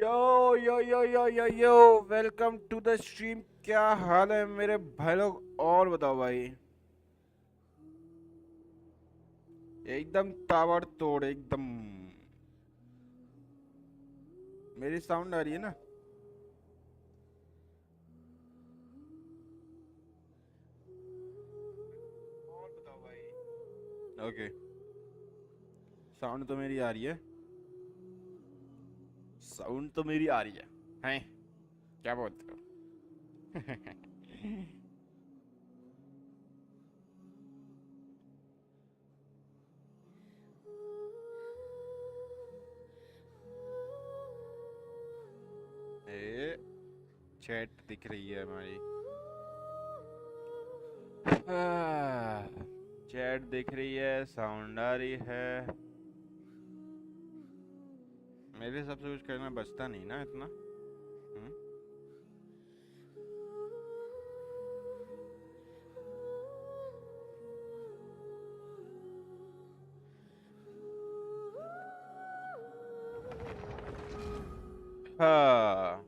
Yo yo yo yo yo yo welcome to the stream. क्या हाल है मेरे भाई लोग? और बताओ भाई। एकदम ताबड़तोड़ एकदम। मेरी साउंड आ रही है ना? और बताओ भाई। ओके, साउंड तो मेरी आ रही है। साउंड तो मेरी आ रही हैं? क्या बोलते हो? ए, चैट दिख रही है हमारी। चैट दिख रही है, साउंड आ रही है। मेरे हिसाब से कुछ करना बचता नहीं ना इतना। हम्म? हाँ।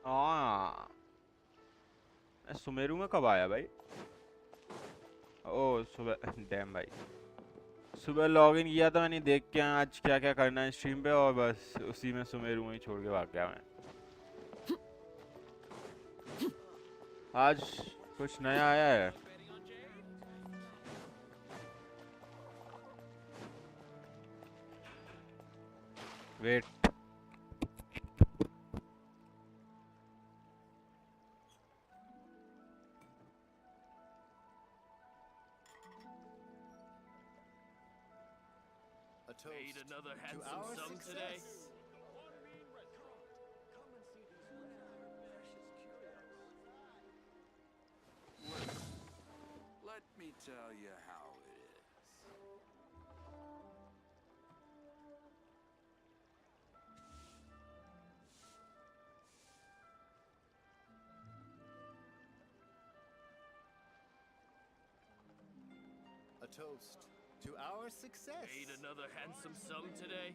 हाँ, मैं सुमेरु में कब आया भाई? ओ सुबह डैम भाई, सुबह लॉगिन किया था मैंने, देख के आया आज क्या क्या करना है स्ट्रीम पे, और बस उसी में सुमेरु में ही छोड़ के भाग गया मैं। आज कुछ नया आया है? Wait, Made another handsome sum today. Let me tell you how it is. A toast to our success. Made another handsome sum today.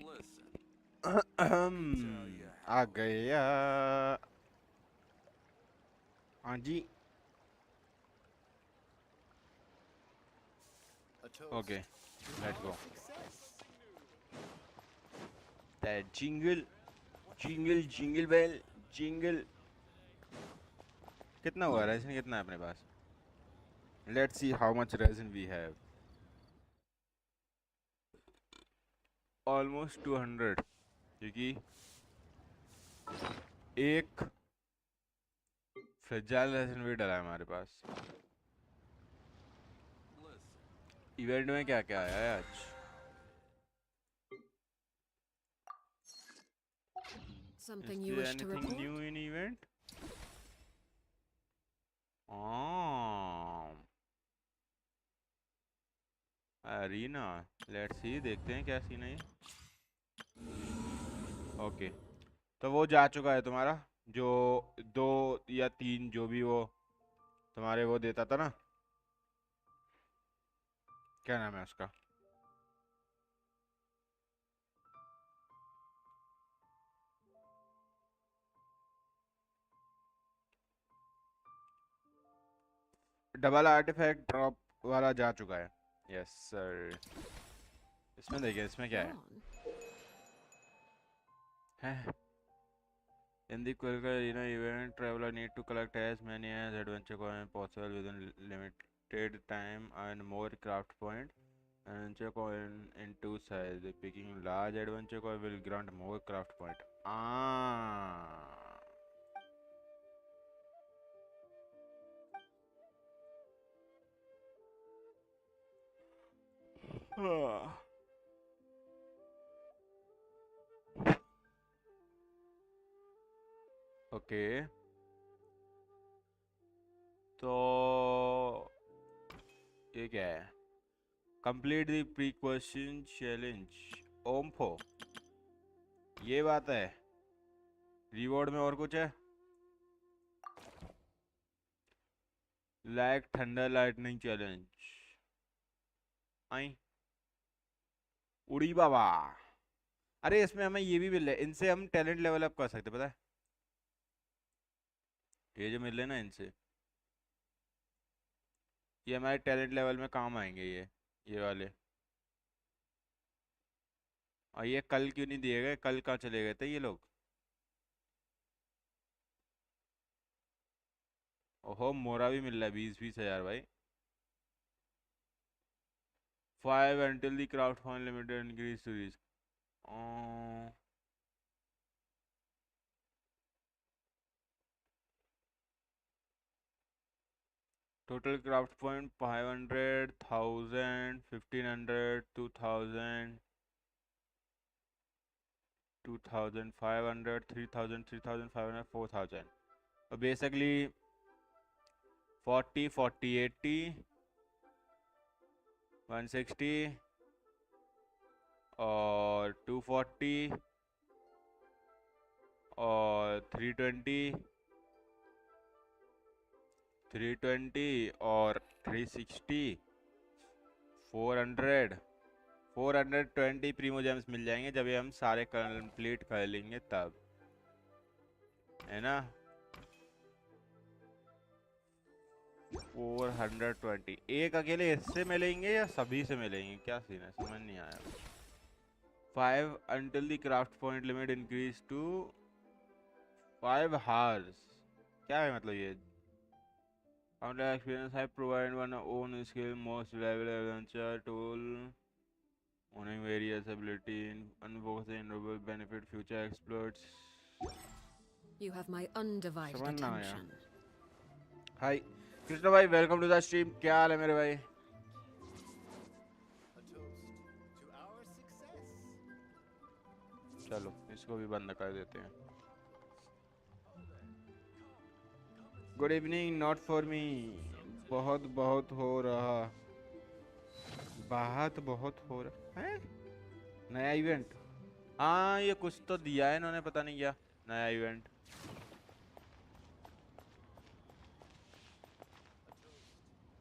Listen. आ गया। हाँ जी, A toast okay, to let's our go. success. Jingle jingle jingle bell jingle. कितना हुआ resin, कितना है अपने पास? Let's see how much resin we have. Almost 200, क्योंकि एक फ्रेजाइल रेजन भी डला है हमारे पास। Listen. इवेंट में क्या क्या आया है आज? Something Is you there wish to anything report? new in event? Arena, let's see, देखते हैं क्या सीन है ये। ओके, तो वो जा चुका है तुम्हारा, जो 2 या 3 जो भी वो तुम्हारे वो देता था ना, क्या नाम है उसका? डबल आर्टिफैक्ट ड्रॉप वाला जा चुका है। Yes sir. इसमें देखिए इसमें क्या है। Gone. हैं? In the Quilka Arena event, traveler need to collect as many as adventure coin possible within limited time and more craft point. Adventure coin in two sizes. Picking large adventure coin will grant more craft point. Ah. Okay, तो ये क्या है? Complete the pre question challenge ओम्फो, ये बात है। Reward में और कुछ है? Like thunder lightning challenge. आई उड़ी बाबा। अरे इसमें हमें ये भी मिल रहा है, इनसे हम टैलेंट लेवल अप कर सकते, पता है? ये जो मिल रहे हैं ना इनसे, ये हमारे टैलेंट लेवल में काम आएंगे ये वाले। और ये कल क्यों नहीं दिए गए? कल कहाँ चले गए थे ये लोग? ओहो, मोरा भी मिल रहा है 20-20 हज़ार भाई। 5 until the craft fund limited increase to this. Total craft point 500, 1000, 1500, 2000, 2500, 3000, 3500, 4000. So basically 40, 40, 80, 160 और 240 और 320, 320 और 360 400 420 प्रीमो जेम्स मिल जाएंगे जब ये हम सारे कंप्लीट कर लेंगे तब, है ना। 420 एक अकेले इससे मिलेंगे या सभी से मिलेंगे, क्या सीन है, समझ नहीं आया। 5 until the craft point limit increase to 5 hours, क्या है मतलब ये। Counter experience have provided one own skill most reliable adventure tool owning various ability unfocusing enable benefit future exploits। You have my undivided समझ ना आया। attention. हाय कृष्ण भाई, welcome to the stream. क्या हाल है मेरे भाई? A toast to our success. चलो इसको भी बंद कर देते हैं। Good evening not for me. बहुत बहुत हो रहा, बहुत हो रहा है। नया इवेंट, हाँ ये कुछ तो दिया है इन्होंने, पता नहीं क्या नया event.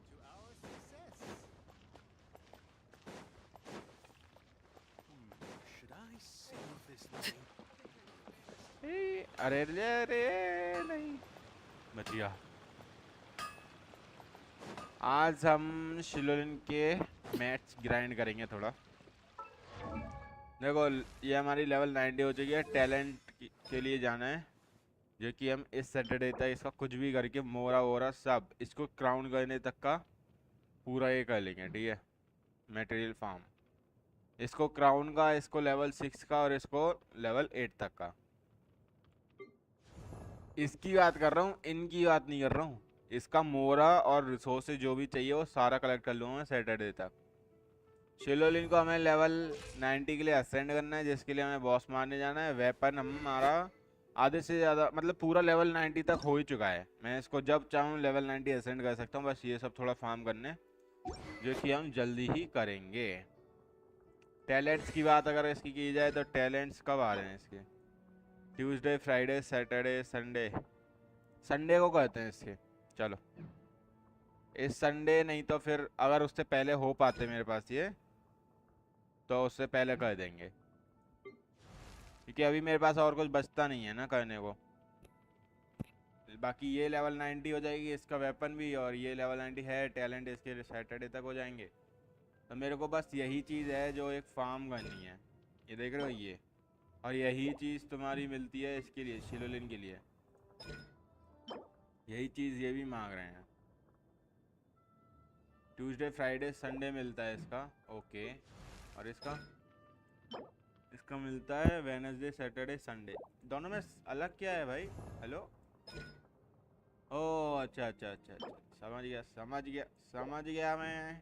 To our success. Should I save this money? अरे अरे अरे नहीं बच गया। आज हम शिलोलिन के मैच ग्राइंड करेंगे थोड़ा। देखो ये हमारी लेवल 90 हो चुकी है। टैलेंट के लिए जाना है, जो कि हम इस सैटरडे तक इसका कुछ भी करके मोरा वोरा सब इसको क्राउन करने तक का पूरा ये कर लेंगे, ठीक है। मटेरियल फार्म, इसको क्राउन का, इसको लेवल 6 का और इसको लेवल 8 तक का। इसकी बात कर रहा हूँ, इनकी बात नहीं कर रहा हूँ। इसका मोरा और रिसोर्सेज जो भी चाहिए वो सारा कलेक्ट कर लूँगा मैं सैटरडे तक। शिलोलिन को हमें लेवल 90 के लिए असेंड करना है, जिसके लिए हमें बॉस मारने जाना है। वेपन हमारा आधे से ज़्यादा मतलब पूरा लेवल 90 तक हो ही चुका है। मैं इसको जब चाहूँ लेवल 90 असेंड कर सकता हूँ, बस ये सब थोड़ा फार्म करने, जो कि हम जल्दी ही करेंगे। टैलेंट्स की बात अगर इसकी की जाए तो टैलेंट्स कब आ रहे हैं इसके? Tuesday, Friday, Saturday, Sunday. Sunday को कहते हैं इसके। चलो इस संडे नहीं तो फिर अगर उससे पहले हो पाते मेरे पास ये, तो उससे पहले कर देंगे, क्योंकि अभी मेरे पास और कुछ बचता नहीं है ना करने को। बाकी ये लेवल 90 हो जाएगी, इसका वेपन भी, और ये लेवल 90 है, टैलेंट इसके सैटरडे तक हो जाएंगे। तो मेरे को बस यही चीज़ है जो एक फार्म करनी है, ये देख रहे हो ये, और यही चीज़ तुम्हारी मिलती है इसके लिए, शिलोलिन के लिए। यही चीज़ ये भी मांग रहे हैं। ट्यूसडे, फ्राइडे, संडे मिलता है इसका, ओके। और इसका मिलता है वेडनेसडे, सैटरडे, संडे। दोनों में अलग क्या है भाई? हेलो, ओह अच्छा अच्छा अच्छा अच्छा, समझ गया मैं।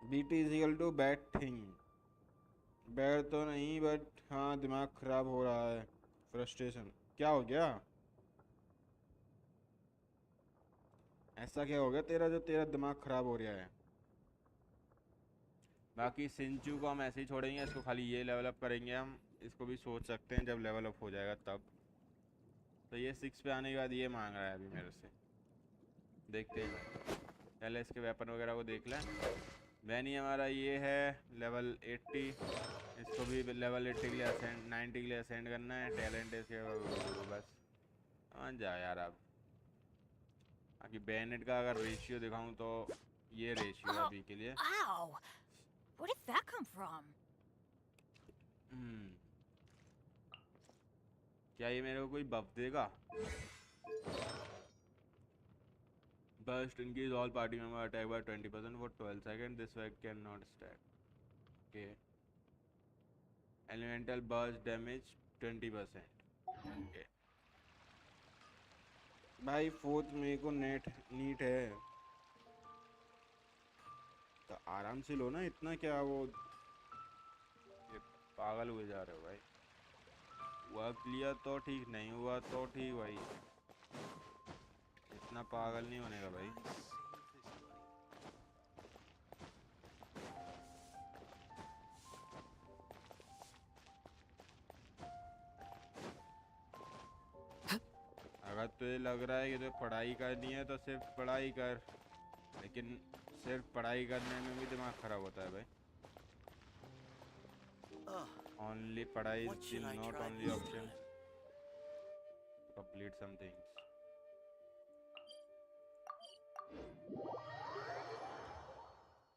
BT is equal to bad thing. Bad तो नहीं, बट हाँ दिमाग खराब हो रहा है, फ्रस्ट्रेशन। क्या हो गया? ऐसा क्या हो गया तेरा जो तेरा दिमाग खराब हो रहा है? बाकी सिंचू को हम ऐसे ही छोड़ेंगे, इसको खाली ये लेवल अप करेंगे हम। इसको भी सोच सकते हैं जब लेवल अप हो जाएगा तब। तो ये 6 पे आने के बाद ये मांग रहा है अभी मेरे से, देखते हैं। पहले इसके वेपन वगैरह को देख लें। वैनी हमारा ये है लेवल 80, इसको भी लेवल 80 के लिए असेंड, 90 के लिए असेंड करना है। टैलेंट इसके बस समझ जा यार आप। बाकी बैनेट का अगर रेशियो दिखाऊं तो ये रेशियो है अभी के लिए। Ow! Where did that come from? क्या ये मेरे को कोई बफ देगा? Burst increase all party member attack by 20% for 12 seconds. This effect cannot stack. Okay. Elemental burst damage 20%. Okay. भाई 4 मई को नीट है, तो आराम से लो ना, इतना क्या वो ये पागल हुए जा रहे हो भाई। वर्क लिया तो ठीक, नहीं हुआ तो ठीक भाई, इतना पागल नहीं होने का भाई। अगर तुझे लग रहा है कि तुझे पढ़ाई करनी है तो सिर्फ पढ़ाई कर, लेकिन सिर्फ पढ़ाई करने में भी दिमाग खराब होता है भाई। Only पढ़ाई What is should still I not try only this option time? to complete some things.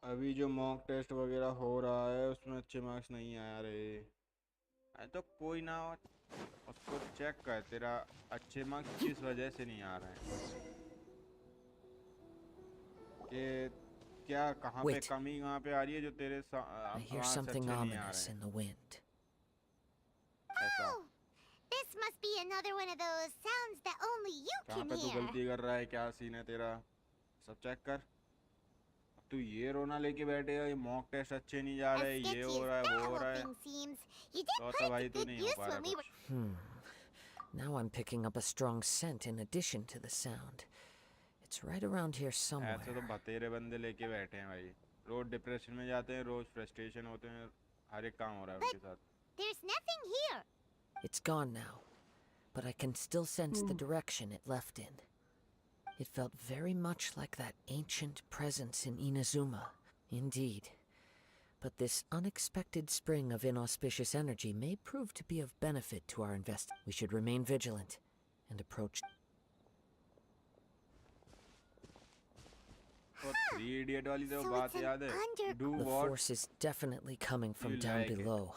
अभी जो मॉक टेस्ट वगैरह हो रहा है उसमें अच्छे मार्क्स नहीं आया रे। अरे तो कोई ना, उसको चेक कर, तेरा अच्छे मार्क्स किस वजह से नहीं आ रहे हैं, कि क्या कहाँ पे Wait. कमी कहाँ पे आ रही है जो तेरे I hear मार्क्स something अच्छे नहीं आ ominous रहे in हैं the wind. ऐसा। Oh, this must be another one of those sounds that only you कहाँ can पे तू hear. गलती कर रहा है, क्या सीन है तेरा, सब चेक कर। तू ये रोना लेके बैठेगा, ये मॉक टेस्ट अच्छे नहीं जा As रहे, ये sketchy हो as रहा है, that वो हो whole रहा है, thing seems, you did तो put भाई it to तू good नहीं हो use पा रहा when we were. कुछ। Now I'm picking up a strong scent in addition to the sound. It's right around here ऐसे तो somewhere. बतेरे बंदे लेके बैठे हैं भाई, रोज डिप्रेशन में जाते हैं, रोज फ्रस्ट्रेशन होते हैं, हर एक काम हो रहा है उनके साथ। There's nothing here. It's gone now, but I can still sense the direction it left in. It felt very much like that ancient presence in Inazuma, indeed. But this unexpected spring of inauspicious energy may prove to be of benefit to our invest. We should remain vigilant and approach. तो 3 idiot वाली तो So बात it's an याद है, under- do The what force is definitely coming from you down like it. below.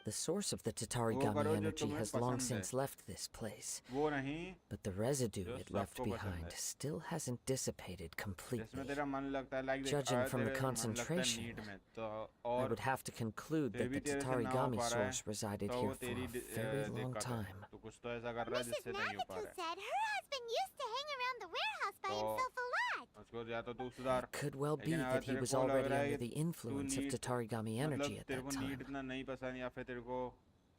The source of the वो Tatarigami करो जो energy तुम्हें has long पसंद है, since left this place, वो नहीं but the residue जो it left सबको पसंद behind है, still hasn't dissipated जिसमें completely. तेरा मन लगता है, लाइक देख Judging आया from the तेरे मन लगता है concentration, नीड में, तो I और would have to conclude फिर that भी the तेरे से ना हो Tatarigami पा रहा है, source resided तो here वो for तेरी a very long दिक्कत है, time. तो कुछ तो ऐसा कर रहा है Mrs. जिससे नहीं हो पा Nagato रहा है, said her husband used to hang around the warehouse by तो himself a lot. उसको या तो तू सुधार, It could well be लेकिन अगर that he तेरे was को लग already रहा है under कि the तू influence of need, Tatarigami energy मतलब at तेरे that को नीड time. इतना नहीं पसंद, या फिर तेरे को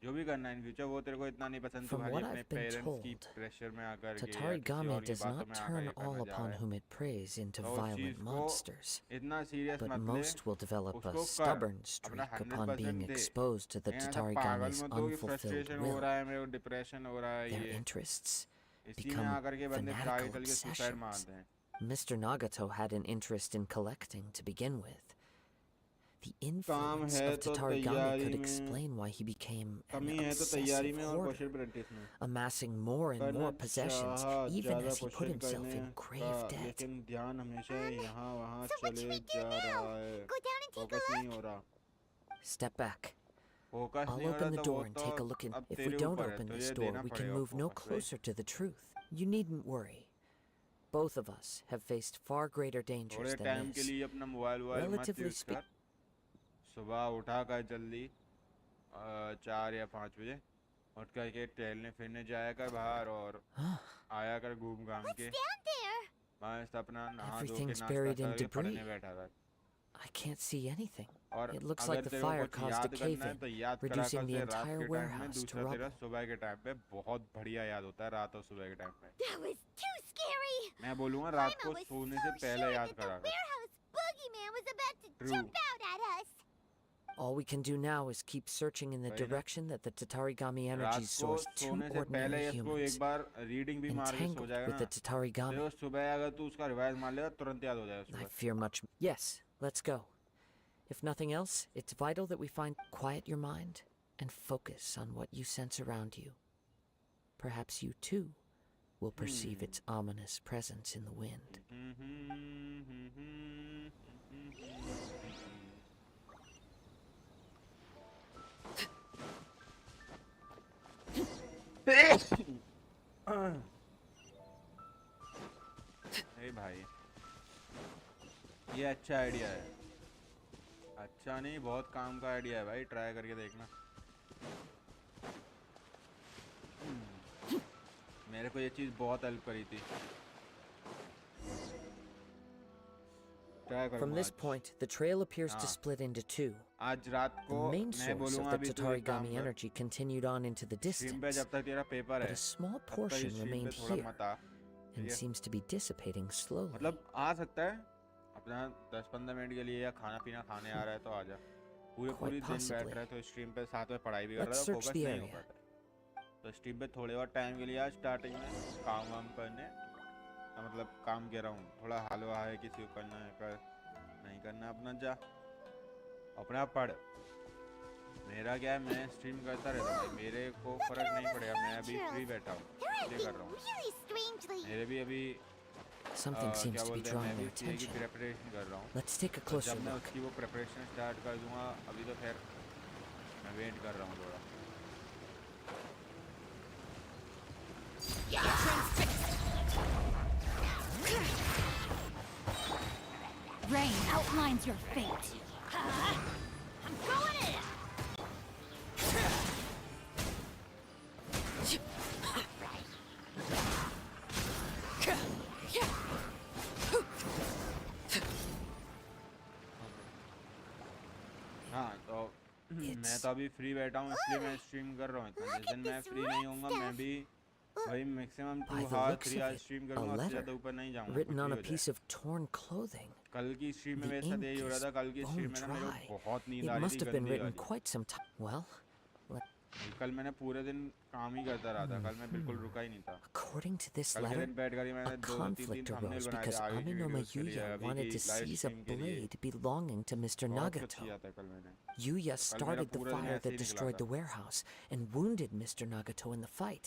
जो भी करना है इन फ्यूचर वो तेरे को इतना नहीं पसंद, तू From खाली what अपने I've been पेरेंट्स की told, प्रेशर में आकर के या किसी Tatarigami और की does बातों not में आकर turn ये all करना चाह upon रहा है, whom it prays into तो उस violent चीज़ को monsters, इतना सीरियस but मत ले, most will develop a उसको कर, stubborn अपना streak upon 100% being they, exposed to the नहीं ऐसा पागल Tatarigami's मत हो कि unfulfilled फ्रस्ट्रेशन हो will. रहा है, मेरे को डिप्रेशन हो रहा है, Their ये interests इसी में become आकर के बंदे फिर आगे fanatical चल के सुसाइड obsessions. मारते हैं। Mr. Nagato had an interest in collecting to begin with. The काम influence है of तो Tatarigami तैयारी could में, explain why he became an कमी है तो तैयारी obsessive में और क्वेश्चन hoarder, प्रैक्टिस में, amassing more and करना more possessions, चाहा even ज़्यादा as he put question himself करने in का, grave debt. लेकिन ध्यान हमेशा यहाँ वहाँ So what should चले we do जा now? रहा है, Go down and take a focus नहीं look? हो रहा, Step back. फोकस I'll नहीं हो रहा, open the तो वो door and तो take a look in. अब If we तेरे don't ऊपर है, open this तुझे door, देना we can पड़ेगा move no फोकस भाई। closer to the truth. You needn't worry. Both of us have faced far greater dangers थोड़े than टाइम के this. लिए अपना मोबाइल मत Relatively यूज़ कर, सुबह उठा कर जल्दी 4 या 5 बजे उठ करके टहलने फिरने जाया कर बाहर, और आया कर घूम घाम के, Down there. मस्त अपना नहा धो के Everything's नाश्ता buried in करके पढ़ने debris. बैठा कर। I can't see anything. और It looks अगर like the तेरे को fire कुछ caused a याद करना है cave-in, तो याद करा reducing कर the से रात entire के टाइम में, warehouse to दूसरा तेरा rubble. सुबह के टाइम पे बहुत बढ़िया याद होता है, रात और सुबह के टाइम पे। That was too scary. मैं बोलूँगा रात Paimon को was सोने so से पहले sure याद that the करा कर। warehouse boogeyman was about to True. jump out at us. All we can do now is keep searching in the वही ना। direction that the Tatarigami रात energy को source two सोने से पहले ordinary इसको humans एक बार रीडिंग भी मार के सो entangled जाएगा with ना, the Tatarigami. तो सुबह अगर तू उसका रिवाइज मार लेगा तुरंत याद हो जाएगा I सुबह। fear much. Yes, let's go. If nothing else, it's vital that we find quiet your mind and focus on what you sense around you. Perhaps you too will perceive its ominous presence in the wind. ए भाई, ये अच्छा idea है, अच्छा नहीं बहुत काम का idea है भाई, ट्राई करके देखना। मेरे को ये चीज़ बहुत हेल्प करी थी, ट्राई From करूँगा this आज। point, the trail appears to हाँ। split into two. आज रात The को main मैं source of बोलूँगा the अभी तू एक काम Tatarigami कर, energy continued on into the stream पे distance, जब तक तेरा पेपर but है a small तब तक portion इस स्ट्रीम पे remained थोड़ा here मत आ, and ठीक है? seems to be dissipating slowly. मतलब आ सकता है अपना 10-15 मिनट के लिए, या खाना पीना खाने आ रहा है तो आ जा, पूरी Quite दिन बैठ possibly. रहा है तो स्ट्रीम पे साथ में पढ़ाई भी कर Let's रहा है, search फोकस the नहीं हो area. पाता है। तो स्ट्रीम पे थोड़े और टाइम के लिए आज स्टार्टिंग में काम वाम करने, मतलब काम कह रहा हूँ, थोड़ा हलवा है किसी को करना है कर, नहीं करना अपना जा अपना पढ़। मेरा क्या है, मैं स्ट्रीम करता रहता हूँ, मेरे को फर्क नहीं पड़ेगा, मैं अभी फ्री बैठा हूँ इसलिए कर रहा हूँ। मेरे भी अभी Something seems क्या to be बोलते हैं, मैं drawing भी their सीए की attention. प्रिपरेशन कर रहा हूँ। Let's take a तो closer जब मैं look. उसकी वो प्रिपरेशन स्टार्ट कर दूंगा, अभी तो खैर मैं वेट कर रहा हूँ थोड़ा। Rain outlines your fate. I'm going in! हाँ तो मैं तो अभी फ्री बैठा हूँ इसलिए मैं स्ट्रीम कर रहा हूँ इतना। जिस दिन मैं फ्री नहीं होऊंगा मैं भी वही maximum 2 By the hour looks 3 of hour it, stream a करूँगा, उससे letter ज़्यादा ऊपर नहीं जाऊँगा, कुछ written भी on a हो जाए। piece of torn clothing. कल की स्ट्रीम में The मेरे साथ यही ink हो रहा था, is कल की स्ट्रीम bone में ना मेरे dry. को बहुत नींद It आ रही must थी have been गंदी written वाली। quite some time. Well, कल मैंने पूरे दिन काम ही करता रहा था, कल मैं बिल्कुल रुका ही नहीं था। according to this कल के letter, दिन बैठ कर ही a मैंने 2-3 conflict थंबनेल arose बनाए थे because आगे की Amino वीडियोस के लिए, Mayuya अभी wanted की to live seize a stream के लिए। blade belonging to Mr. बहुत कुछ Nagato. किया था कल मैंने। Yuya कल मेरा started the पूरा दिन fire ऐसे that ही निकला destroyed था। the warehouse and wounded Mr. Nagato in the fight.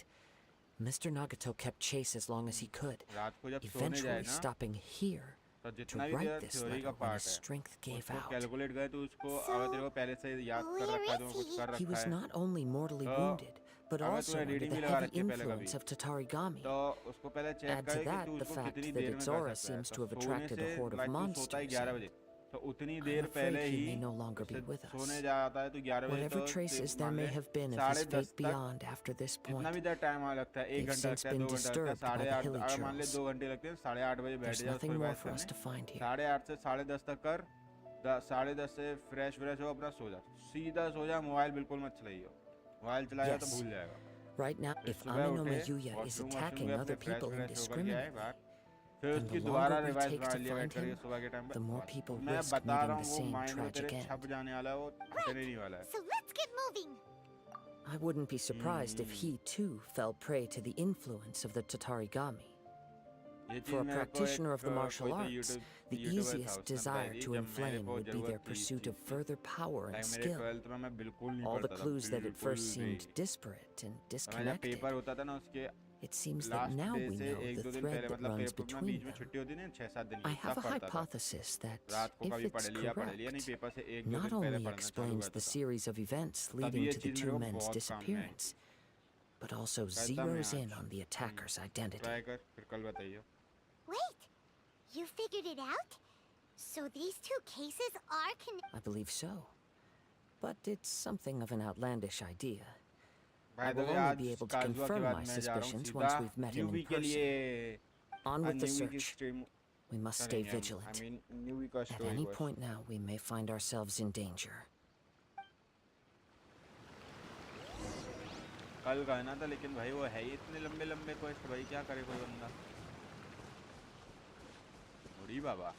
Mr. Nagato kept chase as long as he could, रात को जब सोने जाए eventually ना, stopping here तो to जितना भी write तेरा this थ्योरी का letter when his पार्ट है strength gave उसको out. कैलकुलेट करे तो उसको अगर तेरे को पहले से याद कर रखा है तो कुछ कर He रखा was है not only mortally तो wounded, but अगर also तूने under रीडिंग the भी लगा heavy रखी है पहले कभी influence of Tatarigami. तो उसको पहले चेक Add to करे कि that तू the उसको fact कितनी that देर में its कर aura सकता है। seems तो to have सोने attracted से a horde of लाइक तू सोता है monsters. 11 बजे, तो उतनी I'm देर afraid पहले he he may no longer be उससे with us. सोने जाता है तो 11 बजे Whatever तो traces there मान may ले have been of his 10:30 fate तक beyond after this जितना point, भी देर टाइम लगता है, 1 they've घंटा since लगता है, been 2 घंटा लगता है, disturbed by 8:30 the hilly अगर मान ले trolls. 2 घंटे लगते हैं, 8:30 बजे बैठ There's जा nothing उसको more रिवाइज for us करने, to find here. 8:30 से 10:30 तक कर, 10:30 से फ्रेश व्रेश हो, अपना सो जा, सीधा सो जा, मोबाइल बिल्कुल मत चलाइयो, मोबाइल चलाया तो Yes. भूल जाएगा। Right now, फिर if सुबह Amino उठे, Mayuya is वॉशरूम attacking गए, other अपने फ्रेश people व्रेश होकर के आए indiscriminately, बाहर, फिर then उसकी the दोबारा longer we रिवाइज take बना to लिया बैठ find करके him, सुबह के टाइम पे the more बस। people मैं risk बता meeting रहा the हूँ वो same माइंड में tragic तेरे end. छप जाने वाला है, वो हटने नहीं वाला है। So let's get moving. I wouldn't be surprised if he too fell prey to the influence of the Tatarigami. ये चीज़ For a मेरे को practitioner of the कोई martial तो arts, the यूट्यूबर था, easiest उसने बताई desire थी to जब मेरे inflame को would be जरूरत their थी इस pursuit of चीज़ की। further power and लाइक मेरे skill. 12th में मैं बिल्कुल नहीं All the पढ़ता था, clues that at बिल्कुल first भी। seemed disparate and तो मैं जब disconnected, पेपर होता था ना उसके it seems that last now day we से know 1-2 the दिन thread पहले, that मतलब runs पेपर में between बीच में them. छुट्टी होती है 6-7 दिन I की, have तब a पढ़ता था। hypothesis that, रात को if कभी पढ़ it's लिया नहीं, correct, पेपर से 1-2 not दिन पहले only पढ़ना चालू explains करता the था। series of events तब leading ये to the चीज़ two मेरे को men's बहुत काम में आई। disappearance, but also कहता मैं zeroes in आज on the attacker's identity. Try कर, फिर कल बताइए। Wait, you figured it out? So these two cases are connected. I believe so. But it's something of an outlandish idea. I By the will way, only आज be able to काजुआ के confirm बाद my मैं जा रहा हूँ suspicions once सीधा we've met him न्यूवी in के लिए। person. On with the न्यूवी की search. Stream We must stay करेंगे हम। vigilant. I mean न्यूवी का At स्टोरी any बस। point now, we may find ourselves in danger. कल कहना था लेकिन भाई वो है ही इतने लंबे लंबे क्वेस्ट, भाई क्या करे कोई बंदा। अरे बाबा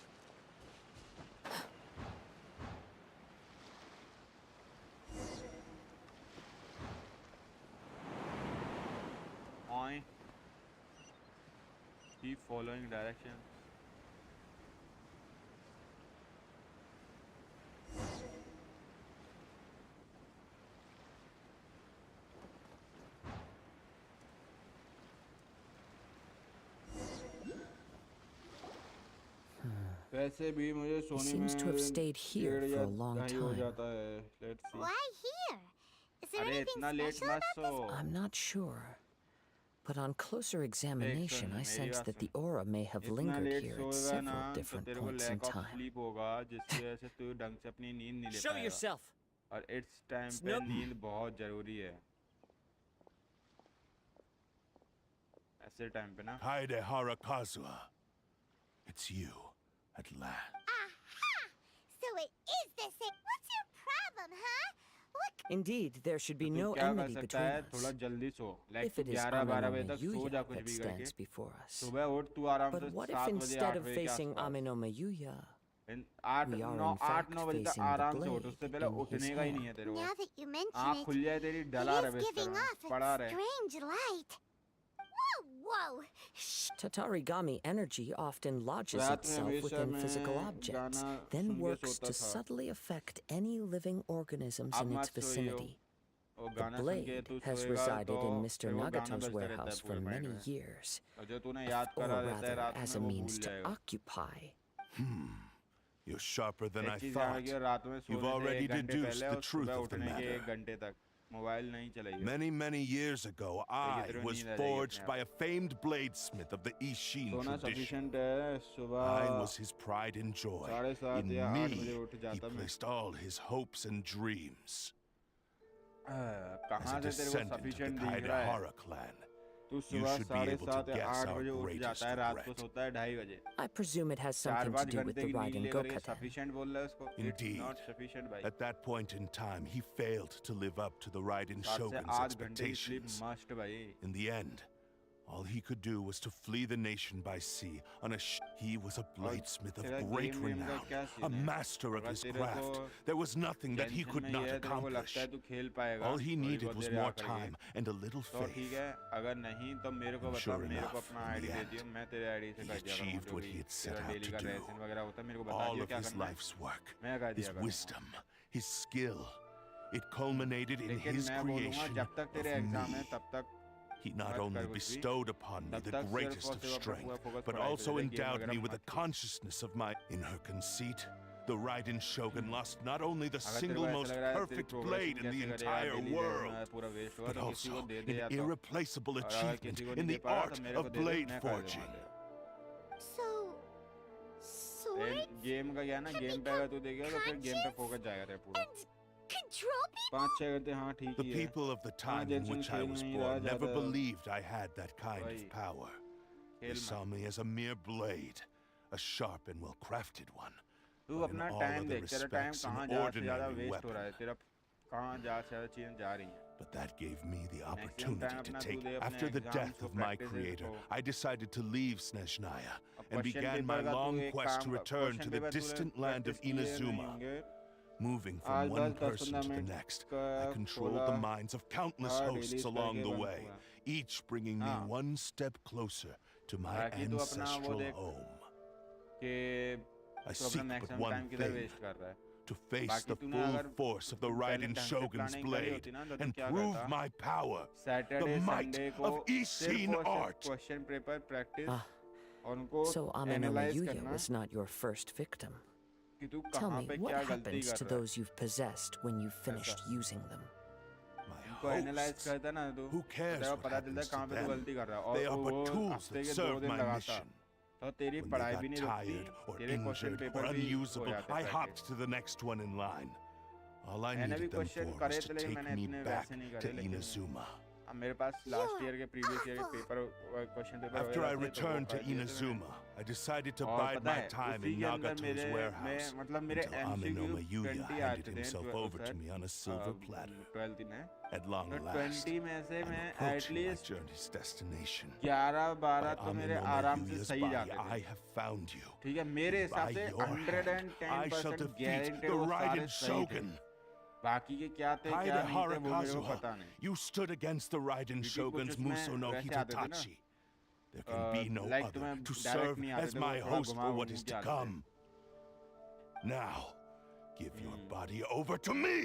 ऑय keep following directions. वैसे भी मुझे सोने seems to have में stayed here 1:30 for या a long 2:30 हो time. जाता है। Let's see. Why here? Is there अरे anything इतना लेट special मत about so. I'm not sure. But on closer examination, I मेरी sense बात that the सुन। aura may have इतना lingered लेट here at सोएगा ना several तो different तेरे को points in lack of time. Sleep होगा, जिसकी वजह से तू ढंग से अपनी नींद नहीं ले Show पाएगा। yourself. और इट्स टाइम पे Snoop. नींद बहुत जरूरी है ऐसे टाइम पे ना। Kaide Harakazua. It's you, at last. Aha! So it is the same. What's your problem, huh? What? Indeed, there should be तो no तू क्या कर enmity सकता between है, थोड़ा us. जल्दी सो, लाइक If it is 11-12 बजे Amino तक सो जा Mayuya कुछ that भी करके। stands before us. सुबह उठ तू आराम But से what 7 if बजे instead 8 of बजे के facing आसपास Amino Mayuya, आठ We are now in fact 8-9 बजे तक facing the आराम से उठ, उससे blade पहले in his उठने का ही नहीं है hand. तेरे को। Now that you mention आँख it, खुल जाए तेरी, it डला रहे is बिस्तर giving में, off पड़ा a रहे। strange light. Whoa! Shh! Tatarigami energy often lodges रात में itself हमेशा within मैं physical objects, गाना then सुन के works सोता to था। subtly affect any living organisms आप in मत its सोइयो, vicinity. वो The गाना सुन के blade तू has सोएगा resided तो in Mr. फिर वो गाना Nagato's बजता रहता है warehouse for पूरे माइंड many में, years, और जो तूने याद or करा देता है rather रात as में a वो means भूल to जाएगा। occupy. You're sharper than I एक चीज ध्यान thought. रखिए, रात में You've सोने से already 1 घंटे deduced पहले the और truth सुबह of the उठने के matter. 1 घंटे तक मोबाइल नहीं चलाइए। Many years ago, I तेरे को was नींद आ जाएगी forged अपने by a famed bladesmith of the Ishin सोना tradition. सफिशिएंट है। I सुबह was his pride and joy. 7:30 In या 8 बजे me, उठ he जाता मैं। placed all his hopes and dreams. As कहाँ a से तेरे को descendant of the सफिशिएंट दिख रहा है? Kaidahara clan, तू you सुबह should be able to 7:30 या guess 8 our बजे उठ greatest जाता है, रात को regret. सोता है 2:30 बजे। I presume it has something to 4-5 do with घंटे the की नींद riding लेकर ये Gokatan. सफिशिएंट बोल रहा है उसको। It's Indeed. not sufficient भाई। At that point in time, he failed to live up to the Raiden 7 से Shogun's 8 घंटे की स्लीप expectations. मस्ट भाई। In the end, all he could do was to flee the nation by sea on a He was a bladesmith of तेरा great game वेम का renown, क्या a scene है? master of अगर his तेरे craft. को There was nothing that he tension could में not ये है, तेरे को accomplish. लगता है तू खेल पाएगा, All he थोड़ी needed बहुत was देर more आ करके। time and a little तो ठीक faith. है, अगर नहीं तो मेरे को And बता, sure मेरे को enough, अपना in ID the they end, दियो, मैं तेरे आईडी से he कर दिया करूँगा achieved जो what भी he had set तेरा out डेली to का do. रेसन वगैरह होता है, मेरे को बता All दियो of क्या his करना है। life's work, मैं कर his दिया करूँगा। wisdom, his skill, it culminated in लेकिन his मैं बोलूँगा creation जब तक of तेरे एग्जाम है me. तब तक He not मत only कर कुछ भी, bestowed upon me तब the तक सिर्फ greatest और of सिर्फ अपना पूरा strength, फोकस but पढ़ाई पे also दे, गेम endowed वगैरह me with a मत खेल। consciousness of my. In her conceit, the Raiden Shogun lost not only the अगर तेरे single को ऐसा most लग रहा है तेरी perfect progression blade in the कैसे करेगा, entire डेली world, पूरा वेस्ट होगा, but तो किसी को also दे दे या an तो, irreplaceable और अगर achievement किसी को in नहीं दे the पा रहा art तो मेरे को of दे दे, blade मैं कर दूंगा forging. दे। So, swords गेम का क्या है ना, can गेम पे अगर तू become देखेगा तो फिर गेम पे conscious फोकस जाएगा तेरा पूरा। and control people? 5-6 घंटे हाँ ठीक The ही है। people of the time in Genshin which I खेल was नहीं रहा born never ज़्यादा। believed I had that kind वही, of power. They खेल saw मत। me as a mere blade, a sharp and well-crafted one. तू but in अपना all time other देख, तेरा टाइम respects कहाँ an ज़्यादा से ज़्यादा ordinary वेस्ट हो रहा है, weapon. तेरा कहाँ ज़्यादा से ज़्यादा चीज़ें जा रही हैं। But that gave me the time opportunity to अपना take. तू दे अपने After the exams death को, of my practices creator, को। I decided to leave Snezhnaya अब and question began my paper का तू long एक quest to काम कर, return question to the paper तूने distant land of प्रैक्टिस किए नहीं Inazuma. होंगे। Moving आज from one 10-15 person to the minute next, का I controlled खोला, the minds of countless हाँ, hosts dailies along करके the बंद way, हुआ। each bringing me हाँ। one step closer to my बाकी तू अपना वो ancestral देख home. कि I तू अपना seek but maximum one time किधर thing, वेस्ट कर रहा है। to face बाकी the तूने full अगर force of the पहले Raiden ढंग से Shogun's planning करी blade होती ना तो तू and क्या prove करता? my power, Saturday the might Sunday को of Ishin सिर्फ और art. सिर्फ क्वेश्चन पेपर प्रैक्टिस Ah, और उनको so Ame no analyse Miyuya करना was not your first victim. कि तू Tell कहाँ me, पे what क्या गलती happens कर to रहा है। those you've possessed when you've finished using them? My उनको एनालाइज hosts. करता ना तू, Who cares तेरे को what पता चलता है happens to कहाँ पे तू them? गलती कर रहा है, They और are वो but tools हफ्ते that के 2 serve दिन my लगाता mission. तो तेरी When पढ़ाई they भी got नहीं रुकती, tired or तेरे क्वेश्चन injured पेपर or भी हो unusable, जाते I हैं hopped to the next one in line. All I मैंने भी needed them क्वेश्चन for करे was to थे, take मैंने me इतने back वैसे नहीं to करे, लेकिन Inazuma. अब मेरे पास लास्ट ईयर के प्रीवियस ईयर के paper question paper After I वगैरह थे, तो वो returned to कर दिए थे मैंने। Inazuma, I decided to और bide पता my है time उसी in के अंदर Nagato's मेरे warehouse मतलब मेरे until Ame no MCQ Mayuya 20 handed आते थे himself over to me on a silver platter. 12 दिन है At long तो last, 20 में से I'm मैं approaching my at least journey's destination. 11-12 By तो Ame मेरे no आराम से Mayuya's सही body, जाते I थे, have found you. ठीक है। मेरे हिसाब By से your hand, I shall 110% defeat guaranteed the वो सारे Raiden सही थे। Shogun. बाकी के क्या थे क्या Kaida नहीं थे वो मेरे को Harakazuha, पता नहीं, you stood against the Raiden क्योंकि Shogun's कुछ उसमें Muso no वैसे आते थे ना, Hitatachi. There can be no like other तुम्हें to डायरेक्ट serve नहीं आते as थे, my वो थोड़ा host घुमा for what घूम is के to आते थे। come. Now, give your body over to me.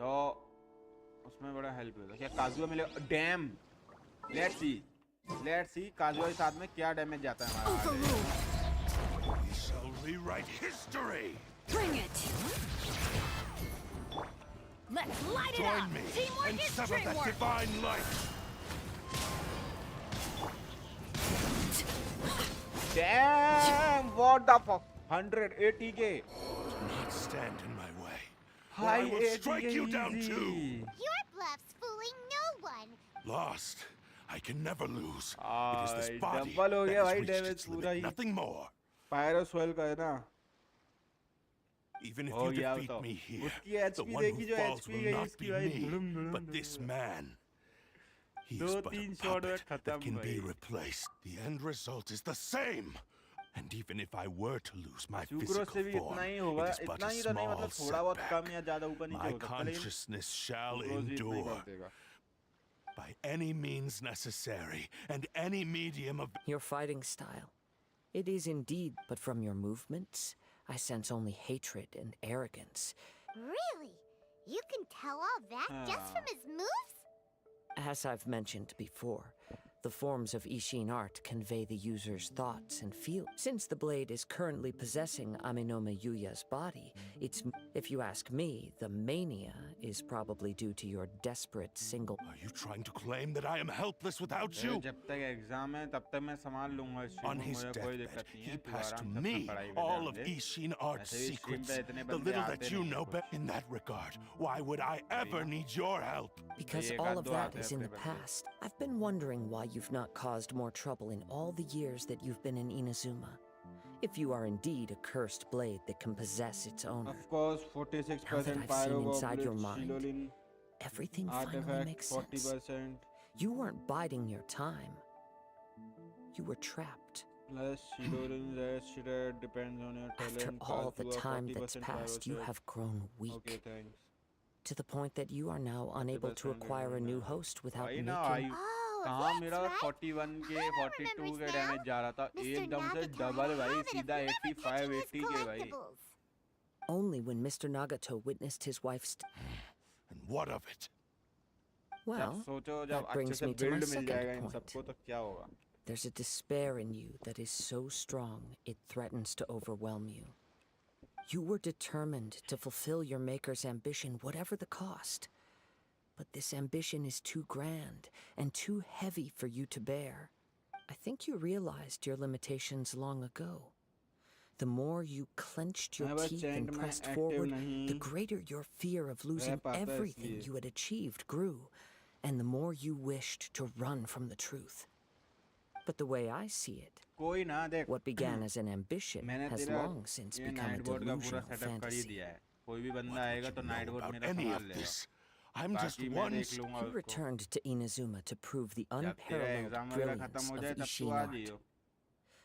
तो उसमें बड़ा हेल्प हुआ था। क्या काजुआ मिले? डैम, लेट्स सी काजुआ के साथ में क्या डैमेज जाता है हमारा। We shall rewrite history. Bring it! Let's light it Join up! me Teamwork and is sever that dreamwork! divine light. Dam, what the fuck, 180 के Do not stand in my way. or high I will strike you down too. Your bluff's fooling no one. Lost. I can never lose. It is this body double हो that गया has भाई reached damage its पूरा limit. ही। Nothing more. पायरोस्वेल का है ना, Even if हो you गया defeat तो me here, उसकी the एचपी one देखी who जो falls एचपी will गई not इसकी be भाई, me, but this man. He is but a 2-3 shot में puppet खत्म that can be भाई। replaced. The end result is the same. And even if I were to lose my sucrose से physical भी form, इतना ही होगा, it is but इतना a ही तो नहीं, small मतलब थोड़ा बहुत कम setback. या ज्यादा ऊपर नीचे My हो सकता है, लेकिन consciousness shall सुक्रोज भी इतना ही कर endure देगा. by any means necessary and any medium of. Your fighting style. It is indeed, but from your movements, I sense only hatred and arrogance. Really? You can tell all that just from his moves? As I've mentioned before, the forms of Ishin art convey the user's thoughts and feelings. Since the blade is currently possessing Aminome Yuya's body, if you ask me, the mania is probably due to your desperate single. Are you trying to claim that I am helpless without you? जब तक exam है तब तक मैं संभाल लूंगा इस चीज On को, his मुझे कोई deathbed, दिक्कत नहीं he है, तू passed to आराम से अपनी me पढ़ाई पे all ध्यान of दे. Ishin Art's ऐसे भी स्ट्रीम secrets. पे इतने The बंदे little आते that you नहीं know हैं in that regard, why would I ever need your help? Because एक all आध of दो that आते हैं is in अपने the बंदे. past. I've been wondering why you've not caused more trouble in all the years that you've been in Inazuma. If you are indeed a cursed blade that can possess its owner, Of course, now that 46% I've seen inside your pyrogoblets, mind, Shilolin everything finally artifact, makes sense. 40%, You weren't biding your time. You were trapped. plus Shilolin, that depends on your After talent. all the Kaltua, time that's 40% passed, you pyro have grown weak. Okay, thanks. To the point that you are now unable to 40% acquire a new host without भाई making... ना आई Oh, कहाँ that's मेरा right. 41 के Hana 42 के remembers damage now. जा रहा था, Mr. एकदम से Nagato डबल had भाई, a habit of सीधा never 85 touching his 80 के भाई. collectibles. Only when Mr. Nagato witnessed his wife's... And what of it? जब Well, सोचो जब that अच्छे brings से me to my build mill second जाएगा इन point. सबको तो क्या होगा. There's a despair in you that is so strong it threatens to overwhelm you. You were determined to fulfill your maker's ambition, whatever the cost. But this ambition is too grand and too heavy for you to bear. I think you realized your limitations long ago. The more you clenched your मैं बस teeth chant and में pressed active forward, नहीं the greater your fear of losing पाता everything इसलिए. you had achieved grew, and the more you wished to run from the truth. But the way I see it, कोई ना देख what began as an ambition मैंने has तेरा long since ये become a night board का पूरा delusional setup कर ही fantasy. दिया है. कोई भी बंदा What आएगा would तो you night know board about मेरा any संभाल of लेगा. this? I'm just बाकी मैं one. देख लूंगा He उसको. returned to Inazuma to prove the जब तेरा unparalleled एग्जाम वगैरह brilliance खत्म हो of जाए तब तू Ishin आ art. जाइयो.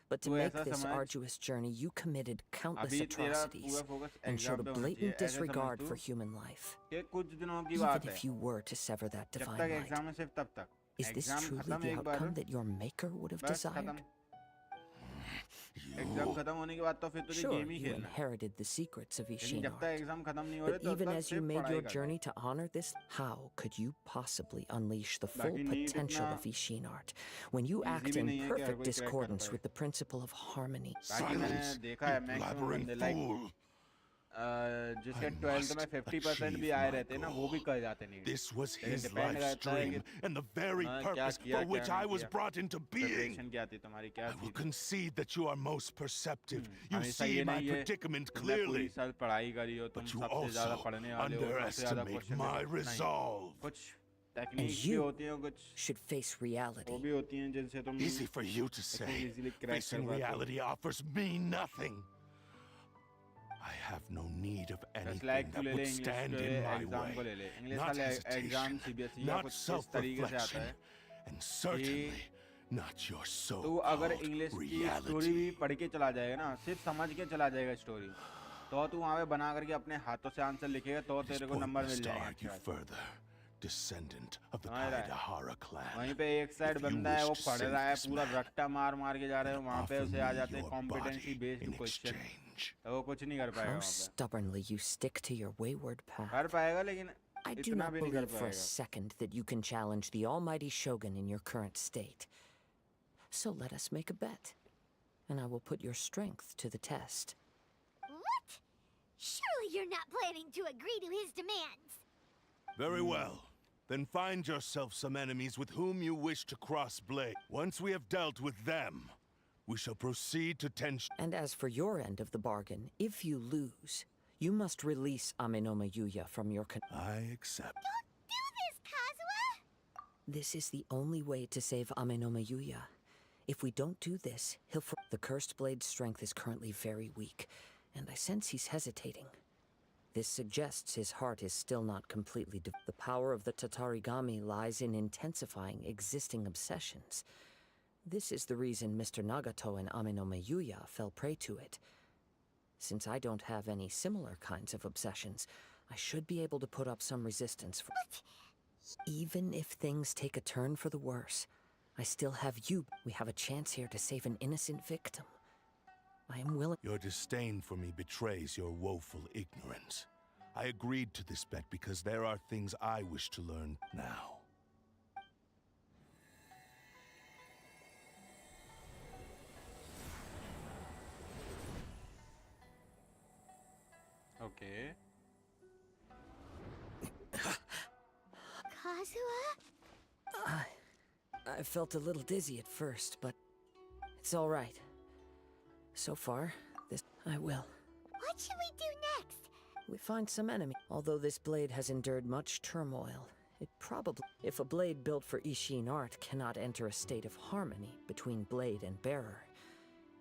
But to तू make ऐसा this समझ, arduous journey, you committed countless अभी तेरा atrocities पूरा focus and showed exam a पे होना चाहिए. blatant ऐसे समझ disregard तू for human life. कि कुछ दिनों की Even बात है. if you were to sever that जब divine तक light, एग्जाम है सिर्फ तब तक. is this एग्जाम truly खत्म the एक बार, outcome that your maker would have बस desired? खत्म. एग्जाम खत्म होने के बाद तो फिर तुझे Sure, गेम ही you खेलना है. inherited the secrets of लेकिन Ishin जब तक art. एग्जाम खत्म नहीं हो रहे But तो even तब as you सिर्फ made पढ़ाई your करना. journey to honor this, how could you possibly unleash the full बाकी नीड potential इतना of Ishin art when you easy act भी in नहीं है कि हर perfect कोई crack कर discordance पाए. with the principle of harmony? बाकी मैंने Silence, देखा है you मैक्सिमम blabbering बंदे लाइक fool. जिसके I 12th में must 50% भी achieve आए my रहते ना वो goal. भी कर जाते नहीं. This was लेकिन his depend life's करता है कि dream and the very हाँ, क्या purpose किया, for क्या which नहीं I was किया. brought into being. Preparation क्या थी तुम्हारी, क्या I थी. will concede that you are most perceptive. You हमेशा see ये my नहीं है predicament तुमने पूरी clearly, साल पढ़ाई करी हो, तुम but you सबसे ज्यादा also पढ़ने वाले हो, सबसे ज्यादा underestimate क्वेश्चन my नहीं. resolve. कुछ टेक्निक्स भी you होती हैं, कुछ Should face वो reality. भी होती हैं जिनसे तुम Easy for you to say. easily crack Facing कर पाते हो. reality offers me nothing. I have no need of Just anything like तू that ले ले would इंग्लिश stand के in my एग्जाम को ले way. ले. इंग्लिश Not का एग्जाम hesitation, सीबीएसई का not कुछ इस तरीके से आता self-reflection, है. and certainly not your तू so-called अगर इंग्लिश की स्टोरी भी reality. पढ़ के चला जाएगा ना, सिर्फ समझ के चला जाएगा स्टोरी, तो तू वहाँ पे बना करके अपने हाथों से आंसर लिखेगा तो This तेरे को नंबर pointless मिल to जाएगा. argue अच्छा. further. Descendant of the हाँ, right. Kaidahara clan. वहीं पे एक साइड If you बंदा है वो wish to पढ़ save रहा है, this पूरा man, रट्टा मार मार के जा रहे हैं, वहाँ पे offer उसे me आ जाते हैं your competency body based in question, exchange. तो वो कुछ नहीं कर पाएगा How वहाँ पे. stubbornly you stick to your wayward path. कर पाएगा लेकिन I do इतना not भी नहीं कर believe for a पाएगा. second that you can challenge the almighty shogun in your current state. So let us make a bet, and I will put your strength to the test. What? Surely you're not planning to agree to his demands. Very well. Then find yourself some enemies with whom you wish to cross blade. Once we have dealt with them, we shall proceed to tension. And as for your end of the bargain, if you lose, you must release Amenoma Yuya from your I accept. Do this, Kazuha! This is the only way to save Amenoma Yuya. If we don't do this, the cursed blade's strength is currently very weak, and I sense he's hesitating. This suggests his heart is still not completely The power of the Tatarigami lies in intensifying existing obsessions. This is the reason Mr. Nagato and Aminome Yuya fell prey to it. Since I don't have any similar kinds of obsessions, I should be able to put up some resistance for— Even if things take a turn for the worse, I still have you. We have a chance here to save an innocent victim. I am willing— Your disdain for me betrays your woeful ignorance. I agreed to this bet because there are things I wish to learn now. Okay. Kazuha? I felt a little dizzy at first, but it's all right. So far, I will. What should we do next? We find some enemy. Although this blade has endured much turmoil, it probably— If a blade built for Ishin art cannot enter a state of harmony between blade and bearer,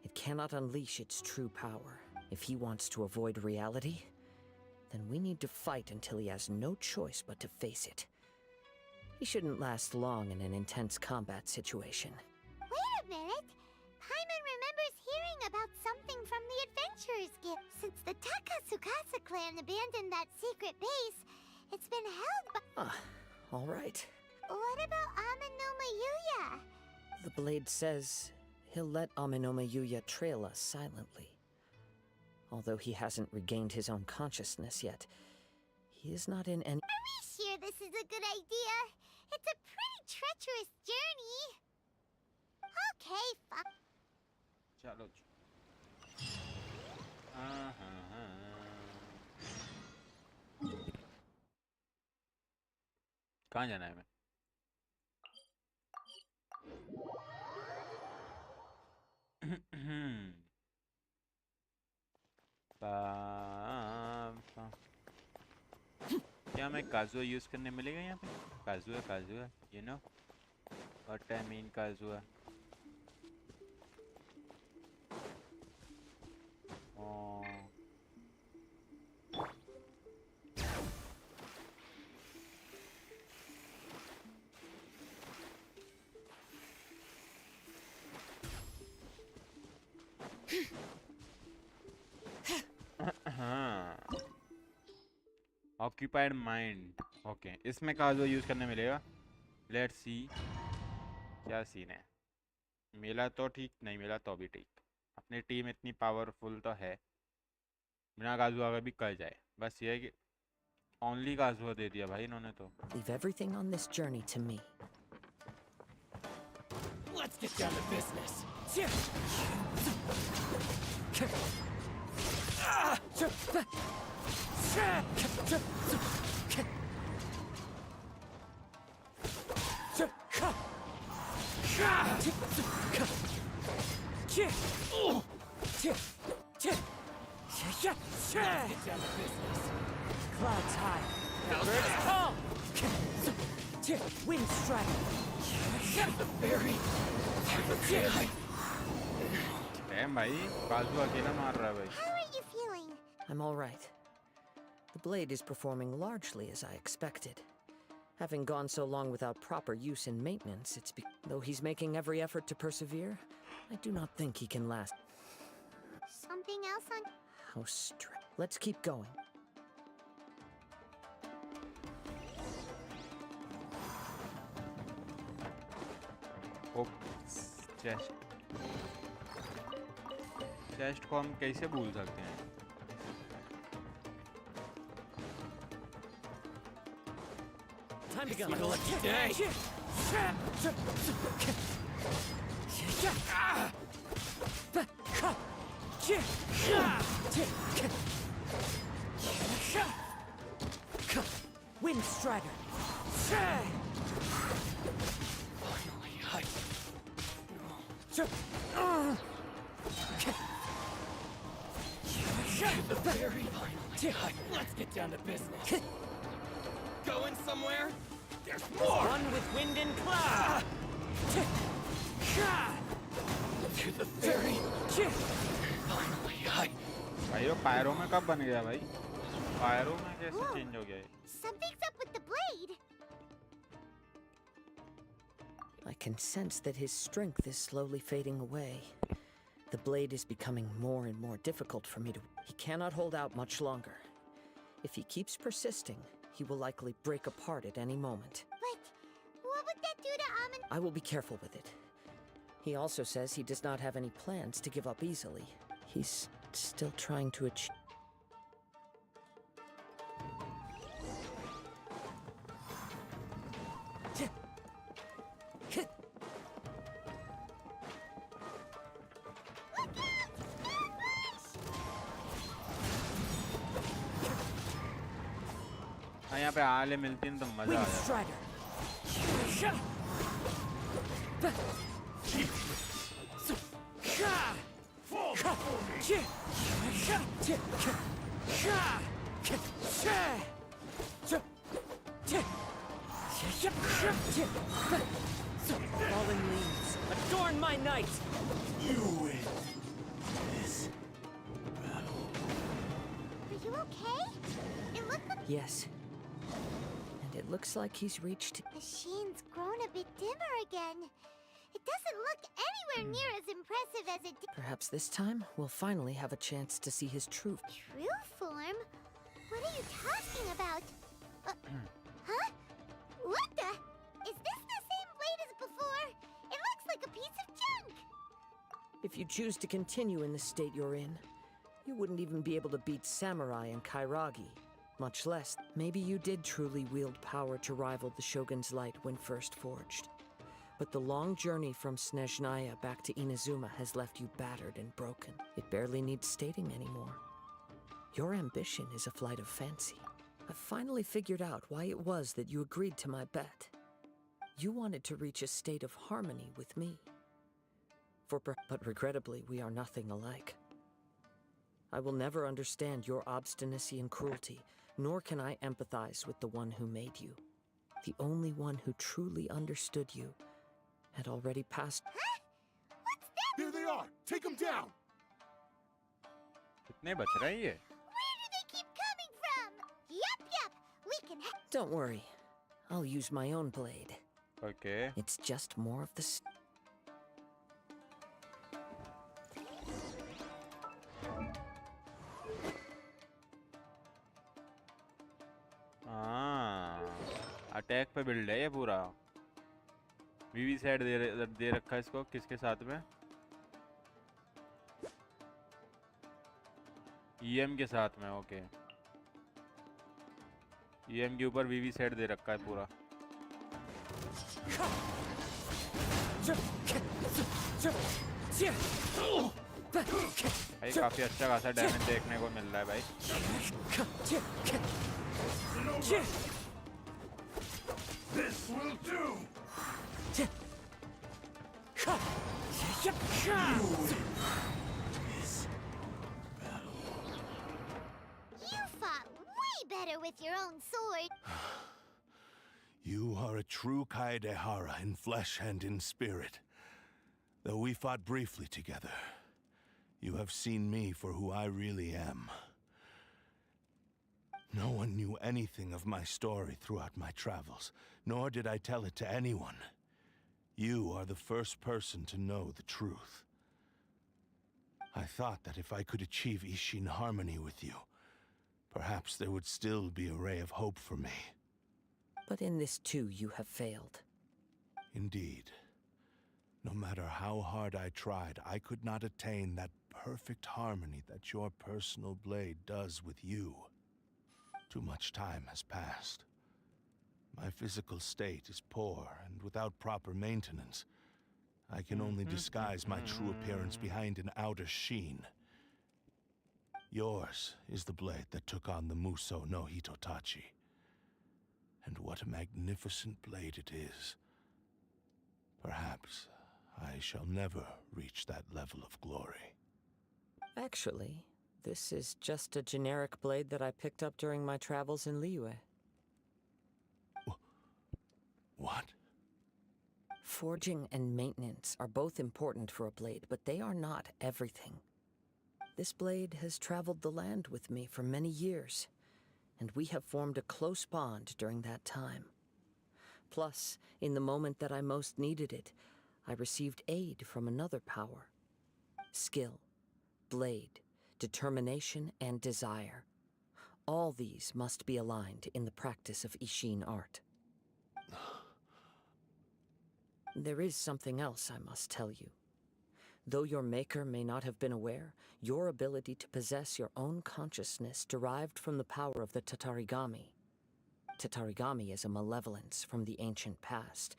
it cannot unleash its true power. If he wants to avoid reality, then we need to fight until he has no choice but to face it. He shouldn't last long in an intense combat situation. Wait a minute. Paimon remembers hearing about something from the Adventurers Guild. Since the Takasukasa clan abandoned that secret base, it's been held by— All right. What about Aminoma Yuya? The blade says he'll let Aminome Yuya trail us silently. Although he hasn't regained his own consciousness yet, he is not in any— Are we sure this is a good idea? It's a pretty treacherous journey. Okay, fine. चलो कहाँ जाना है मैं? क्या मैं काजुआ use करने मिलेगा यहाँ पे? Kazuha you know what I mean Kazuha. Occupied mind. Okay, इसमें काजुआ यूज करने मिलेगा. लेट्स सी क्या सीन है. मिला तो ठीक, नहीं मिला तो भी ठीक. अपनी टीम इतनी पावरफुल तो है, बिना काजुआ का भी कर जाए. बस ये है कि ओनली काजुआ दे दिया भाई इन्होंने तो. Leave everything on this journey to me. Let's get down to business. Clouds high. Birds call. Wind strike. Dam भाई, काजुआ अकेला मार रहा है भाई. How are you feeling? I'm all right. The blade is performing largely as I expected. Having gone so long without proper use and maintenance, though he's making every effort to persevere, I do not think he can last. Something else on— How Let's keep going. Chest को हम कैसे भूल सकते हैं? Time to go. Like a lucky day. Wind strider. Finally, the very finally. Let's get down to business. Going somewhere? There's more! One with wind and cloud. To the very finally. भाई वो pyro में कब बन गया भाई? Pyro में कैसे change हो गया? Something's up with the blade. I can sense that his strength is slowly fading away. The blade is becoming more and more difficult for me to... He cannot hold out much longer. If he keeps persisting, he will likely break apart at any moment. But what would that do to Amon? I will be careful with it. He also says he does not have any plans to give up easily. He's still trying to achieve... हाँ यहाँ पे आले मिलती हैं तो मजा आ जाता है। Fallen leaves, adorn my night! You win this battle. Are you okay? It looked like Yes. And it looks like he's reached... the sheen's grown a bit dimmer again. It doesn't look anywhere near as impressive as it did. Perhaps this time, we'll finally have a chance to see his true... True form? What are you talking about? Huh? What the? Is this the same blade as before? It looks like a piece of junk! If you choose to continue in the state you're in, you wouldn't even be able to beat Samurai and Kairagi. Much less, maybe you did truly wield power to rival the Shogun's light when first forged. But the long journey from Snezhnaya back to Inazuma has left you battered and broken. It barely needs stating anymore. Your ambition is a flight of fancy. I've finally figured out why it was that you agreed to my bet. You wanted to reach a state of harmony with me. But regrettably, we are nothing alike. I will never understand your obstinacy and cruelty, nor can I empathize with the one who made you. The only one who truly understood you had already passed. Huh? What's that? There they are! Take them down! कितने बच रहे हैं ये? Where do they keep coming from? Yup. We can Don't worry. I'll use my own blade. Okay. It's just more of the... हाँ, attack पे build है ये पूरा। वीवी सेट दे रखा है इसको किसके साथ में? ईएम के साथ में। ओके, ईएम के ऊपर वीवी सेट दे रखा है पूरा। भाई काफी अच्छा खासा डैमेज देखने को मिल रहा है भाई। This will do! You fought way better with your own sword. You are a true Kaedehara in flesh and in spirit. Though we fought briefly together, you have seen me for who I really am. No one knew anything of my story throughout my travels, nor did I tell it to anyone. You are the first person to know the truth. I thought that if I could achieve Ishin harmony with you, perhaps there would still be a ray of hope for me. But in this too, you have failed. Indeed. No matter how hard I tried, I could not attain that perfect harmony that your personal blade does with you. Too much time has passed. My physical state is poor, and without proper maintenance, I can only disguise my true appearance behind an outer sheen. Yours is the blade that took on the Muso no Hitotachi. And what a magnificent blade it is. Perhaps I shall never reach that level of glory. Actually, this is just a generic blade that I picked up during my travels in Liyue. What? Forging and maintenance are both important for a blade, but they are not everything. This blade has traveled the land with me for many years, and we have formed a close bond during that time. Plus, in the moment that I most needed it, I received aid from another power. Skill, blade, determination, and desire. All these must be aligned in the practice of Ishin art. There is something else I must tell you. Though your maker may not have been aware, your ability to possess your own consciousness derived from the power of the Tatarigami. Tatarigami is a malevolence from the ancient past.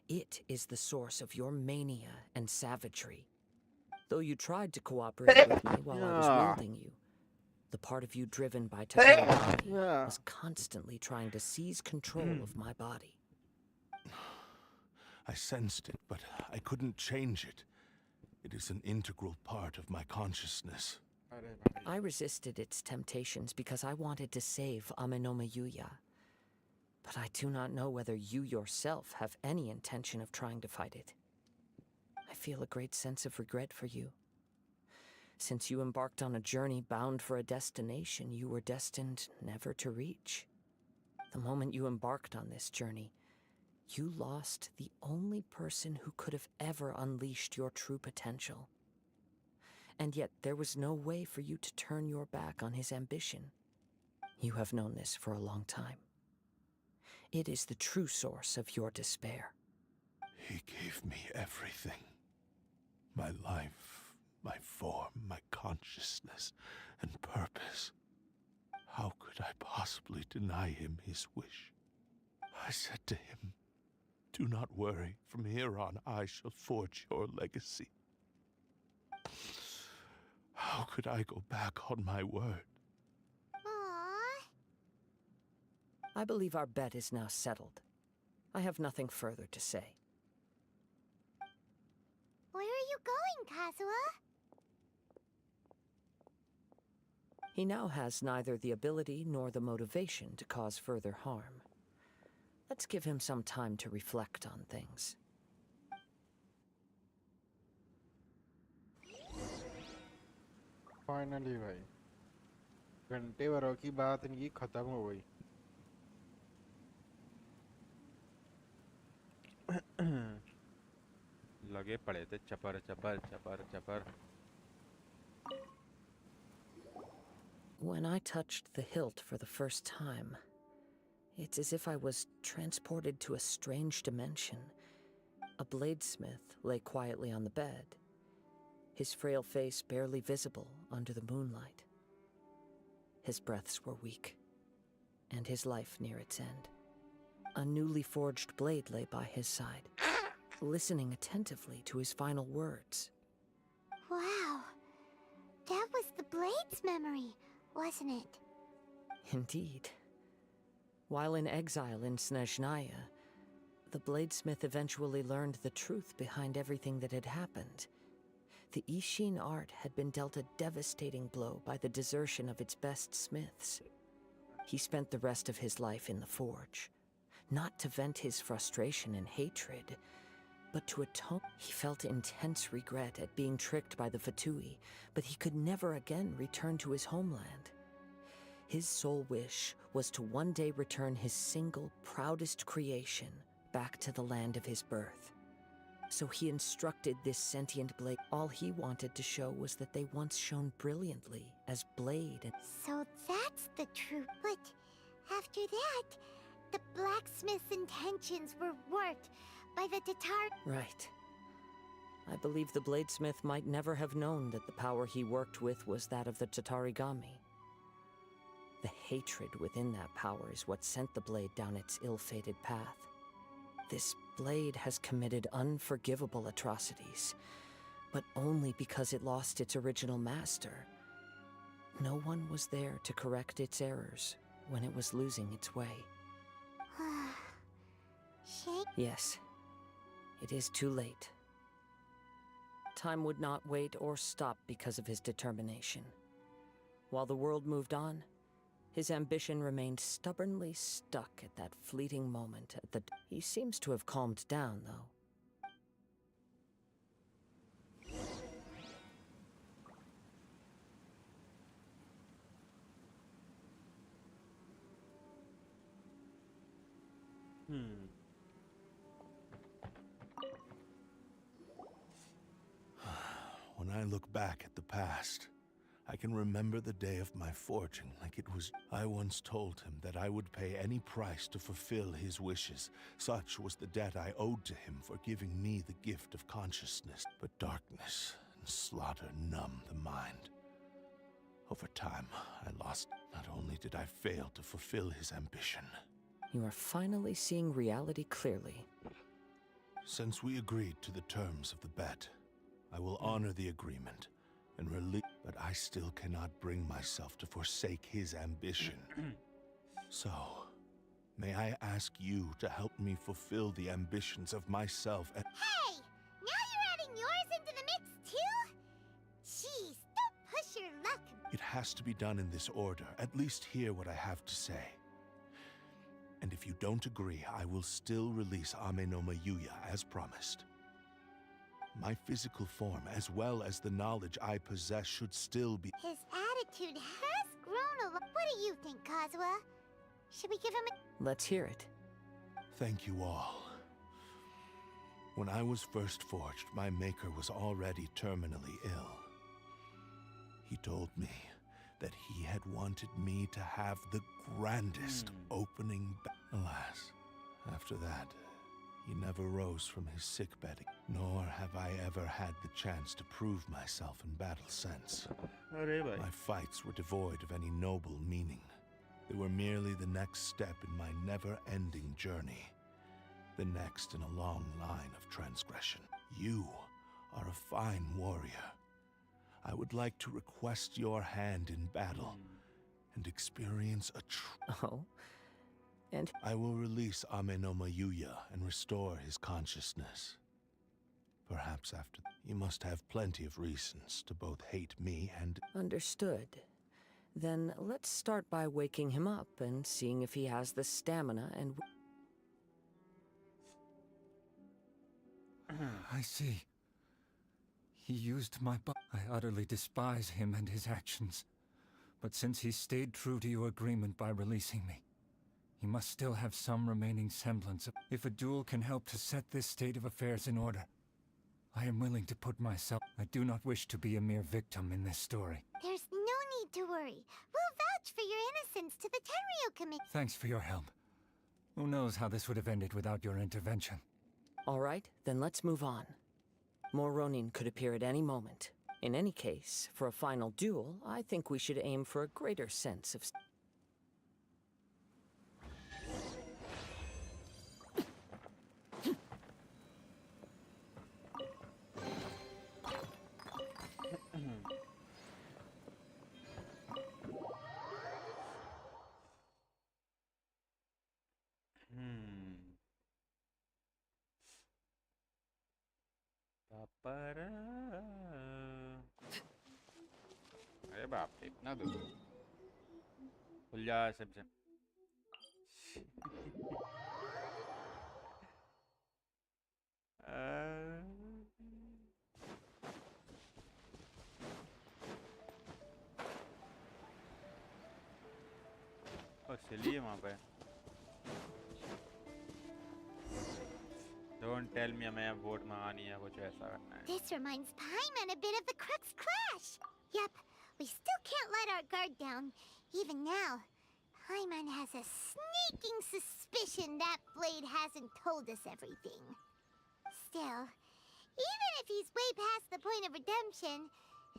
It is the source of your mania and savagery. Though you tried to cooperate with me while I was Yeah. wielding you, the part of you driven by Tatarigami Yeah. was constantly trying to seize control of my body. I sensed it, but I couldn't change it. It is an integral part of my consciousness. I resisted its temptations because I wanted to save Amenoma Yuya. But I do not know whether you yourself have any intention of trying to fight it. I feel a great sense of regret for you. Since you embarked on a journey bound for a destination you were destined never to reach. The moment you embarked on this journey, you lost the only person who could have ever unleashed your true potential. And yet there was no way for you to turn your back on his ambition. You have known this for a long time. It is the true source of your despair. He gave me everything. My life, my form, my consciousness, and purpose. How could I possibly deny him his wish? I said to him, "Do not worry. From here on, I shall forge your legacy." How could I go back on my word? Aww. I believe our bet is now settled. I have nothing further to say. Where are you going, Kazuha? He now has neither the ability nor the motivation to cause further harm. Let's give him some time to reflect on things. Finally भाई घंटे भरों की बात इनकी खत्म हो गई. लगे पड़े थे चपर चपर चपर चपर. When I touched the hilt for the first time, it's as if I was transported to a strange dimension. A bladesmith lay quietly on the bed, his frail face barely visible under the moonlight. His breaths were weak, and his life near its end. A newly forged blade lay by his side, listening attentively to his final words. Wow. That was the Blade's memory, wasn't it? Indeed. While in exile in Snezhnaya, the bladesmith eventually learned the truth behind everything that had happened. The Ishin art had been dealt a devastating blow by the desertion of its best smiths. He spent the rest of his life in the forge, not to vent his frustration and hatred, but to atone. He felt intense regret at being tricked by the Fatui, but he could never again return to his homeland. His sole wish was to one day return his single, proudest creation back to the land of his birth. So he instructed this sentient blade. All he wanted to show was that they once shone brilliantly as blade and... So that's the truth. But after that, the blacksmith's intentions were warped by the Tatar. Right. I believe the bladesmith might never have known that the power he worked with was that of the Tatarigami. The hatred within that power is what sent the blade down its ill-fated path. This blade has committed unforgivable atrocities, but only because it lost its original master. No one was there to correct its errors when it was losing its way. Shake. Yes, it is too late. Time would not wait or stop because of his determination. While the world moved on, his ambition remained stubbornly stuck at that fleeting moment at the... He seems to have calmed down, though. When I look back at the past, I can remember the day of my forging like it was. I once told him that I would pay any price to fulfill his wishes. Such was the debt I owed to him for giving me the gift of consciousness. But darkness and slaughter numb the mind. Over time, I lost. Not only did I fail to fulfill his ambition. You are finally seeing reality clearly. Since we agreed to the terms of the bet, I will honor the agreement and release. But I still cannot bring myself to forsake his ambition. So, may I ask you to help me fulfill the ambitions of myself and— Hey! Now you're adding yours into the mix, too? Jeez, don't push your luck. It has to be done in this order. At least hear what I have to say. And if you don't agree, I will still release Ame no Mayuya as promised. My physical form, as well as the knowledge I possess, should still be— His attitude has grown a lot. What do you think, Kazuha? Should we give him a— Let's hear it. Thank you all. When I was first forged, my maker was already terminally ill. He told me that he had wanted me to have the grandest opening. Alas, after that, he never rose from his sickbed, nor have I ever had the chance to prove myself in battle since. My fights were devoid of any noble meaning. They were merely the next step in my never-ending journey. The next in a long line of transgression. You are a fine warrior. I would like to request your hand in battle and experience a Oh? And I will release Ame no Mayuya and restore his consciousness. Perhaps after you must have plenty of reasons to both hate me and— understood. Then let's start by waking him up and seeing if he has the stamina and— I see. He used my I utterly despise him and his actions. But since he stayed true to your agreement by releasing me, he must still have some remaining semblance of— If a duel can help to set this state of affairs in order, I am willing to put myself— I do not wish to be a mere victim in this story. There's no need to worry. We'll vouch for your innocence to the Tenryu Committee. Thanks for your help. Who knows how this would have ended without your intervention. All right, then let's move on. More Ronin could appear at any moment. In any case, for a final duel, I think we should aim for a greater sense of— पापरा अरे बाप रे इतना दूर खुल जा सबसे और सिली है वहाँ पे Don't tell me मैं वोट मांगनी है कुछ ऐसा करना है This reminds Paimon a bit of the Crux Clash. Yep, we still can't let our guard down. Even now, Paimon has a sneaking suspicion that Blade hasn't told us everything. Still, even if he's way past the point of redemption,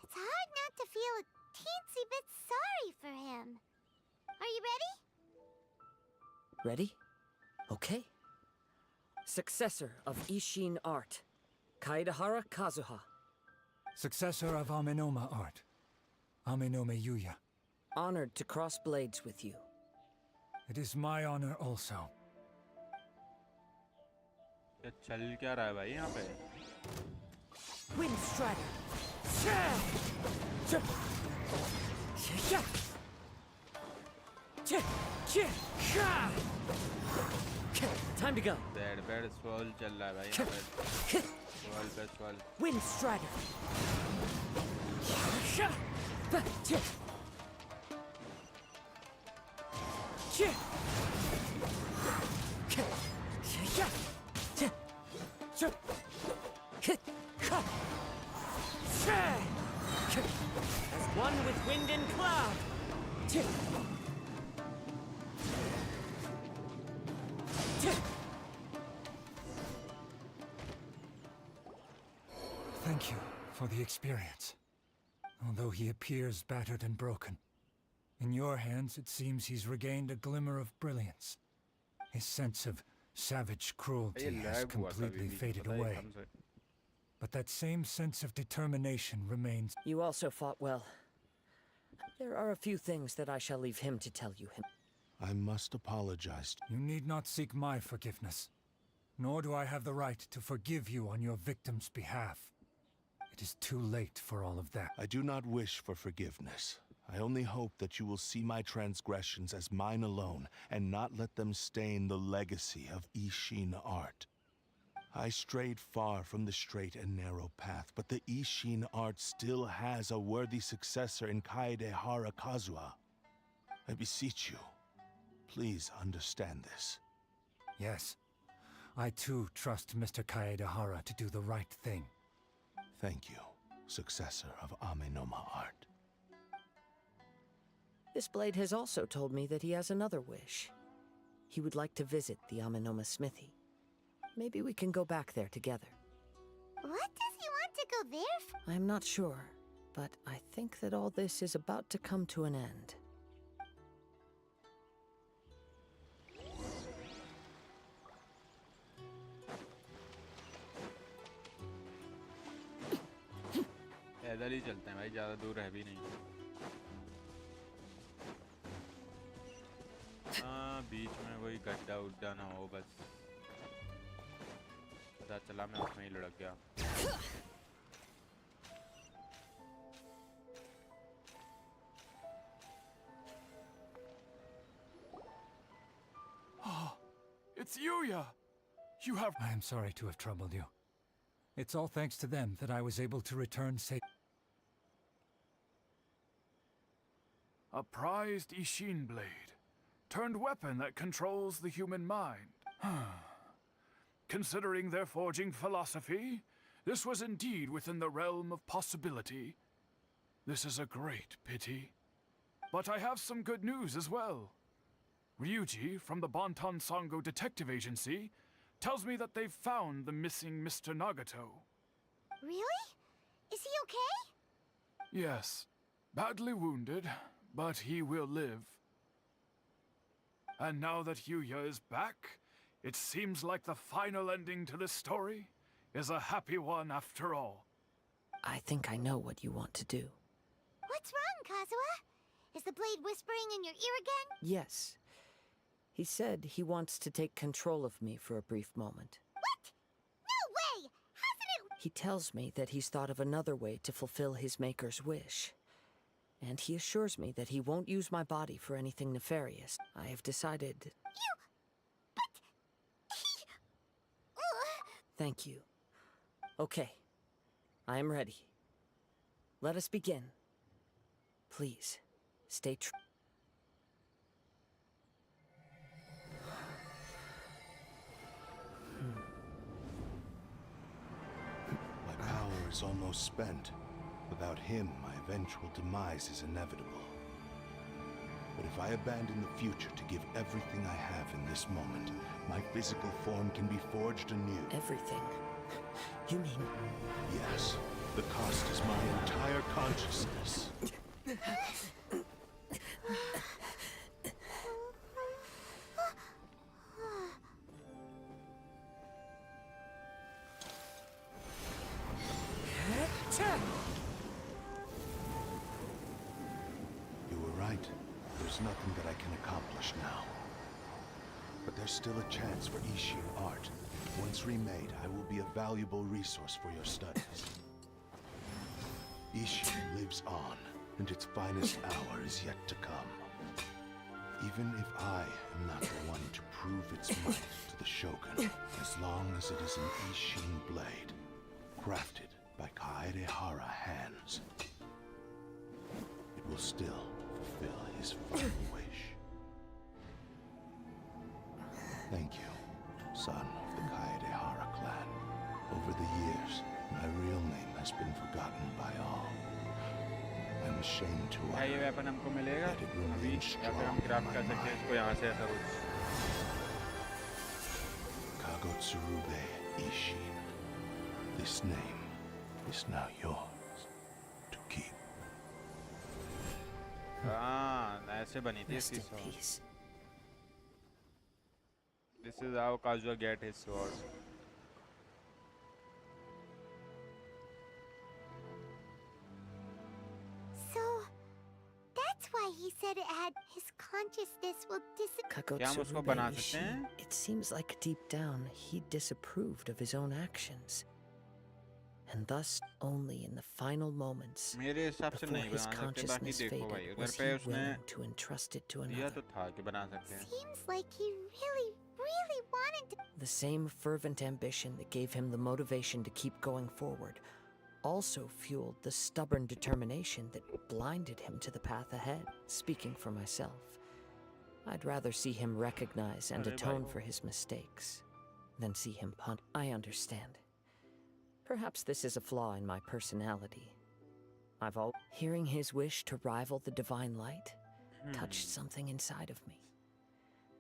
it's hard not to feel a teensy bit sorry for him. Are you ready? Ready? Okay. Successor of Ishin Art, Kaedahara Kazuha. Successor of Amenoma art, Amenome Yuya. Honored to cross blades with you. It is my honor also. ये चल क्या रहा है भाई यहाँ पे Wind Strider. Time to go. Bad swirl चल रहा है भाई यहाँ पे swirl पे swirl Wind Strider. As one with wind and cloud. Thank you for the experience. Although he appears battered and broken, in your hands it seems he's regained a glimmer of brilliance. His sense of savage cruelty ये has lag हुआ था completely अभी faded पता है away. एकदम से But that same sense of determination remains. You also fought well. There are a few things that I shall leave him to tell you. I must apologize. You need not seek my forgiveness, nor do I have the right to forgive you on your victim's behalf. It is too late for all of that. I do not wish for forgiveness. I only hope that you will see my transgressions as mine alone, and not let them stain the legacy of Ishin art. I strayed far from the straight and narrow path, but the Ishin art still has a worthy successor in Kaedehara Kazuha. I beseech you, please understand this. Yes, I too trust Mr. Kaedehara to do the right thing. Thank you, successor of Amenoma art. This blade has also told me that he has another wish. He would like to visit the Amenoma smithy. Maybe we can go back there together. What does he want to go there for? I'm not sure, but I think that all this is about to come to an end. पैदल ही चलते हैं भाई ज़्यादा दूर है भी नहीं हाँ बीच में कोई गड्ढा उड्ढा ना हो बस पता चला मैं उसमें ही लुढ़क गया It's Yuya! You have... I am sorry to have troubled you. It's all thanks to them that I was able to return safe. a prized Ishin blade, turned weapon that controls the human mind. Considering their forging philosophy, this was indeed within the realm of possibility. This is a great pity. But I have some good news as well. Ryuji, from the Bonton Sango Detective Agency, tells me that they've found the missing Mr. Nagato. Really? Is he okay? Yes, badly wounded, but he will live. And now that Yuya is back, it seems like the final ending to this story is a happy one after all. I think I know what you want to do. What's wrong, Kazuha? Is the blade whispering in your ear again? Yes. He said he wants to take control of me for a brief moment. What? No way! Hasn't it... He tells me that he's thought of another way to fulfill his maker's wish. And he assures me that he won't use my body for anything nefarious. I have decided... You... But... He... Thank you. Okay. I am ready. Let us begin. Please, stay true. My power is almost spent. Without him, my eventual demise is inevitable. But if I abandon the future to give everything I have in this moment, my physical form can be forged anew. Everything? You mean... Yes. The cost is my entire consciousness. You were right. There's nothing that I can accomplish now. But there's still a chance for Ishin art. Once remade, I will be a valuable resource for your studies. Ishin lives on, and its finest hour is yet to come. Even if I am not the one to prove its might to the Shogun, as long as it is an Ishin blade, crafted by Kaedehara hands, it will still fulfill his final wish. Thank you, son of the Kaedehara clan. Over the years, my real name has been forgotten by all. I'm ashamed to क्या ये utter weapon हमको मिलेगा that it अभी remains या फिर हम strong in craft my कर सकते हैं mind. इसको यहाँ से ऐसा कुछ Kagotsurube Ishin. This name is now yours to keep. हाँ ऐसे बनी थी Rest इसकी in sword. peace. This is how Kazuya get his sword. So, that's why he said it had his consciousness will disappear. क्या हम उसको Kagotsurube बना सकते Ishin, हैं? it seems like deep down he disapproved of his own actions. And thus, only in the final moments, मेरे हिसाब से before नहीं his बना सकते बाकी consciousness देखो भाई faded, उधर was पे he उसने willing to entrust it to दिया another. तो था कि बना सकते हैं Seems like he really, really wanted to. The same fervent ambition that gave him the motivation to keep going forward also fueled the stubborn determination that blinded him to the path ahead. Speaking for myself, I'd rather see him recognize and अरे atone भाई for his mistakes than see him punt. I understand. Perhaps this is a flaw in my personality. Hearing his wish to rival the divine light touched something inside of me.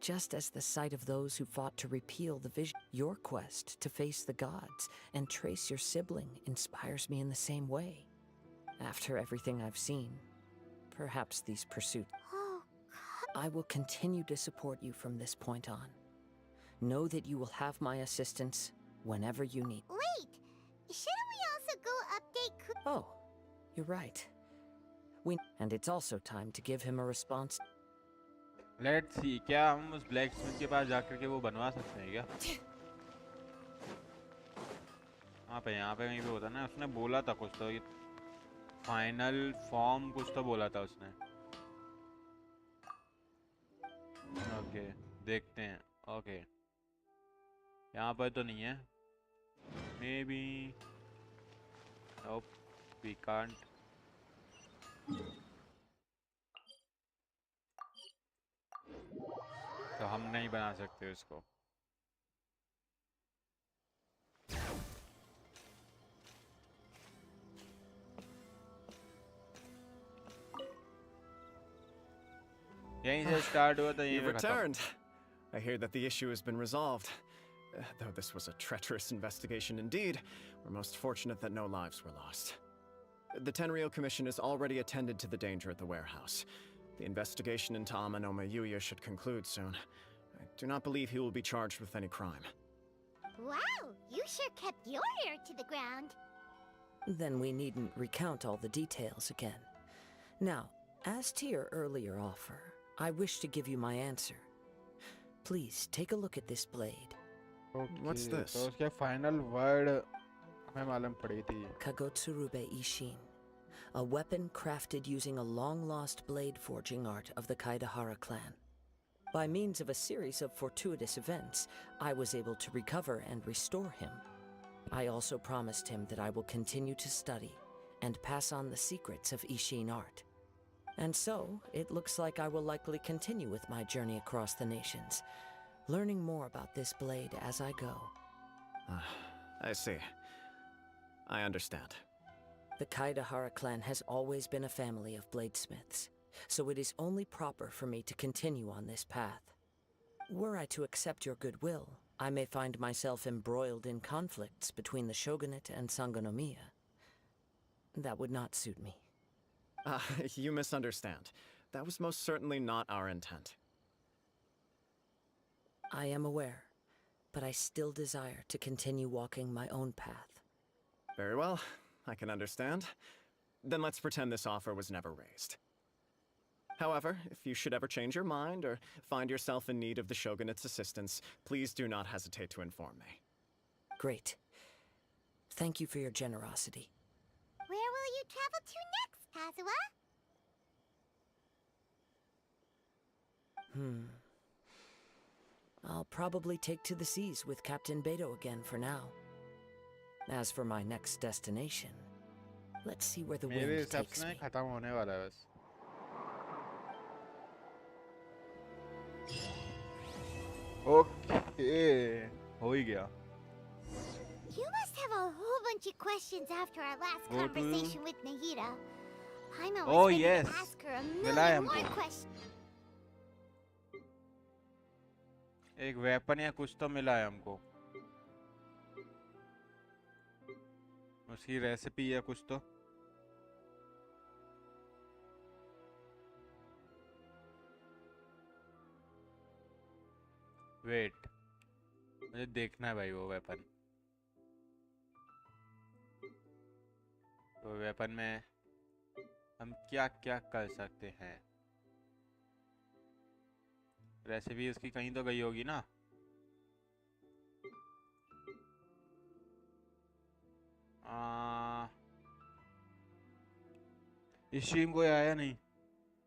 Just as the sight of those who fought to repeal the vision, your quest to face the gods and trace your sibling inspires me in the same way. After everything I've seen, perhaps these pursuits. Oh, I will continue to support you from this point on. Know that you will have my assistance whenever you need. wait! Shouldn't we also go update Oh, you're right. And it's also time to give him a response. Let's see क्या हम उस black Smith के पास जाकर के वो बनवा सकते हैं क्या यहाँ पे कहीं पे होता ना उसने बोला था कुछ तो ये फाइनल फॉर्म कुछ तो बोला था उसने ओके देखते हैं ओके यहाँ पर तो नहीं है मे बी वी कांट तो हम नहीं बना सकते उसको यहीं से स्टार्ट हुआ था यहीं You've पे खत्म returned. I hear that the issue has been resolved. Though this was a treacherous investigation indeed, we're most fortunate that no lives were lost. The Tenryou Commission has already attended to the danger at the warehouse. The investigation into Amanoma Yuya should conclude soon. I do not believe he will be charged with any crime. Wow, you sure kept your ear to the ground. Then we needn't recount all the details again. Now, as to your earlier offer, I wish to give you my answer. Please take a look at this blade. What's this? तो उसके final word हमें मालूम पड़ी थी Kagotsurube Ishin, a weapon crafted using a long-lost blade forging art of the Kaidahara clan. By means of a series of fortuitous events, I was able to recover and restore him. I also promised him that I will continue to study and pass on the secrets of Ishin art. And so, it looks like I will likely continue with my journey across the nations, learning more about this blade as I go. I see. I understand. The Kaidahara clan has always been a family of bladesmiths, so it is only proper for me to continue on this path. Were I to accept your goodwill, I may find myself embroiled in conflicts between the shogunate and Sangonomiya. That would not suit me. You misunderstand. That was most certainly not our intent. I am aware, but I still desire to continue walking my own path. Very well, I can understand. Then let's pretend this offer was never raised. However, if you should ever change your mind or find yourself in need of the Shogunate's assistance, please do not hesitate to inform me. Great. Thank you for your generosity. Where will you travel to next, Kazuha? I'll probably take to the seas with Captain Beto again for now. As for my next destination, let's see where the मेरे wind हिसाब takes से me. खत्म होने वाला है बस okay हो ही गया You must have a whole bunch of questions after our last Go to- conversation with Nahida. Paimon was Oh, ready yes. to ask her a मिला है million more हमको। questions. एक वेपन या कुछ तो मिला है हमको, उसकी रेसिपी या कुछ तो। वेट, मुझे देखना है भाई वो वेपन। तो वेपन में हम क्या क्या कर सकते हैं? रेसिपी उसकी कहीं तो गई होगी ना। स्ट्रीम कोई आया नहीं?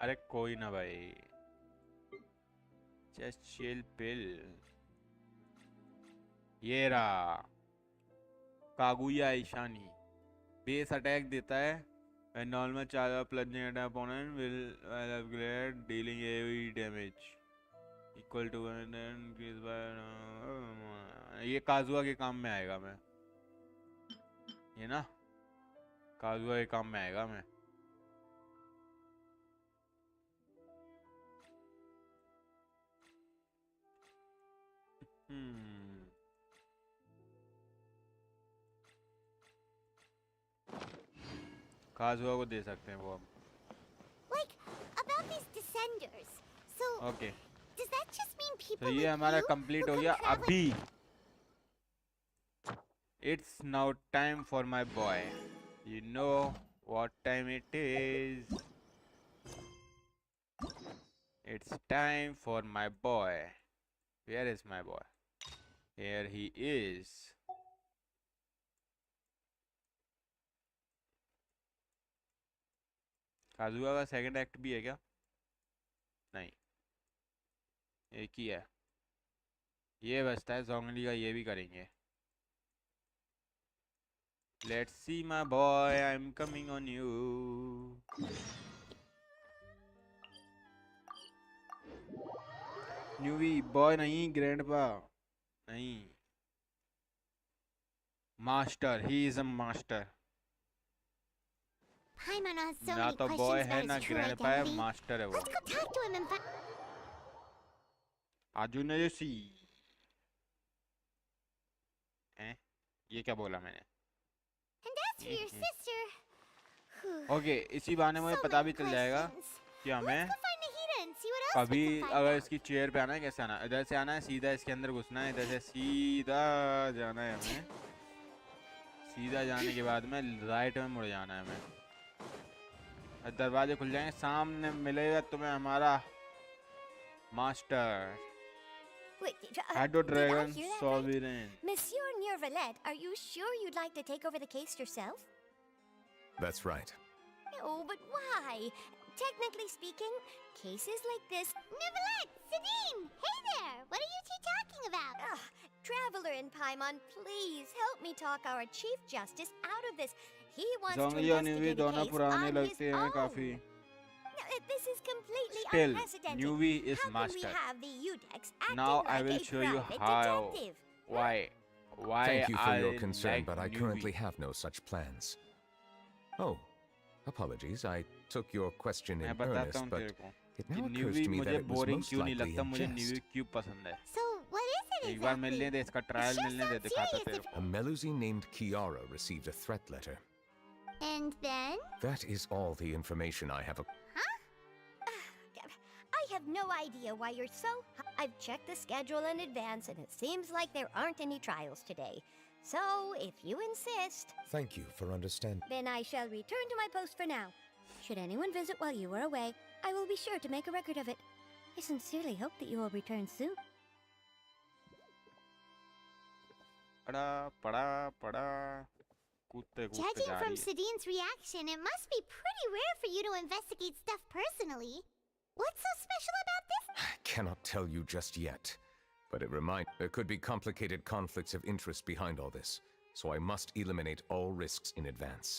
अरे कोई ना भाई, जस्ट चिल पिल। ये रहा कागुया ईशानी। बेस अटैक देता है when normal charge of plunging at an opponent will upgrade dealing AoE damage equal to and then increase by ये काजुआ के काम में आएगा। मैं ये ना काजुआ के काम में आएगा। मैं काजुआ को दे सकते हैं वो हम। Like, about these descenders. So, okay, does that just mean people तो ये like हमारा you कंप्लीट who हो come गया। traveling? अभी it's now time for my boy. You know what time it is. It's time for my boy. Where is my boy? Here he is. काजुआ का second act भी है क्या? नहीं, एक ही है। ये बचता है जोंगली का, ये भी करेंगे। Let's see my boy, I'm coming on you. Newbie boy नहीं, ग्रैंडपा नहीं, master. He is a master. Paimon has so ना many तो बॉय questions है about ना his true ग्रैंडपा है, identity. मास्टर है वो। Let's go talk to him and find. आजुनेसी ये क्या बोला मैंने? And as for your sister. Okay, इसी बहाने मुझे So पता many भी चल जाएगा questions. कि हमें Let's go find Nahida and see what else we कभी can find अगर out. इसकी चेयर पे आना है, कैसे आना है? इधर से आना है, सीधा इसके अंदर घुसना है, इधर से सीधा जाना है हमें। सीधा जाने के बाद में राइट में मुड़ जाना है हमें। दरवाजे खुल जाएंगे, सामने मिलेगा तुम्हें हमारा master Wait, Hado did I Dragon hear that right? Sovereign. Monsieur Neurvalette, are you sure you'd like to take over the case yourself? That's right. No, but why? Technically speaking, cases like this... Neverlet, Sadine! Hey there! What are you two talking about? Ugh, Traveler and Paimon, please help me talk our Chief Justice out of this. He wants to जोंगली और न्यूवी investigate a दोनों case पुराने on his लगते हैं own. काफी। No, this is completely Still, unprecedented. Newbie is How can master. we have the Udex acting Now I like will a show you private how. detective? Why Thank you for I your concern, like but I Newbie. currently have no such plans. Oh, apologies. I took your question मैं in बताता earnest, हूँ but तेरे को it कि now occurs newbie to me that मुझे it was boring most क्यों नहीं likely लगता, in मुझे jest. न्यूबी क्यों पसंद है। So, what is it एक बार exactly? मिलने दे, इसका ट्रायल sure मिलने दे, sounds दिखाता serious तेरे if- को। A Melusi named Kiara received a threat letter. And then? That is all the information I have. I have no idea why you're so... I've checked the schedule in advance, and it seems like there aren't any trials today. So, if you insist, Thank you for understanding. then I shall return to my post for now. Should anyone visit while you are away, I will be sure to make a record of it. I sincerely hope that you will return soon. पड़ा पड़ा पड़ा कूदते कूदते Judging जा from रही है। Sadine's reaction, it must be pretty rare for you to investigate stuff personally. What's so special about this? I cannot tell you just yet, but there could be complicated conflicts of interest behind all this, so I must eliminate all risks in advance.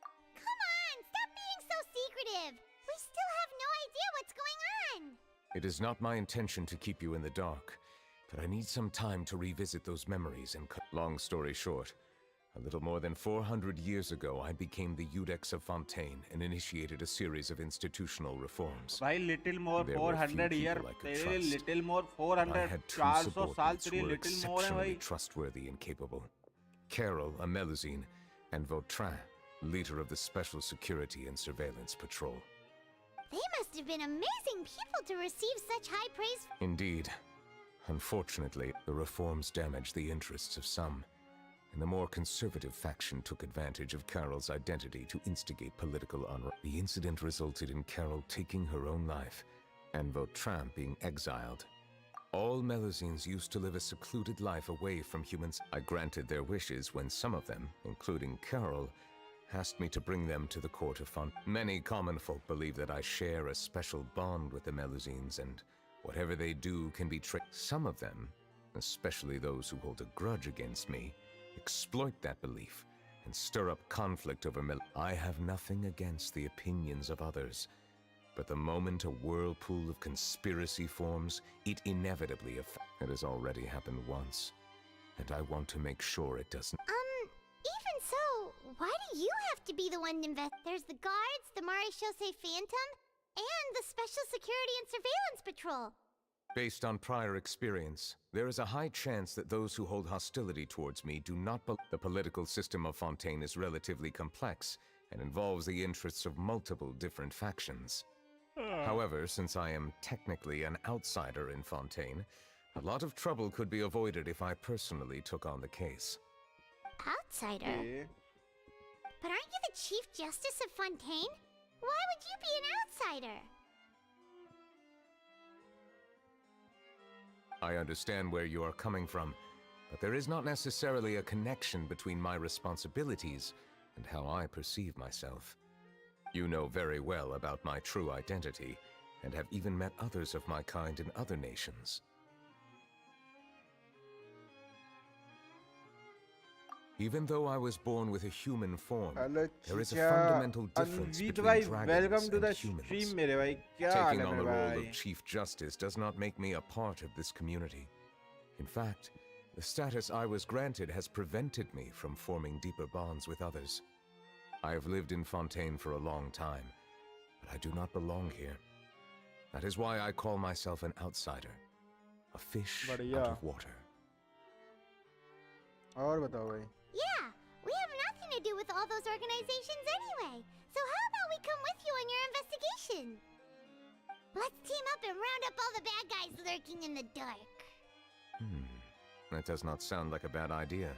Come on, stop being so secretive. We still have no idea what's going on. It is not my intention to keep you in the dark, but I need some time to revisit those memories and long story short, A little more than 400 years ago, I became the Iudex of Fontaine and initiated a series of institutional reforms. भाई little more There were 400 few year people I could तेरे trust, little more but I 400 had two 400 साल subordinates तेरे who were little more है exceptionally भाई trustworthy and capable. Carol, a Melusine, and Vautrin, leader of the Special Security and Surveillance Patrol. They must have been amazing people to receive such high praise. Indeed. Unfortunately, the reforms damaged the interests of some, and the more conservative faction took advantage of Carol's identity to instigate political unrest. The incident resulted in Carol taking her own life, and Vautrin being exiled. All Melusines used to live a secluded life away from humans. I granted their wishes when some of them, including Carol, asked me to bring them to the court of Fontaine. Many common folk believe that I share a special bond with the Melusines, and whatever they do can be tricked. Some of them, especially those who hold a grudge against me, exploit that belief and stir up conflict over I have nothing against the opinions of others, but the moment a whirlpool of conspiracy forms, it inevitably affects. It has already happened once, and I want to make sure it doesn't. Even so, why do you have to be the one to invest? There's the guards, the Maréchaussée Phantom, and the Special Security and Surveillance Patrol. Based on prior experience, there is a high chance that those who hold hostility towards me do not believe. The political system of Fontaine is relatively complex and involves the interests of multiple different factions. However, since I am technically an outsider in Fontaine, a lot of trouble could be avoided if I personally took on the case. Outsider? Okay. But aren't you the Chief Justice of Fontaine? Why would you be an outsider? I understand where you are coming from, but there is not necessarily a connection between my responsibilities and how I perceive myself. You know very well about my true identity, and have even met others of my kind in other nations. Even though I was born with a human form, Hello, there is a Chicha. fundamental difference Anvit between भाई dragons welcome to and the humans. stream मेरे भाई क्या हाल Taking है on मेरे the role भाई of Chief Justice does not make me a part of this community. In fact, the status I was granted has prevented me from forming deeper bonds with others. I have lived in Fontaine for a long time, but I do not belong here. That is why I call myself an outsider, a fish out बढ़िया of water. और बताओ भाई Yeah, we have nothing to do with all those organizations anyway. So how about we come with you on your investigation? Let's team up and round up all the bad guys lurking in the dark. That does not sound like a bad idea.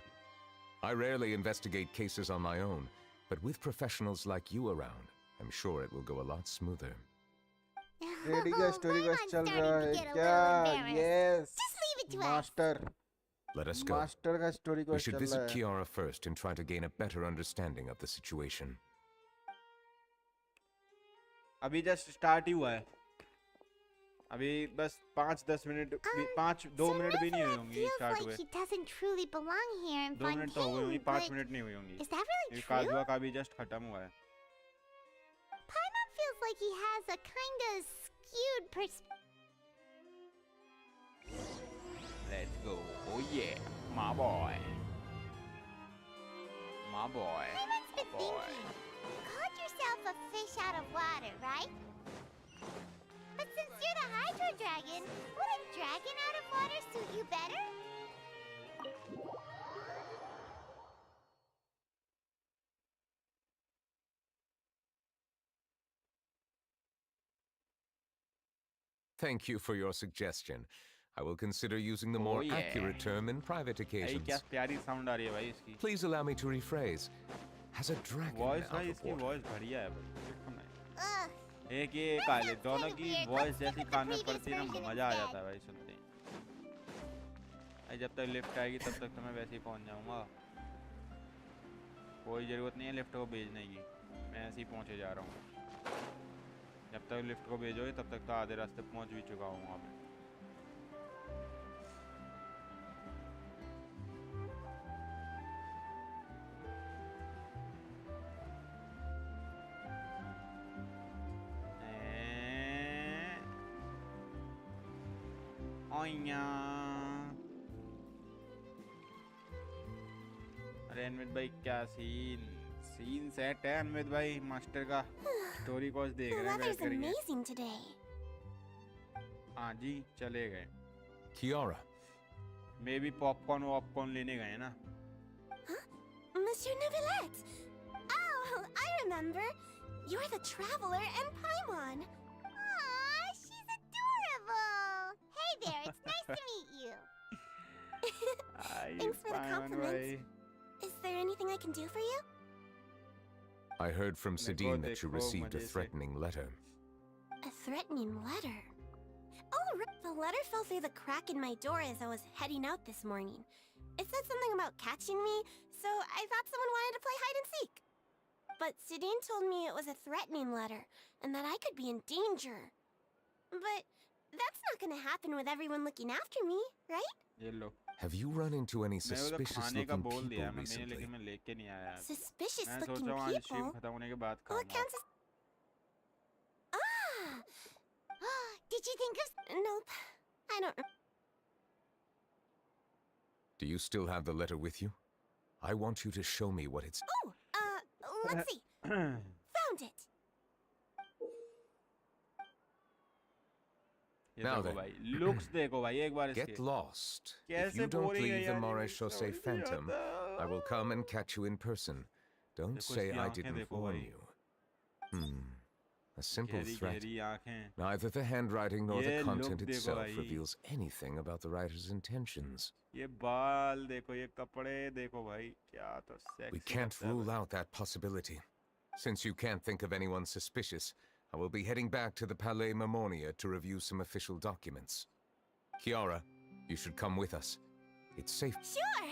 I rarely investigate cases on my own, but with professionals like you around, I'm sure it will go a lot smoother. Ready का story Paimon बस चल starting रहा to है get a क्या little embarrassed. Yes Just leave it to us. Master Let us go. Master का story We को should चल रहा visit है Kiara first and try to gain a better understanding of the situation. अभी just start ही हुआ है अभी बस 5-10 मिनट 2 मिनट भी नहीं हुए होंगे Feels स्टार्ट like हुए he doesn't truly belong here in 2 minute तो हो गए होंगे Fontaine. 5 मिनट नहीं हुई होंगी Is that really ये true? काजवा का भी जस्ट खत्म हुआ है Paimon feels like he has a kind of skewed perspective. Let's go. Oh yeah, my boy. My boy. Paimon's been Boy. thinking. You called yourself a fish out of water, right? But since you're the Hydro Dragon, would a dragon out of water suit you better? Thank you for your suggestion. I will consider using the Oh, more yeah. accurate term in private भाई occasions. क्या प्यारी sound आ रही है भाई इसकी Please allow me to rephrase. Has a dragon voice out भाई of इसकी water? Voice बढ़िया है भाई देखो ना Ugh. एक ये काले दोनों की weird. वॉइस Let's जैसी stick with the कान में previous पड़ती है ना version मजा आ instead. जाता है भाई सुनते ही भाई जब तक लिफ्ट आएगी तब तक तो मैं वैसे ही पहुंच जाऊंगा कोई ज़रूरत नहीं है लिफ्ट को भेजने की मैं ऐसे ही पहुंचे जा रहा हूँ जब तक लिफ्ट को भेजोगे तब तक तो आधे रास्ते पहुंच भी चुका हूँ वहाँ पे अरे अनवित भाई क्या सीन सेट है अनवित भाई मास्टर का स्टोरी कोर्स देख The रहे हैं बैठ weather's करके amazing today. हाँ जी चले गए Kiara, मे भी पॉपकॉर्न लेने गए ना Monsieur Neuvillette! Oh, I remember. You're the traveler and Paimon. Aw, she's adorable. Hey there, it's nice to meet you. Thanks for the compliment. Is there anything I can do for you? I heard from Sidine that you देखो, received a मजे से। threatening letter. A threatening letter. Oh, the letter fell through the crack in my door as I was heading out this morning. It said something about catching me, so I thought someone wanted to play hide and seek. But Sidine told me it was a threatening letter, and that I could be in danger. But that's not gonna happen with everyone looking after me, right? ये लो Have you run into any मैं उधर suspicious खाने का looking बोल दिया people मैंने recently? लेकिन मैं लेके नहीं आया Suspicious मैं सोच looking रहा हूँ आज स्ट्रीम people? खत्म होने के बाद What खाऊंगा counts as... Ah! Did you think of... Nope. I don't... Do you still have the letter with you? I want you to show me what it's... Oh, let's see. Found it. ये Now देखो then. भाई looks देखो भाई एक बार इसके Get lost. If कैसे you don't boring है leave the यार, ये Marais मुझे Chaussee समझ नहीं Phantom, आता। I will come and catch you in person. Don't देखो say इसकी I आंखें didn't देखो warn भाई। you. A simple गहरी threat. गहरी आंखें Neither the handwriting nor the ये content look देखो itself भाई। reveals anything about the writer's intentions. ये बाल देखो ये कपड़े देखो भाई क्या तो We sexy can't लगता है rule भाई। out that possibility. Since you can't think of anyone suspicious, I will be heading back to the Palais Mermonia to review some official documents. Kiara, you should come with us. It's safe. Sure.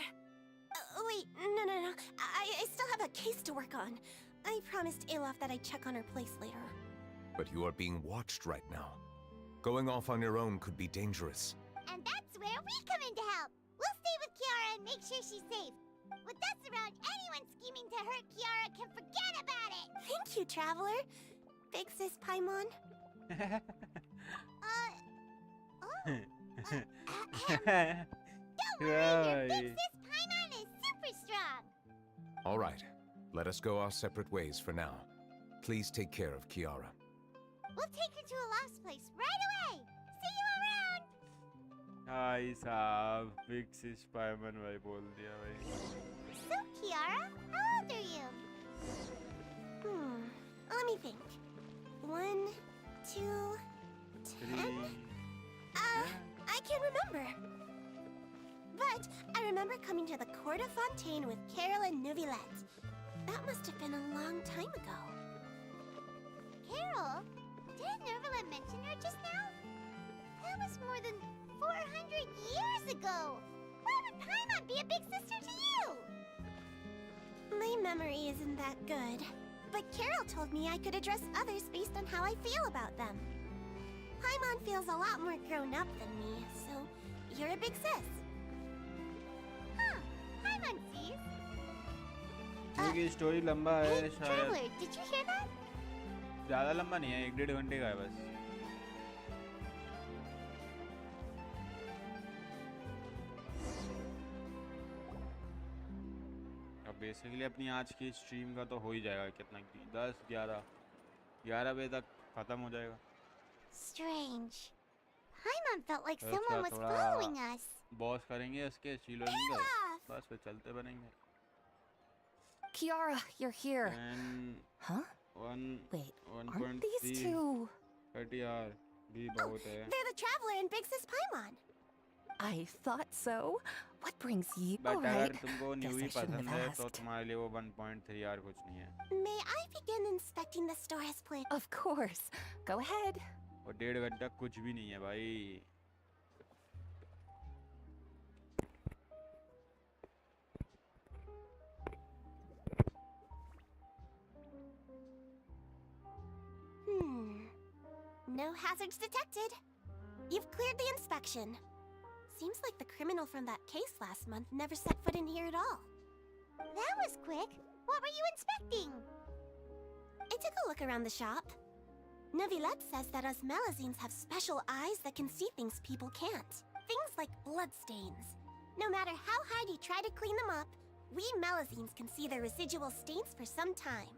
Wait, no. I still have a case to work on. I promised Alof that I'd check on her place later. But you are being watched right now. Going off on your own could be dangerous. And that's where we come in to help. We'll stay with Kiara and make sure she's safe. With us around, anyone scheming to hurt Kiara can forget about it. Thank you, Traveler. Big Sis Paimon. Don't worry, your Big Sis Paimon is super strong. All right, let us go our separate ways for now. Please take care of Kiara. We'll take her to Alaf's place right away. See you around. भाई साहब big सिस पायमन भाई बोल दिया भाई So, Kiara, how old are you? Let me think. 1, 2, 10? I can't remember. But I remember coming to the Court of Fontaine with Carol and Neuvillette. That must have been a long time ago. Carol? Didn't Neuvillette mention her just now? That was more than 400 years ago. Why would Paimon be a big sister to you? My memory isn't that good. But Carol told me I could address others based on how I feel about them. Paimon feels a lot more grown up than me, so you're a big sis. Huh, Paimon sees. क्योंकि story लंबा है Hey, शायद Traveler, did you hear that? ज़्यादा लंबा नहीं है 1-1.5 घंटे का है बस अब बेसिकली अपनी आज की स्ट्रीम का तो हो ही जाएगा कितना 10-11 बजे तक ख़त्म हो जाएगा Strange. Paimon felt like फिर someone उसका was थोड़ा following us. बॉस करेंगे उसके शीलोइंग का Olaf! बस फिर चलते बनेंगे Kiara, you're here. And Huh? 1 Wait, aren't 1.3 these two... 30 यार भी बहुत है They're the Traveler and Big Sis Paimon. I thought so. What brings you... but All अगर right. तुमको new Guess he I shouldn't पसंद have है तो asked. तुम्हारे लिए वो 1.3 यार कुछ नहीं है May I begin inspecting the store as planned? Of course. Go ahead. और 1.5 घंटा कुछ भी नहीं है भाई No hazards detected. You've cleared the inspection. Seems like the criminal from that case last month never set foot in here at all. That was quick. What were you inspecting? I took a look around the shop. Neuvillette says that us Melazines have special eyes that can see things people can't. Things like bloodstains. No matter how hard you try to clean them up, we Melazines can see the residual stains for some time.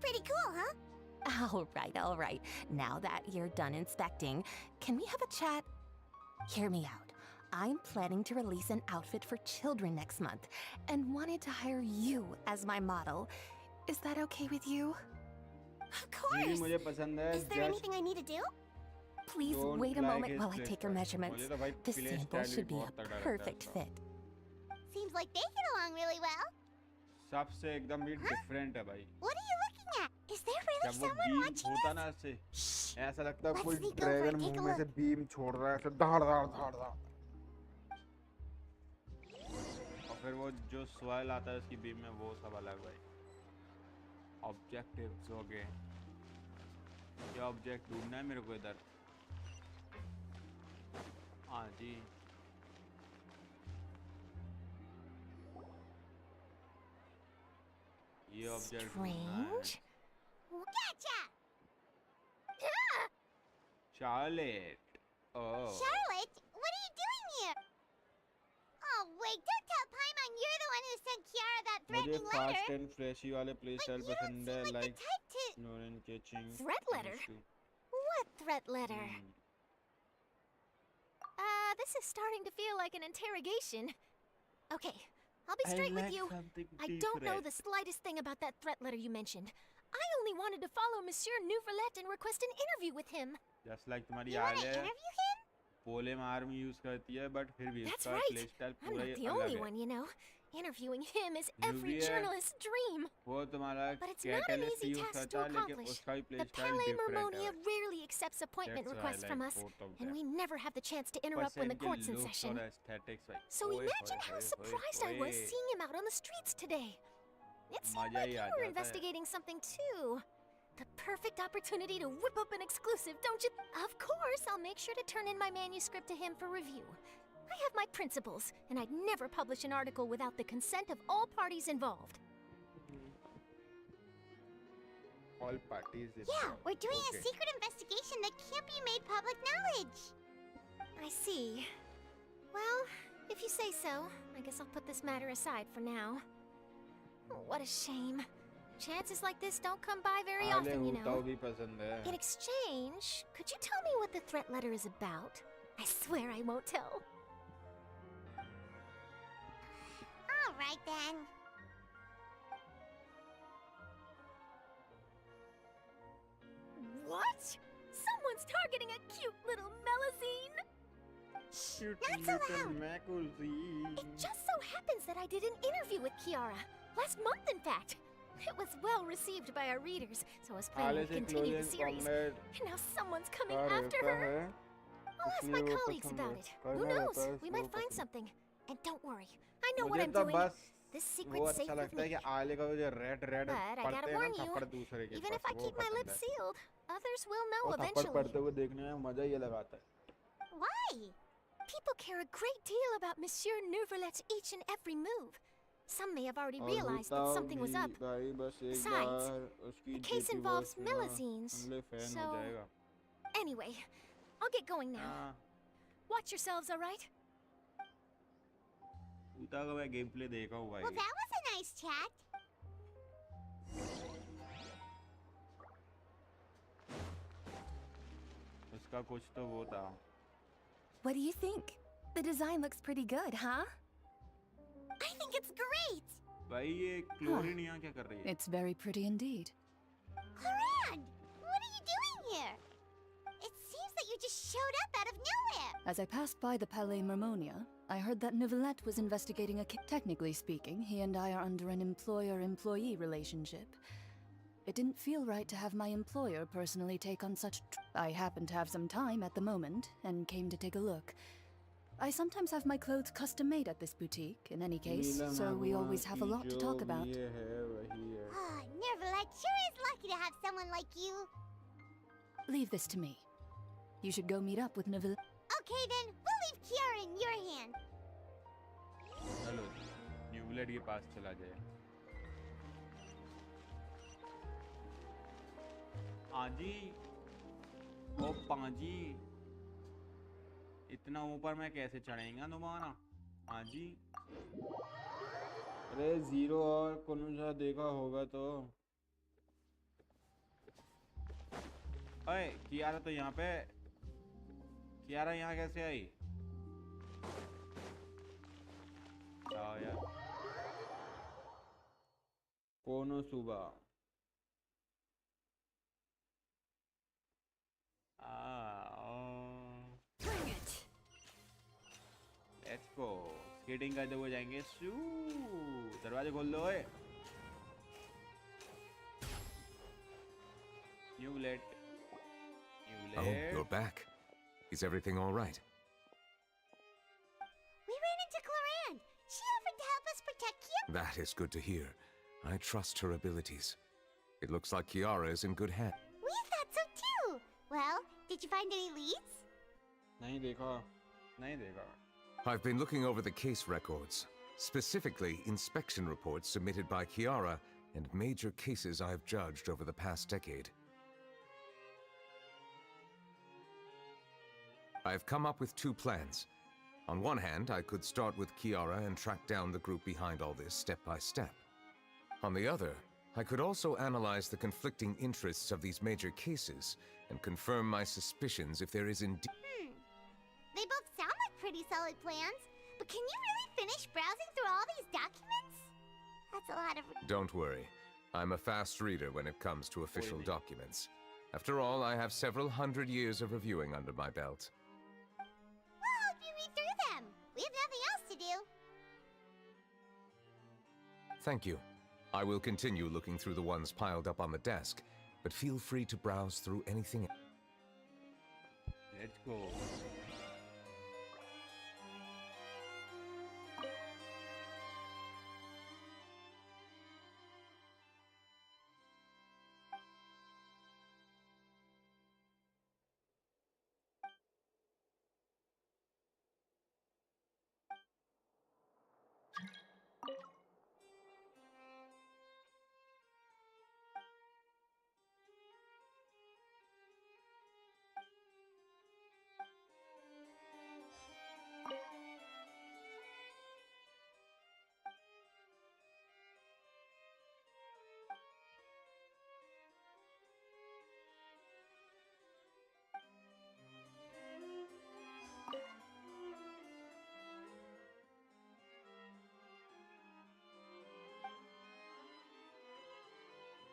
Pretty cool, huh? All right, all right. Now that you're done inspecting, can we have a chat? Hear me out. I'm planning to release an outfit for children next month and wanted to hire you as my model. Is that okay with you? Of ji course. मुझे पसंद है Is there anything I need to do? Please Don't wait a like moment his while I play take your style. measurements. मुझे तो भाई The play sample style भी should be a बहुत तगड़ा लगता है perfect उसका। fit. Seems like they get along really well. सबसे एकदम ही डिफरेंट है भाई। What are you looking at? Is there really जब वो someone बीम watching होता us? ना ऐसे ऐसा लगता है Let's कोई sneak over dragon and take मुंह a में से look. बीम छोड़ रहा है ऐसे धाड़ धाड़ धाड़ धाड़। और फिर वो जो स्वाइल आता है उसकी बीम में वो सब अलग भाई। ऑब्जेक्टिव्स हो गए। ये ऑब्जेक्ट ढूंढना है मेरे को इधर। हाँ जी। ये ऑब्जेक्ट ढूंढना है। Strange. Gotcha! Charlotte. Oh. Charlotte, what are you doing here? Oh, wait, don't tell Paimon you're the one who sent Kiara that मुझे threatening fast letter. And flashy वाले play style But you don't पसंद है seem like like the type to... नोरन catching Threat letter? What threat letter? This is starting to feel like an interrogation. Okay, I'll be straight with you. I don't know the slightest thing about that threat letter you mentioned. I only wanted to follow Monsieur Nouvelette and request an interview with him. Just like तुम्हारी You want आले to interview him? Polearm use करती है but फिर भी That's उसका right. Play style I'm पूरा not he the अलग only है one, you know. Interviewing him is every Nubia, journalist's dream. वो तुम्हारा But it's not an catalyst easy use task करता to है लेकिन accomplish. उसका भी play The style Palais different Mermonia है rarely accepts appointment That's why I requests from like us, both of and them. we never have the chance to interrupt when the person के court's in looks session. और aesthetics भाई So ओए imagine होए how होए surprised I was होए seeing him out on the streets today. It seemed मजा like ही you आ were जाता है investigating something too. The perfect opportunity to whip up an exclusive, don't you? Of course, I'll make sure to turn in my manuscript to him for review. I have my principles, and I'd never publish an article without the consent of all parties involved. All parties Yeah, we're doing a secret investigation that can't be made public knowledge. I see. Well, if you say so, I guess I'll put this matter aside for now. Oh, what a shame. Chances like this don't come by very आले often, you हुटाओ know. भी पसंद है In exchange, could you tell me what the threat letter is about? I swear I won't tell. All right then. What? Someone's targeting a cute little Melazine? Not so loud. It just so happens that I did an interview with Kiara. Last month, in fact. It was well received by our readers, so I was planning to continue the series. And now someone's coming after her. I'll ask my colleagues about it. Who knows? We might find something. And don't worry, I know what I'm मुझे तो doing. बस This वो secret's safe अच्छा with लगता है me. कि आले का वो जो रेड रेड But I पढ़ते gotta हैं ना warn you, थप्पड़ दूसरे के even if I पास वो keep my पसंद lips है sealed, others will know वो थप्पड़ eventually. पढ़ते हुए देखने में मजा ये लगाता है Why? People care a great deal about Monsieur Nouvelette's each and every move. Some may have already और realized that हुटाओ something was भी up. भाई बस एक Besides, बार उसकी the case JP involves voice सुना, Melazines, हमले फैन हो so- जाएगा Anyway, I'll get going now. हाँ Watch yourselves, all right? हुटा का मैं गेम प्ले देखा हूँ भाई Well, that was a nice chat. उसका कुछ तो वो था What do you think? The design looks pretty good, huh? I think it's great. भाई ये क्लोरीन यहाँ क्या कर रही है It's very pretty indeed. Cloran, what are you doing here? It seems that you just showed up out of nowhere. As I passed by the Palais Mermonia, I heard that Nouvelette was investigating a Technically speaking, he and I are under an employer-employee relationship. It didn't feel right to have my employer personally take on such I happen to have some time at the moment, and came to take a look. I sometimes have my clothes custom-made at this boutique, in any case, Neelam so we भगवान always have a की lot to जो talk about. ये है वही है Oh, Nervalette sure is lucky to have someone like you. Leave this to me. You should go meet up with Nouvelette. Okay then, we'll leave Kiara in your hand. चलो न्यूबलेट के पास चला जाए आजी ओ पांजी इतना ऊपर मैं कैसे चढ़ेगा दोबारा आजी अरे जीरो और कोनुजा देखा होगा तो। अरे कियारा तो यहाँ पे, कियारा यहाँ कैसे आई? यार कोनोसुबा। लेट्स गो, स्केटिंग करते हुए जाएंगे। शू, दरवाजे खोल दो। ओए न्यू लेट, Oh, you're back. Is everything all right? We ran into Cloran. She offered to help us protect Kiara. That is good to hear. I trust her abilities. It looks like Kiara is in good hands. We thought so too. Well, did you find any leads? नहीं देखा, नहीं देखा। I've been looking over the case records, specifically inspection reports submitted by Kiara and major cases I've judged over the past decade. I've come up with two plans. On one hand, I could start with Kiara and track down the group behind all this step by step. On the other, I could also analyze the conflicting interests of these major cases and confirm my suspicions if there is indeed... They both sound like pretty solid plans, but can you really finish browsing through all these documents? That's a lot of... Don't worry. I'm a fast reader when it comes to official documents. After all, I have several hundred years of reviewing under my belt. We'll help you read through them. We have nothing else to do. Thank you. I will continue looking through the ones piled up on the desk, but feel free to browse through anything. Let's go.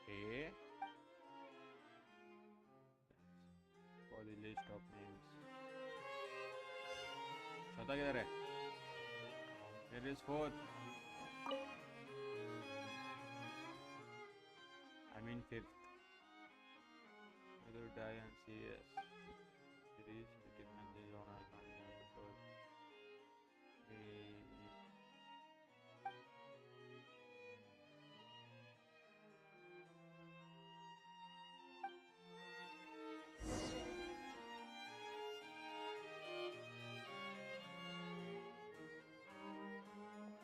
Okay. For the list of names. Chota किधर है? It is fourth. I mean fifth. Whether die and CS. It is the message on our because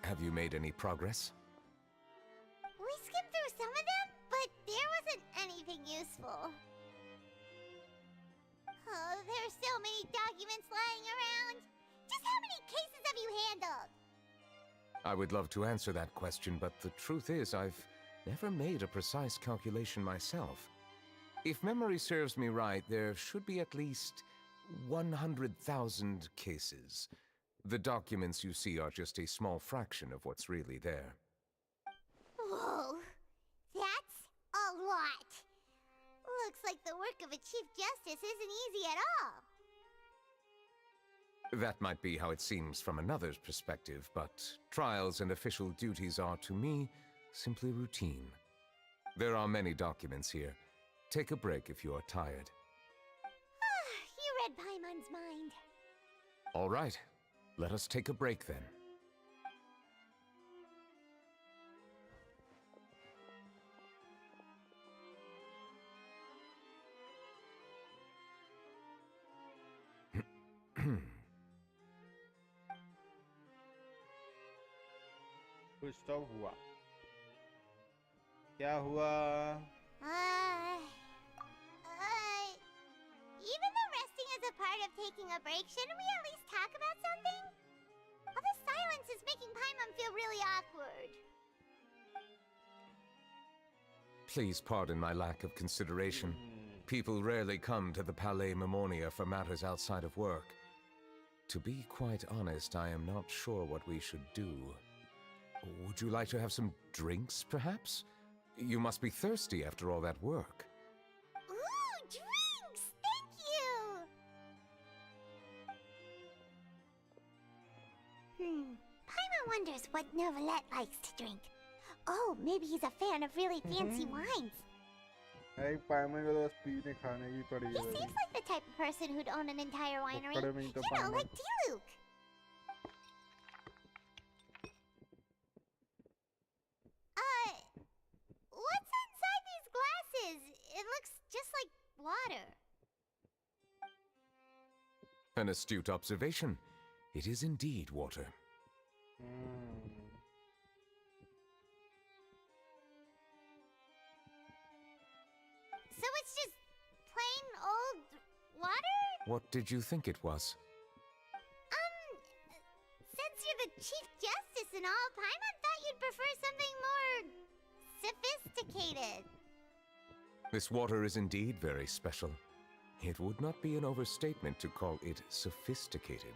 Have you made any progress? We skimmed through some of them, but there wasn't anything useful. Oh, there are so many documents lying around. Just how many cases have you handled? I would love to answer that question, but the truth is I've never made a precise calculation myself. If memory serves me right, there should be at least 100,000 cases. The documents you see are just a small fraction of what's really there. Whoa, that's a lot. Looks like the work of a Chief Justice isn't easy at all. That might be how it seems from another's perspective, but trials and official duties are, to me, simply routine. There are many documents here. Take a break if you are tired. You read Paimon's mind. All right. Let us take a break then. कुछ तो हुआ। क्या हुआ? Even though resting is a part of taking a break, shouldn't we at least talk about something? All this silence is making Paimon feel really awkward. Please pardon my lack of consideration. People rarely come to the Palais Mermonia for matters outside of work. To be quite honest, I am not sure what we should do. Would you like to have some drinks, perhaps? You must be thirsty after all that work. Ooh, drinks! Thank you! Paimon wonders what Novelette likes to drink. Oh, maybe he's a fan of really fancy wines. एक पायमन को तो बस पीने खाने की पड़ी He है seems like the type of person who'd own an entire winery. पकड़े में ही तो You know, पायमन like Diluc. What's inside these glasses? It looks just like water. An astute observation. It is indeed water. So it's just plain old water? What did you think it was? Since you're the Chief Justice and all, Paimon thought you'd prefer something more sophisticated. This water is indeed very special. It would not be an overstatement to call it sophisticated.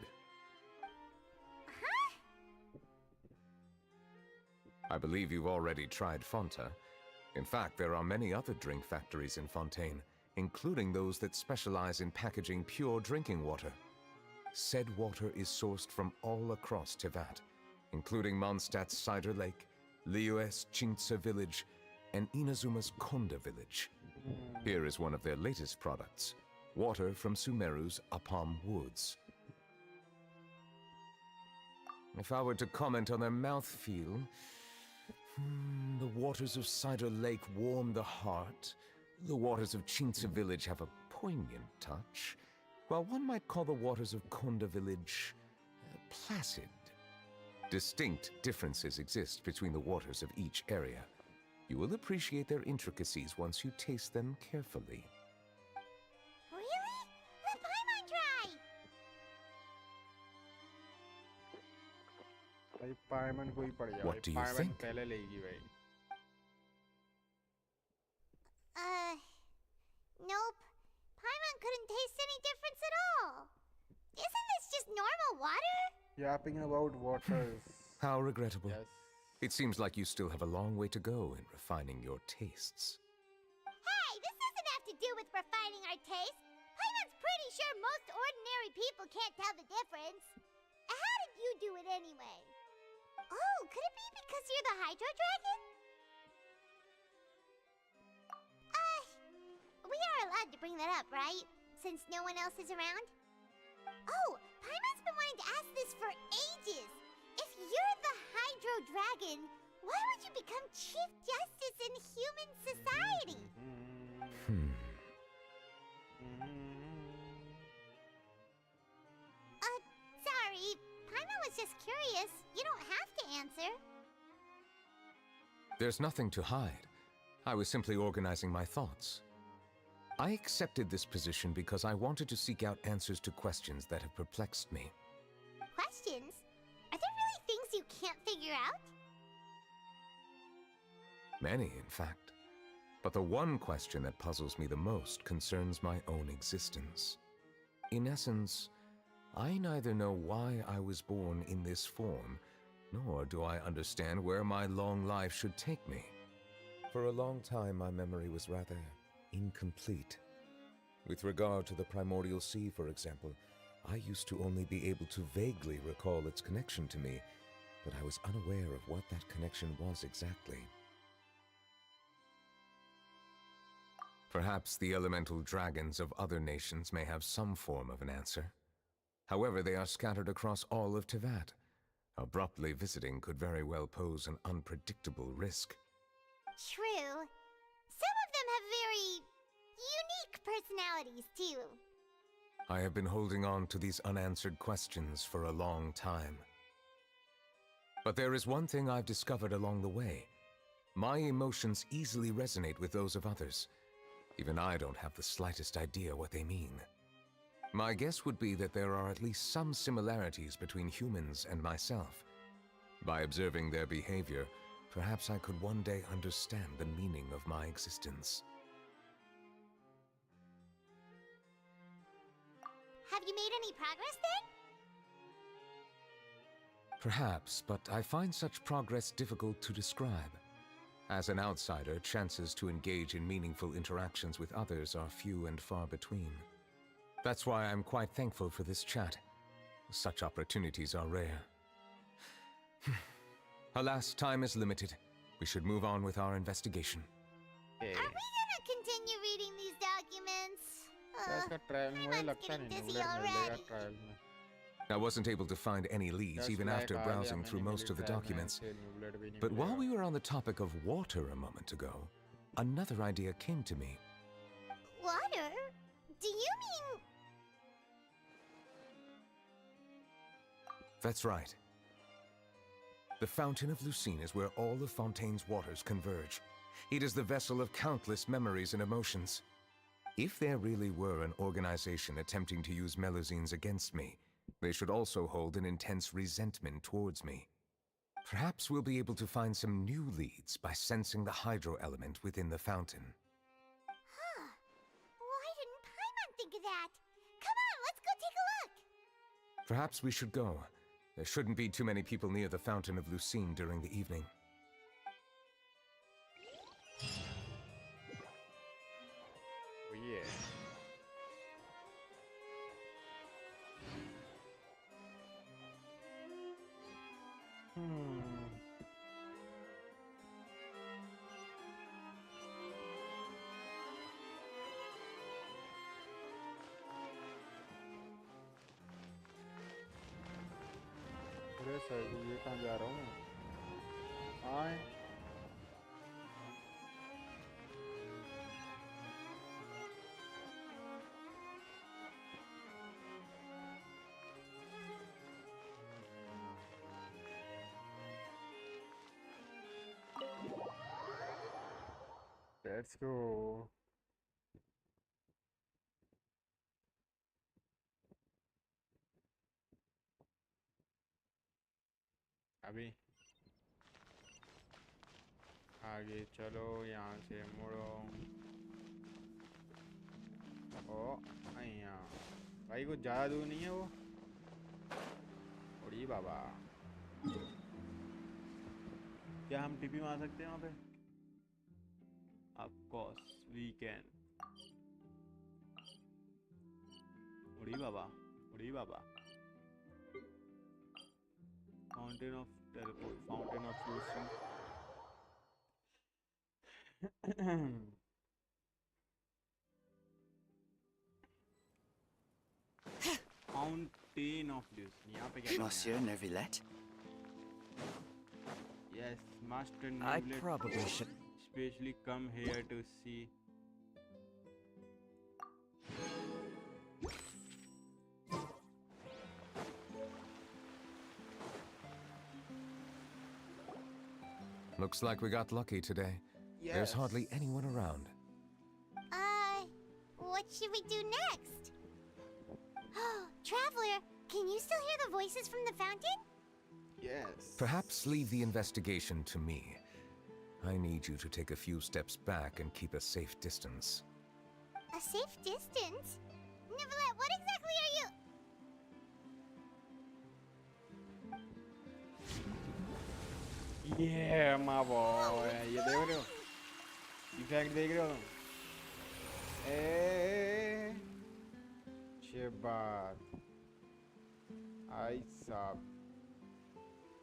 Huh? I believe you've already tried Fonta. In fact, there are many other drink factories in Fontaine, including those that specialize in packaging pure drinking water. Said water is sourced from all across Tevat, including Mondstadt's Cider Lake, Liyue's Chintsa Village, and Inazuma's Konda Village. Here is one of their latest products, water from Sumeru's Apam Woods. If I were to comment on their mouthfeel, the waters of Cider Lake warm the heart. The waters of Chintsa Village have a poignant touch, while one might call the waters of Konda Village placid. Distinct differences exist between the waters of each area. You will appreciate their intricacies once you taste them carefully. Really? Let Paimon try! भाई पायमन को ही पड़ जाए What do you पायमन think? पहले लेगी भाई Nope. Paimon couldn't taste any difference at all. Isn't this just normal water? yapping about waters. How regrettable. Yes. It seems like you still have a long way to go in refining your tastes. Hey, this doesn't have to do with refining our taste. Paimon's pretty sure most ordinary people can't tell the difference. How did you do it anyway? Oh, could it be because you're the Hydro Dragon? We are allowed to bring that up, right? Since no one else is around? Oh, Paimon's been wanting to ask this for ages. If you're the Hydro Dragon, why would you become Chief Justice in human society? Sorry. Paimon was just curious. You don't have to answer. There's nothing to hide. I was simply organizing my thoughts. I accepted this position because I wanted to seek out answers to questions that have perplexed me. Questions? Are there really things you can't figure out? Many, in fact. But the one question that puzzles me the most concerns my own existence. In essence, I neither know why I was born in this form, nor do I understand where my long life should take me. For a long time, my memory was rather incomplete. With regard to the primordial sea, for example, I used to only be able to vaguely recall its connection to me, but I was unaware of what that connection was exactly. Perhaps the elemental dragons of other nations may have some form of an answer. However, they are scattered across all of Tevat. Abruptly visiting could very well pose an unpredictable risk. True. Some of them have very unique personalities, too. I have been holding on to these unanswered questions for a long time. But there is one thing I've discovered along the way. My emotions easily resonate with those of others. Even I don't have the slightest idea what they mean. My guess would be that there are at least some similarities between humans and myself. By observing their behavior, perhaps I could one day understand the meaning of my existence. Have you made any progress then? Perhaps, but I find such progress difficult to describe. As an outsider, chances to engage in meaningful interactions with others are few and far between. That's why I'm quite thankful for this chat. Such opportunities are rare. Alas, time is limited. We should move on with our investigation. Are we gonna continue reading these documents? इसका trial मुझे लगता नहीं न्यूब्लेड मिलेगा trial में. I wasn't able to find any leads even after browsing through most of the documents. But while we were on the topic of water a moment ago, another idea came to me. Water? Do you mean... That's right. The Fountain of Lucine is where all of Fontaine's waters converge. It is the vessel of countless memories and emotions. If there really were an organization attempting to use Melusines against me, they should also hold an intense resentment towards me. Perhaps we'll be able to find some new leads by sensing the hydro element within the fountain. Huh. Why didn't Paimon think of that? Come on, let's go take a look! Perhaps we should go. There shouldn't be too many people near the Fountain of Lucine during the evening. Oh yeah. अरे sir ये कहाँ जा रहा हूँ मैं? आए Let's go. अभी आगे चलो यहाँ से मुड़ो ओ यहाँ भाई कुछ ज़्यादा दूर नहीं है वो उड़ी बाबा क्या हम टीपी मार सकते हैं वहाँ पे? Of course we can. उड़ी बाबा, उड़ी बाबा. Fountain of teleport, Fountain of Lucine. Fountain of Lucine. यहाँ पे क्या? Monsieur Neuvillette? Yes, Master I Neuvillette probably should. Especially come here to see. Looks like we got lucky today. Yes. There's hardly anyone around. What should we do next? Oh, Traveler, can you still hear the voices from the fountain? Yes. Perhaps leave the investigation to me. I need you to take a few steps back and keep a safe distance. A safe distance? Neuvillette, what exactly are you... Yeah, my boy. ये देख रहे हो? Effect देख रहे हो तुम? अच्छी बात. आई साहब.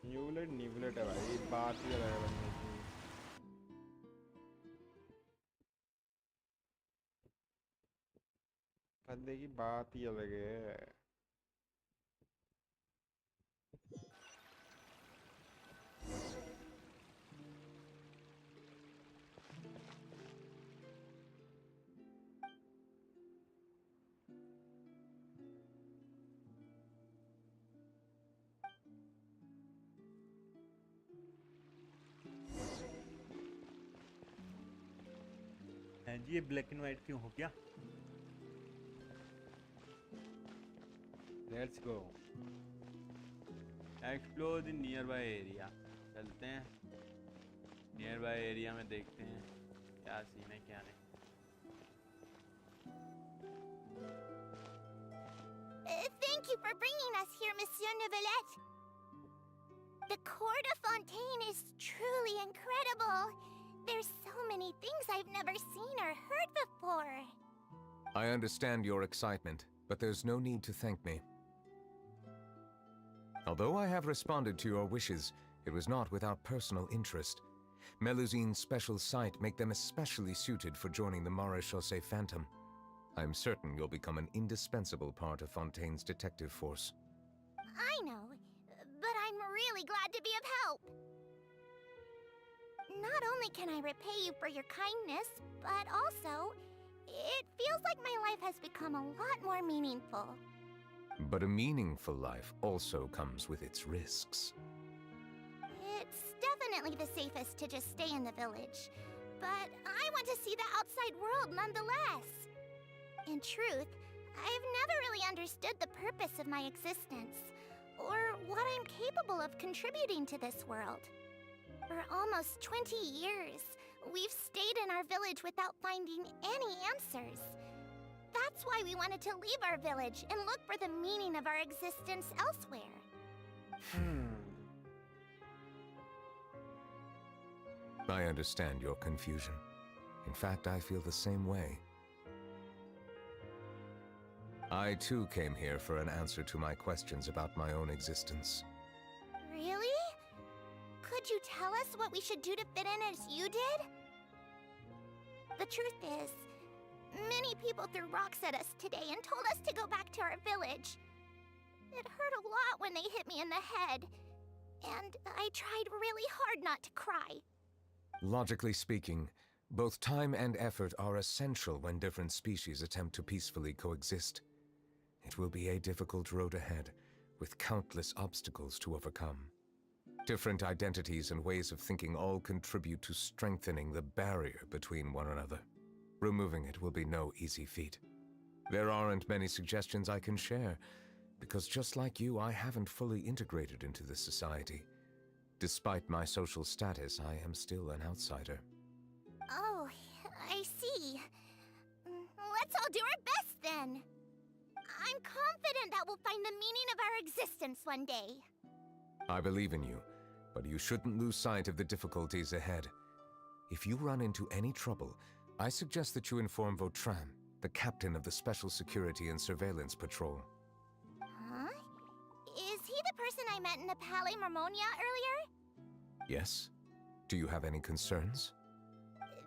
न्यूब्लेट है भाई. बात ही अलग है बंदे की. बंदे की बात ही अलग है. जी ये ब्लैक एंड व्हाइट क्यों हो गया? Let's go. Explore the nearby area. चलते हैं. नियर बाय एरिया में देखते हैं क्या सीन है क्या नहीं. Thank you for bringing us here, Monsieur Neuvillette. The Court of Fontaine is truly incredible. There's so many things I've never seen or heard before. I understand your excitement, but there's no need to thank me. Although I have responded to your wishes, it was not without personal interest. Melusine's special sight make them especially suited for joining the Maréchaussée Phantom. I'm certain you'll become an indispensable part of Fontaine's detective force. I know, but I'm really glad to be of help. Not only can I repay you for your kindness, but also, it feels like my life has become a lot more meaningful. But a meaningful life also comes with its risks. It's definitely the safest to just stay in the village, but I want to see the outside world nonetheless. In truth, I've never really understood the purpose of my existence, or what I'm capable of contributing to this world. For almost 20 years, we've stayed in our village without finding any answers. That's why we wanted to leave our village and look for the meaning of our existence elsewhere. I understand your confusion. In fact, I feel the same way. I too came here for an answer to my questions about my own existence. Really? Could you tell us what we should do to fit in as you did? The truth is, many people threw rocks at us today and told us to go back to our village. It hurt a lot when they hit me in the head, and I tried really hard not to cry. Logically speaking, both time and effort are essential when different species attempt to peacefully coexist. It will be a difficult road ahead, with countless obstacles to overcome. Different identities and ways of thinking all contribute to strengthening the barrier between one another. Removing it will be no easy feat. There aren't many suggestions I can share, because just like you, I haven't fully integrated into this society. Despite my social status, I am still an outsider. Oh, I see. Let's all do our best then. I'm confident that we'll find the meaning of our existence one day. I believe in you, but you shouldn't lose sight of the difficulties ahead. If you run into any trouble, I suggest that you inform Vautrin, the captain of the Special Security and Surveillance Patrol. Huh? Is he the person I met in the Palais Marmonia earlier? Yes? Do you have any concerns?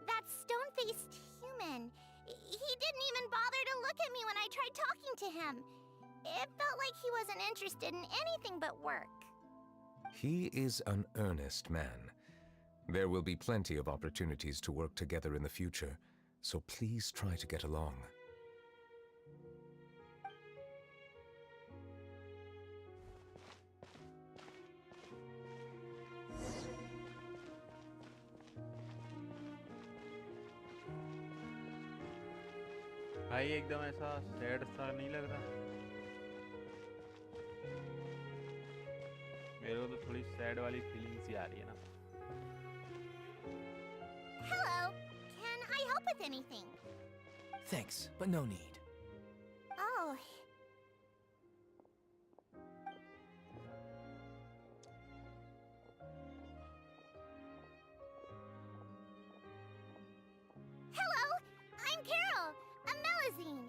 That stone-faced human. He didn't even bother to look at me when I tried talking to him. It felt like he wasn't interested in anything but work. He is an earnest man. There will be plenty of opportunities to work together in the future, so please try to get along. भाई एकदम ऐसा sad सा नहीं लग रहा. मेरे को तो थोड़ी सैड वाली फीलिंग सी आ रही है ना. Hello. Can I help with anything? Thanks, but no need. Oh. Hello, I'm Carol, a Melusine.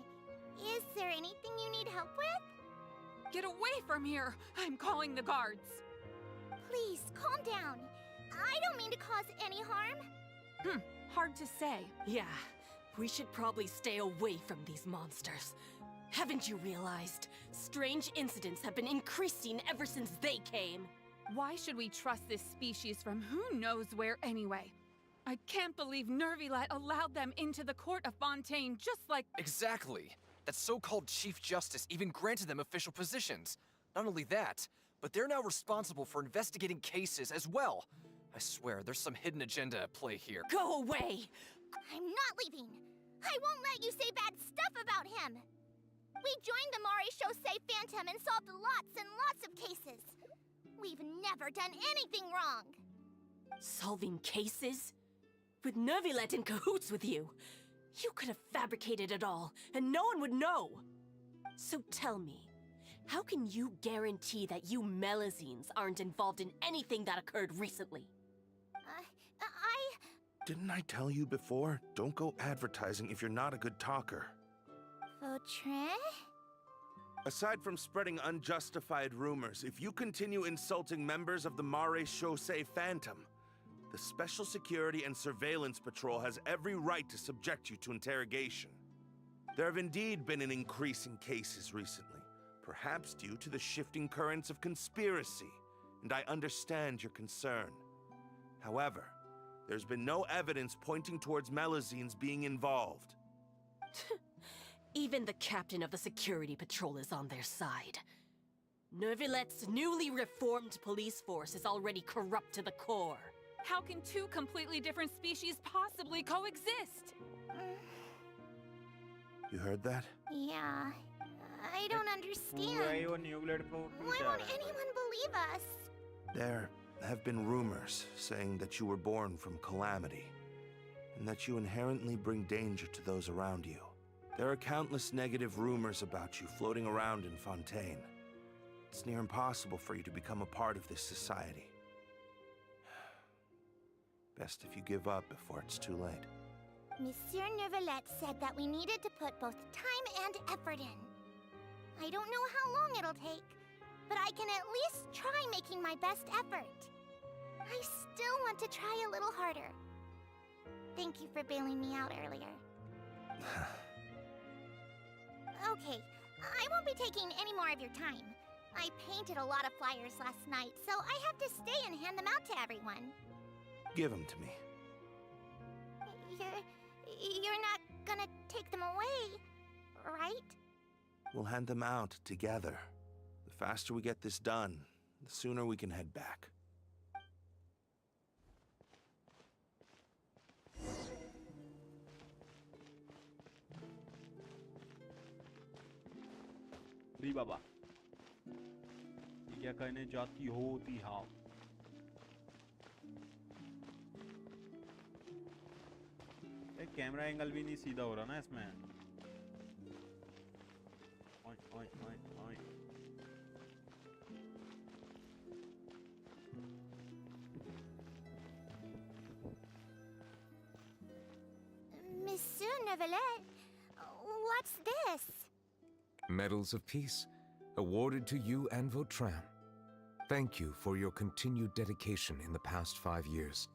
Is there anything you need help with? Get away from here! I'm calling the guards. Please, calm down. I don't mean to cause any harm. Hard to say. Yeah, we should probably stay away from these monsters. Haven't you realized? Strange incidents have been increasing ever since they came. Why should we trust this species from who knows where anyway? I can't believe Neuvillette allowed them into the Court of Fontaine just like— Exactly! That so-called Chief Justice even granted them official positions. Not only that, but they're now responsible for investigating cases as well. I swear, there's some hidden agenda at play here. Go away! I'm not leaving. I won't let you say bad stuff about him. We joined the Maréchaussée Phantom and solved lots and lots of cases. We've never done anything wrong. Solving cases? With Nervilet in cahoots with you? You could have fabricated it all, and no one would know! So tell me, how can you guarantee that you Melazines aren't involved in anything that occurred recently? Didn't I tell you before? Don't go advertising if you're not a good talker. Vautrin? Aside from spreading unjustified rumors, if you continue insulting members of the Mare Chaussee Phantom, the Special Security and Surveillance Patrol has every right to subject you to interrogation. There have indeed been an increase in cases recently, perhaps due to the shifting currents of conspiracy, and I understand your concern. However, there's been no evidence pointing towards Melazines being involved. Even the captain of the security patrol is on their side. Nervilet's newly reformed police force is already corrupt to the core. How can two completely different species possibly coexist? You heard that? Yeah. I don't understand. Why won't anyone believe us? There have been rumors saying that you were born from calamity, and that you inherently bring danger to those around you. There are countless negative rumors about you floating around in Fontaine. It's near impossible for you to become a part of this society. Best if you give up before it's too late. Monsieur Nervilet said that we needed to put both time and effort in. I don't know how long it'll take, but I can at least try making my best effort. I still want to try a little harder. Thank you for bailing me out earlier. Okay, I won't be taking any more of your time. I painted a lot of flyers last night, so I have to stay and hand them out to everyone. Give them to me. You're not gonna take them away, right? We'll hand them out together. The faster we get this done, the sooner we can head back. री बाबा ये क्या कहने जाती होती हाँ camera angle भी नहीं सीधा हो रहा ना इसमें ओए ओए ओए ओए Monsieur Nervilet, what's this? Medals of Peace, awarded to you and Vautrin. Thank you for your continued dedication in the past 5 years.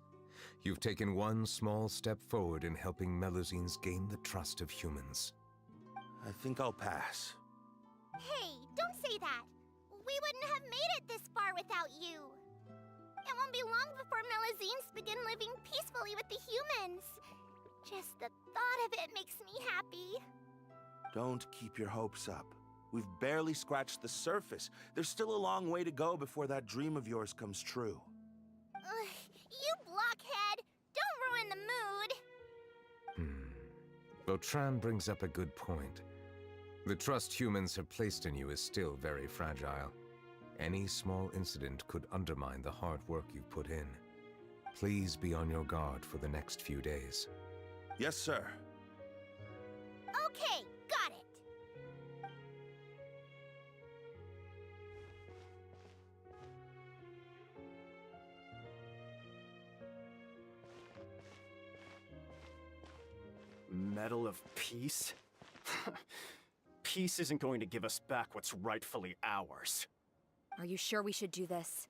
You've taken one small step forward in helping Melazines gain the trust of humans. I think I'll pass. Hey, don't say that. We wouldn't have made it this far without you. It won't be long before Melazines begin living peacefully with the humans. Just the thought of it makes me happy. Don't keep your hopes up. We've barely scratched the surface. There's still a long way to go before that dream of yours comes true. You blockhead! Don't ruin the mood! Vautrin brings up a good point. The trust humans have placed in you is still very fragile. Any small incident could undermine the hard work you've put in. Please be on your guard for the next few days. Yes, sir. Okay, got it. Medal of Peace? Peace isn't going to give us back what's rightfully ours. Are you sure we should do this?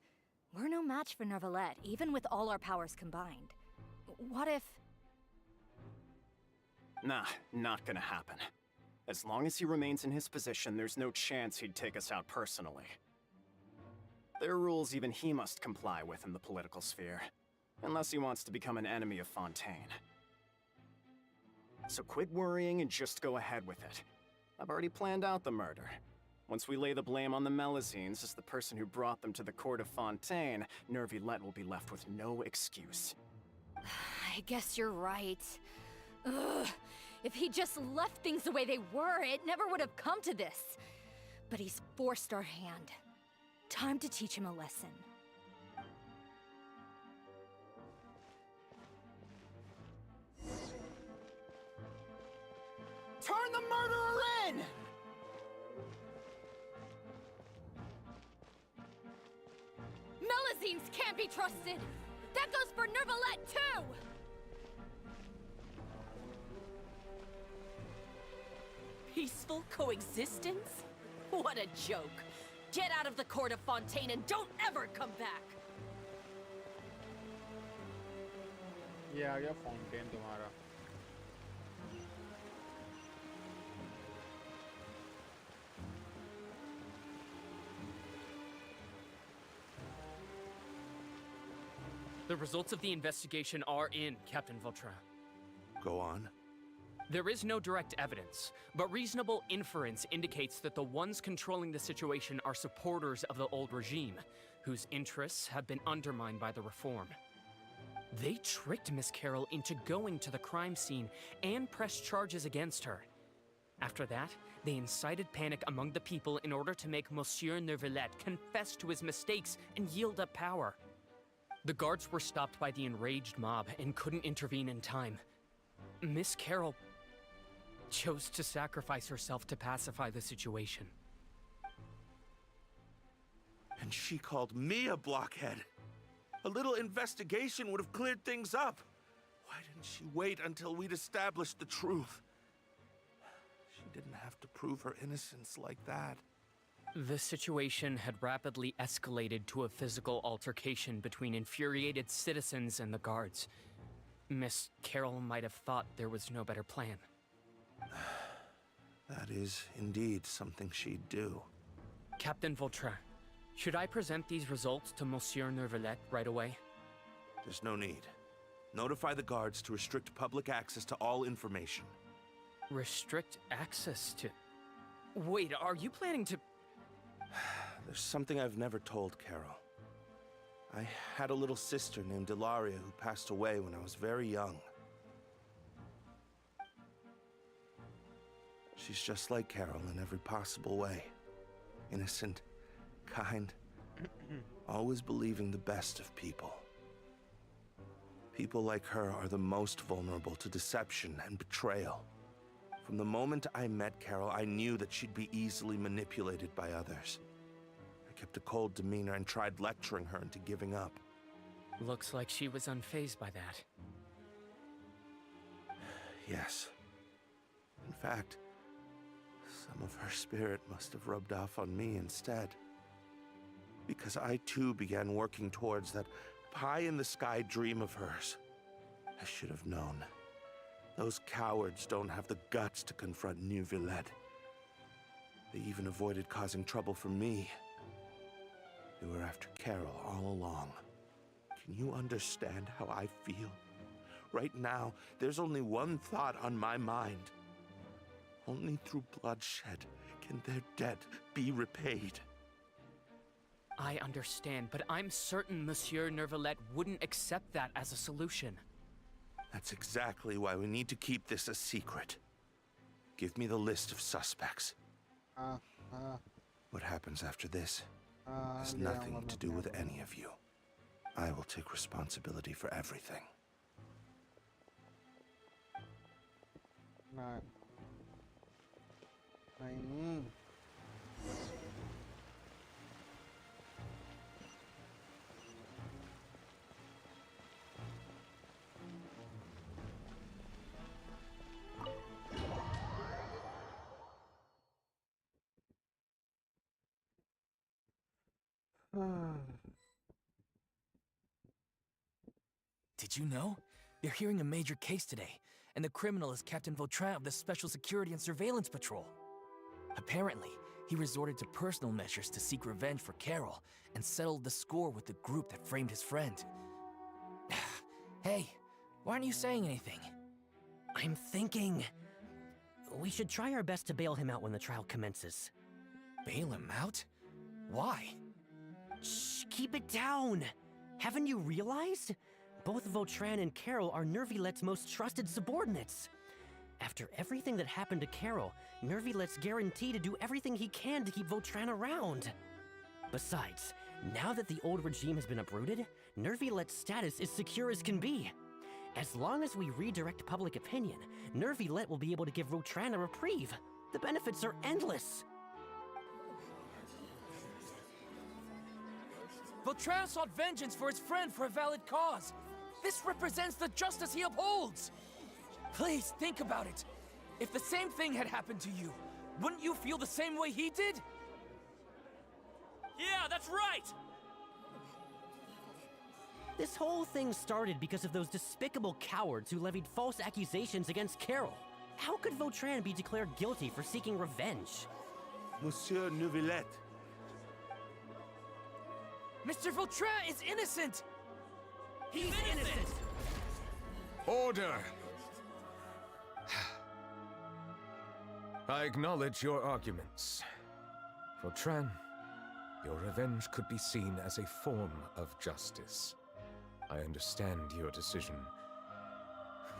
We're no match for Nervilet, even with all our powers combined. What if... Nah, not gonna happen. As long as he remains in his position, there's no chance he'd take us out personally. There are rules even he must comply with in the political sphere. Unless he wants to become an enemy of Fontaine. So quit worrying and just go ahead with it. I've already planned out the murder. Once we lay the blame on the Melazines as the person who brought them to the court of Fontaine, Nervilet will be left with no excuse. I guess you're right. Ugh. If he just left things the way they were, it never would have come to this. But he's forced our hand. Time to teach him a lesson. Turn the murderer in! Melazines can't be trusted! That goes for Nervalette, too! Peaceful coexistence? What a joke. Get out of the court of Fontaine and don't ever come back! ये आ गया fountain तुम्हारा. The results of the investigation are in, Captain Vautrin. Go on. There is no direct evidence, but reasonable inference indicates that the ones controlling the situation are supporters of the old regime, whose interests have been undermined by the reform. They tricked Miss Carroll into going to the crime scene and pressed charges against her. After that, they incited panic among the people in order to make Monsieur Neuvillette confess to his mistakes and yield up power. The guards were stopped by the enraged mob and couldn't intervene in time. Miss Carroll chose to sacrifice herself to pacify the situation. And she called me a blockhead. A little investigation would have cleared things up. Why didn't she wait until we'd established the truth? She didn't have to prove her innocence like that. The situation had rapidly escalated to a physical altercation between infuriated citizens and the guards. Miss Carroll might have thought there was no better plan. That is indeed something she'd do. Captain Vautrin, should I present these results to Monsieur Neuvillette right away? There's no need. Notify the guards to restrict public access to all information. Restrict access to... Wait, are you planning to... There's something I've never told Carol. I had a little sister named Ilaria who passed away when I was very young. She's just like Carol in every possible way. Innocent, kind, always believing the best of people. People like her are the most vulnerable to deception and betrayal. From the moment I met Carol, I knew that she'd be easily manipulated by others. I kept a cold demeanor and tried lecturing her into giving up. Looks like she was unfazed by that. Yes. In fact, some of her spirit must have rubbed off on me instead. Because I too began working towards that pie-in-the-sky dream of hers. I should have known. Those cowards don't have the guts to confront Neuvillette. They even avoided causing trouble for me. They were after Carol all along. Can you understand how I feel? Right now, there's only one thought on my mind. Only through bloodshed can their debt be repaid. I understand, but I'm certain Monsieur Neuvillette wouldn't accept that as a solution. That's exactly why we need to keep this a secret. Give me the list of suspects. What happens after this has nothing to do with any of you. I will take responsibility for everything. नहीं. Did you know? They're hearing a major case today, and the criminal is Captain Vautrin of the Special Security and Surveillance Patrol. Apparently, he resorted to personal measures to seek revenge for Carol and settled the score with the group that framed his friend. Hey, why aren't you saying anything? I'm thinking... we should try our best to bail him out when the trial commences. Bail him out? Why? Shh, keep it down! Haven't you realized? Both Vautrin and Carol are Nervillette's most trusted subordinates. After everything that happened to Carol, Nervillette's guaranteed to do everything he can to keep Vautrin around. Besides, now that the old regime has been uprooted, Nervillette's status is secure as can be. As long as we redirect public opinion, Nervilette will be able to give Vautrin a reprieve. The benefits are endless. Vautrin sought vengeance for his friend for a valid cause. This represents the justice he upholds. Please, think about it. If the same thing had happened to you, wouldn't you feel the same way he did? Yeah, that's right! This whole thing started because of those despicable cowards who levied false accusations against Carol. How could Vautrin be declared guilty for seeking revenge? Monsieur Neuvillette. Mr. Vautrin is innocent! He's innocent! Order! I acknowledge your arguments. Vautrin, your revenge could be seen as a form of justice. I understand your decision,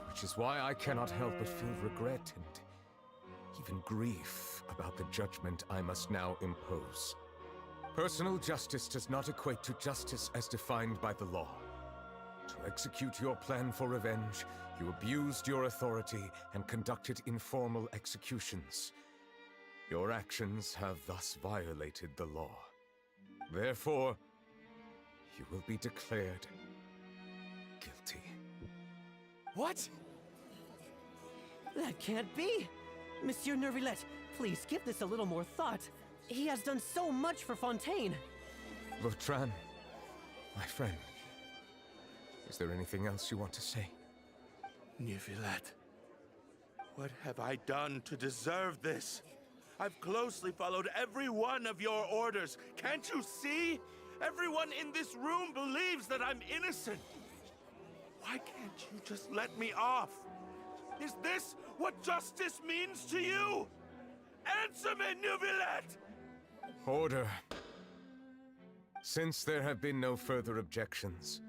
which is why I cannot help but feel regret and even grief about the judgment I must now impose. Personal justice does not equate to justice as defined by the law. To execute your plan for revenge, you abused your authority and conducted informal executions. Your actions have thus violated the law. Therefore, you will be declared guilty. What? That can't be! Monsieur Nervilette, please give this a little more thought. He has done so much for Fontaine. Vautrin, my friend, is there anything else you want to say? Neuvillette, what have I done to deserve this? I've closely followed every one of your orders. Can't you see? Everyone in this room believes that I'm innocent. Why can't you just let me off? Is this what justice means to you? Answer me, Neuvillette! Order. Since there have been no further objections,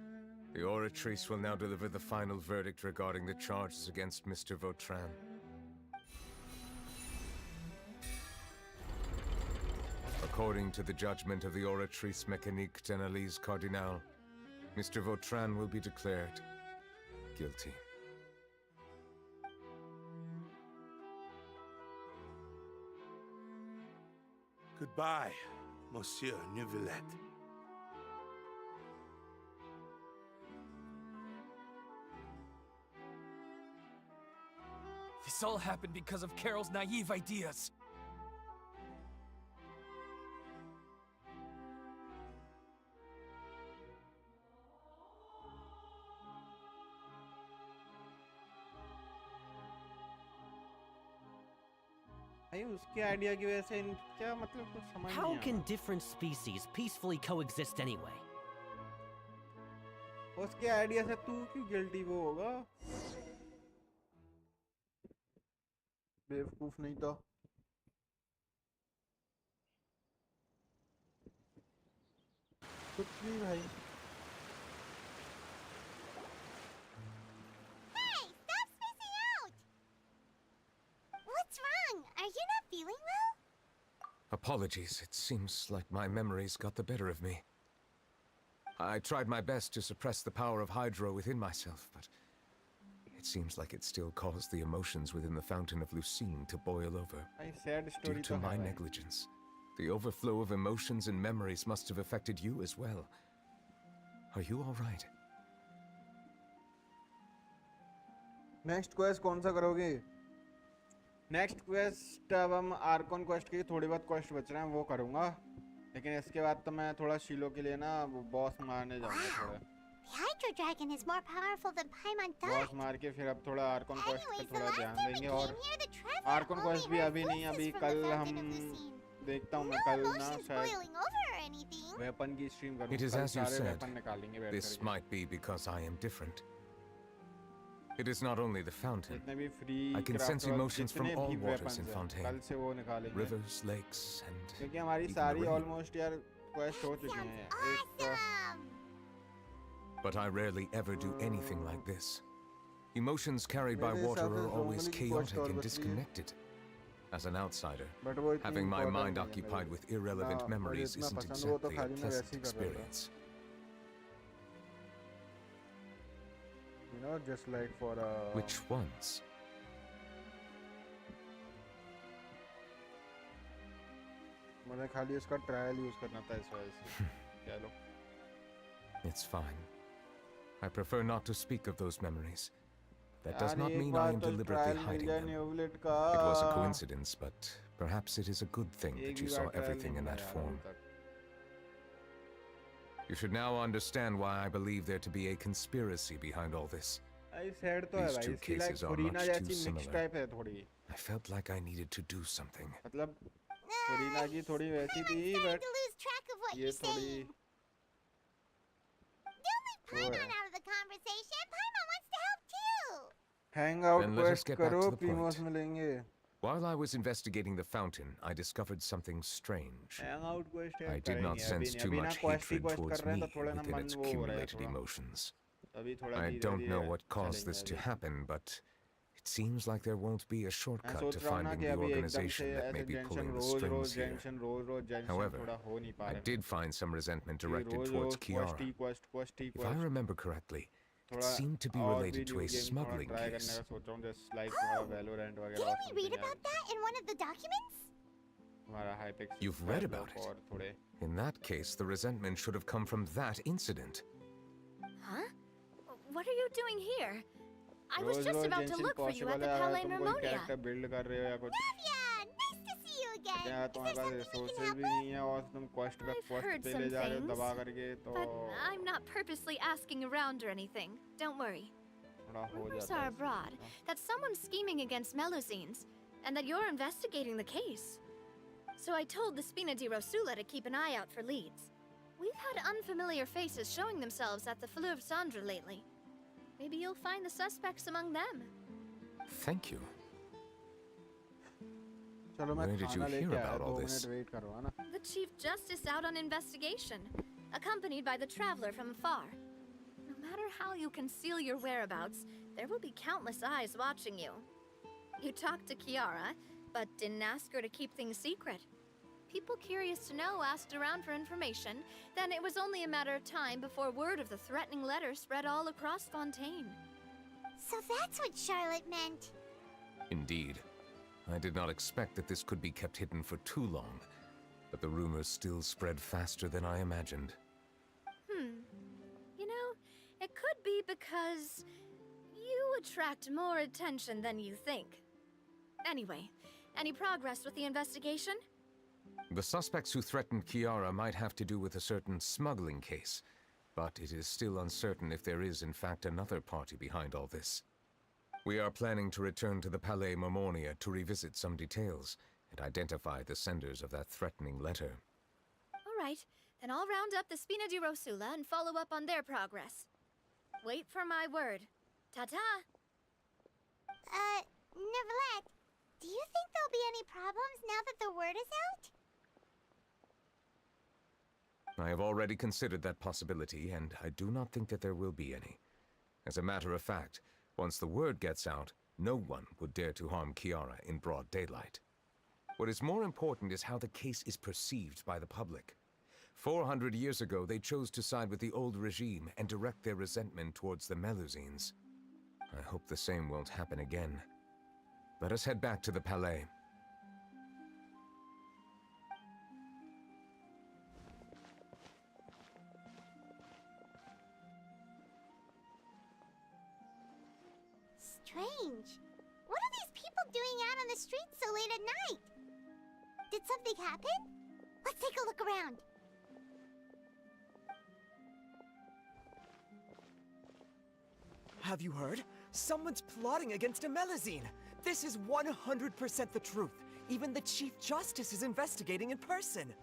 the Oratrice will now deliver the final verdict regarding the charges against Mr. Vautrin. According to the judgment of the Oratrice Mécanique d'Analyse Cardinal, Mr. Vautrin will be declared guilty. Goodbye, Monsieur Neuvillette. This all happened because of Carol's naive ideas. उसके idea की वजह से क्या मतलब कुछ समझ नहीं आ How रहा। can different species peacefully coexist anyway? उसके आइडिया से तू क्यों गिल्टी वो होगा? बेवकूफ नहीं तो। कुछ भी भाई। Hey, stop spacing out! What's wrong? Are you not feeling well? Apologies, it seems like my memories got the better of me. I tried my best to suppress the power of Hydro within myself, but it seems like it still caused the emotions within the Fountain of Lucine to boil over. Due to my negligence, the overflow of emotions and memories must have affected you as well. Are you all right? Next quest कौन सा करोगे? Next quest अब हम Arkan quest के थोड़ी बहुत quest बच रहे हैं वो करूँगा, लेकिन इसके बाद तो मैं थोड़ा शीलो के लिए ना बॉस मारने जाऊँगा थोड़ा। The Hydro Dragon is more powerful than Paimon thought. Boss मार के फिर अब थोड़ा आर्कन क्वेस्ट पे थोड़ा ध्यान देंगे और Traveler आर्कन क्वेस्ट भी अभी नहीं, अभी कल हम देखता हूँ मैं कल ना शायद वेपन की स्ट्रीम करूँगा। It is as you said. निकालेंगे बैठ This करके। might be because I am different. It is not only the fountain. जितने भी free I can sense emotions from all waters in कल Fontaine. से वो निकालेंगे। Rivers, lakes, and क्योंकि हमारी even the सारी rain. ऑलमोस्ट यार क्वेस्ट हो चुकी हैं। But I rarely ever do anything like this. Emotions carried by मेरे water हिसाब से are always normally quest chaotic और and बच रही है। disconnected. As an outsider, But वो इतनी having my important mind नहीं है occupied मेरे with लिए। irrelevant ना, memories मुझे इतना isn't पसंद वो तो exactly a खाली मैं वैसे pleasant ही कर रहा था। experience. know, just like for Which ones? मैंने खाली उसका ट्रायल यूज करना था इस वजह से कह लो. It's fine. I prefer not to speak of those memories. That does यार not एक mean I बार am तो deliberately ट्रायल मिल hiding गया them. न्यूवलेट का. It was a coincidence, but perhaps it is a good thing एक that you भी saw बार trial everything नहीं in मिला that यार form. अभी तक. You should now understand why I believe there to be a conspiracy behind all this. I said तो है These भाई two इसकी like cases are Farina much too जैसी मिक्स similar. टाइप है थोड़ी. I felt like I needed to do something. मतलब फरीना की थोड़ी वैसी थी but to lose track of what ये you're थोड़ी saying. Don't leave Paimon out of the conversation. Paimon wants to help too. Hang out Then let us quest get back करो to the प्रीमोस point. मिलेंगे. While I was investigating the fountain, I discovered something strange. Hang out quest I did not sense too much hatred towards me within its accumulated emotions. अभी थोड़ा I धीरे don't know धीरे what caused this to happen, but it seems like there won't be a मैं shortcut सोच to रहा हूँ ना finding कि the अभी एकदम से organization that may ऐसे be जंक्शन pulling the रोज रोज strings here. जंक्शन रोज रोज जंक्शन However, थोड़ा हो नहीं पा I रहे. did find some resentment ये directed रोज towards रोज Kiara. Quest If I remember correctly, it थोड़ा seemed to be और भी related to new a game थोड़ा smuggling ट्राई करने case. का सोच रहा हूँ जस्ट लाइक हमारा वैलोरेंट वगैरह और Didn't we read about that in one of the documents? हमारा हाइपेक्स. You've read about it. और थोड़े In that case, the resentment should have come from that incident. Huh? What are you doing here? I was रोज just रोज about to Genshin look for you at possible the है अगर Palais तुम कोई Mermonia. Character build कर रहे हो या कुछ. Yeah, nice to see you again. क्या Is तुम्हारे there pass something we can resources help भी नहीं है और तुम क्वेस्ट पे I've क्वेस्ट heard पे some ले जा रहे हो things, दबा करके तो but I'm not purposely asking around or anything. Don't worry. थोड़ा हो Rumors जाता are है. abroad that someone's scheming against Melusines, and that you're investigating the case. So I told the Spina di Rosula to keep an eye out for leads. We've had unfamiliar faces showing themselves at the Fleuve Cendre lately. Maybe you'll find the suspects among them. Thank you. चलो मैं Where did you खाना hear लेके आया. about all 2 this? Minute wait करो है ना. The Chief Justice out on investigation, accompanied by the traveler from afar. No matter how you conceal your whereabouts, there will be countless eyes watching you. You talked to Kiara, but didn't ask her to keep things secret. People curious to know asked around for information, then it was only a matter of time before word of the threatening letter spread all across Fontaine. So that's what Charlotte meant. Indeed. I did not expect that this could be kept hidden for too long, but the rumors still spread faster than I imagined. You know, it could be because you attract more attention than you think. Anyway, any progress with the investigation? The suspects who threatened Kiara might have to do with a certain smuggling case, but it is still uncertain if there is in fact another party behind all this. We are planning to return to the Palais Mermonia to revisit some details and identify the senders of that threatening letter. All right, then I'll round up the Spina di Rosula and follow up on their progress. Wait for my word. Ta-ta! Neverlet, do you think there'll be any problems now that the word is out? I have already considered that possibility, and I do not think that there will be any. As a matter of fact, once the word gets out, no one would dare to harm Kiara in broad daylight. What is more important is how the case is perceived by the public. 400 years ago, they chose to side with the old regime and direct their resentment towards the Melusines. I hope the same won't happen again. Let us head back to the Palais. Strange. What are these people doing out on the streets so late at night? Did something happen? Let's take a look around. Have you heard? Someone's plotting against a Melusine. This is 100% the truth. Even the Chief Justice is investigating in person.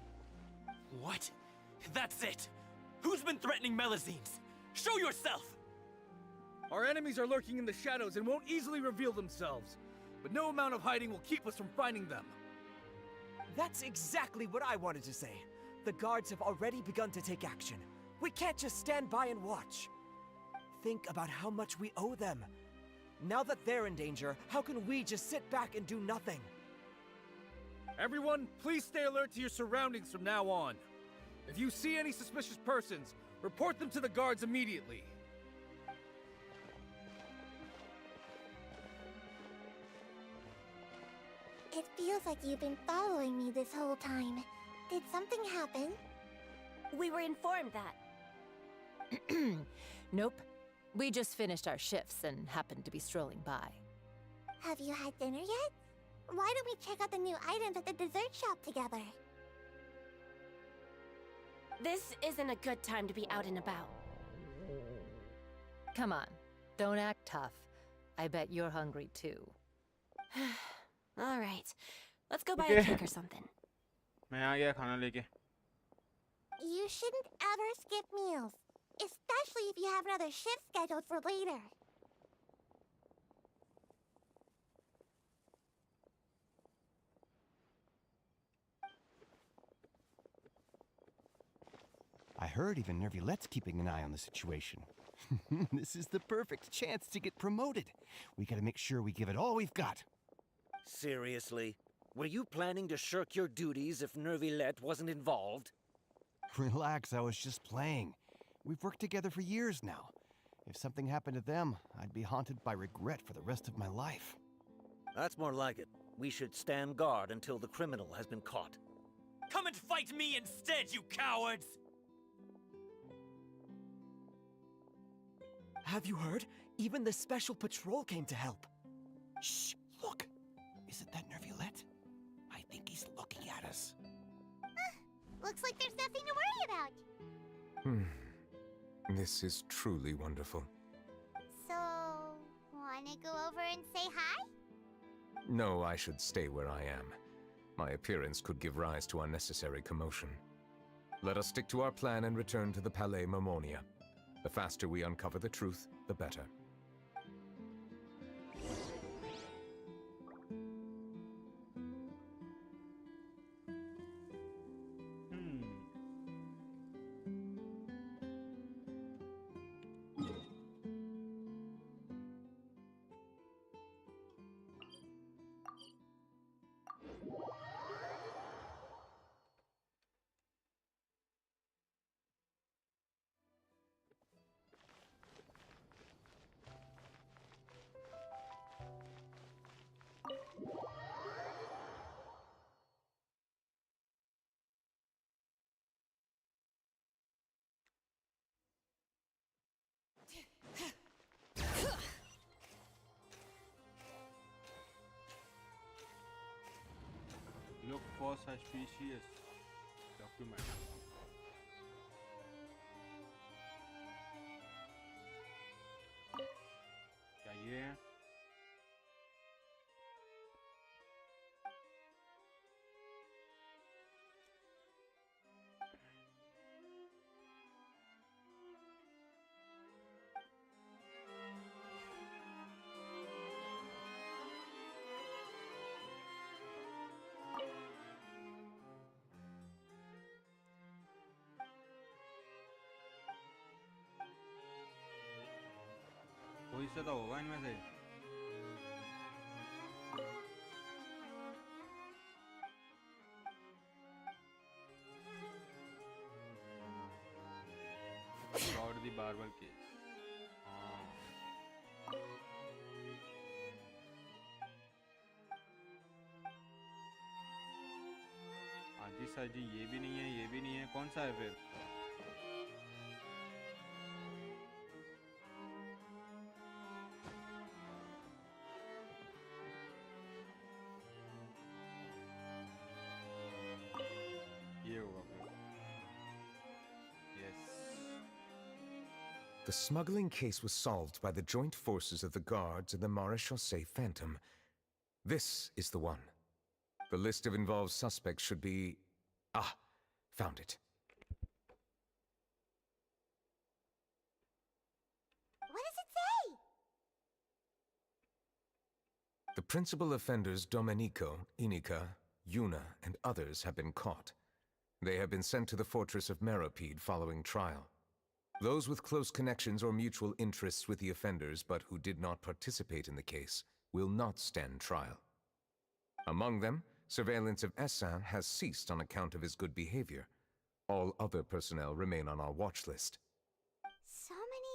What? That's it! Who's been threatening Melusines? Show yourself! Our enemies are lurking in the shadows and won't easily reveal themselves. But no amount of hiding will keep us from finding them. That's exactly what I wanted to say. The guards have already begun to take action. We can't just stand by and watch. Think about how much we owe them. Now that they're in danger, how can we just sit back and do nothing? Everyone, please stay alert to your surroundings from now on. If you see any suspicious persons, report them to the guards immediately. It feels like you've been following me this whole time. Did something happen? We were informed that. Nope. We just finished our shifts and happened to be strolling by. Have you had dinner yet? Why don't we check out the new items at the dessert shop together? This isn't a good time to be out and about. Come on, don't act tough. I bet you're hungry too. All right, let's go buy Okay. a cake or something. मैं आ गया खाना लेके. You shouldn't ever skip meals, especially if you have another shift scheduled for later. I heard even Nervulette's keeping an eye on the situation. This is the perfect chance to get promoted. We gotta make sure we give it all we've got. Seriously? Were you planning to shirk your duties if Nervulette wasn't involved? Relax, I was just playing. We've worked together for years now. If something happened to them, I'd be haunted by regret for the rest of my life. That's more like it. We should stand guard until the criminal has been caught. Come and fight me instead, you cowards! Have you heard? Even the special patrol came to help. Shh! Look! Isn't that Nervulette? I think he's looking at us. Looks like there's nothing to worry about. This is truly wonderful. So, wanna go over and say hi? No, I should stay where I am. My appearance could give rise to unnecessary commotion. Let us stick to our plan and return to the Palais Mermonia. The faster we uncover the truth, the better. Look for suspicious document. क्या ये है? कोई सा तो होगा इनमें से. Lord the Barber case. आजी साजी ये भी नहीं है, ये भी नहीं है. कौन सा है फिर? The smuggling case was solved by the joint forces of the guards and the Maréchaussée Phantom. This is the one. The list of involved suspects should be... Ah, found it. What does it say? The principal offenders Domenico, Inica, Yuna, and others have been caught. They have been sent to the fortress of Meropide following trial. Those with close connections or mutual interests with the offenders but who did not participate in the case will not stand trial. Among them, surveillance of Essin has ceased on account of his good behavior. All other personnel remain on our watch list. So many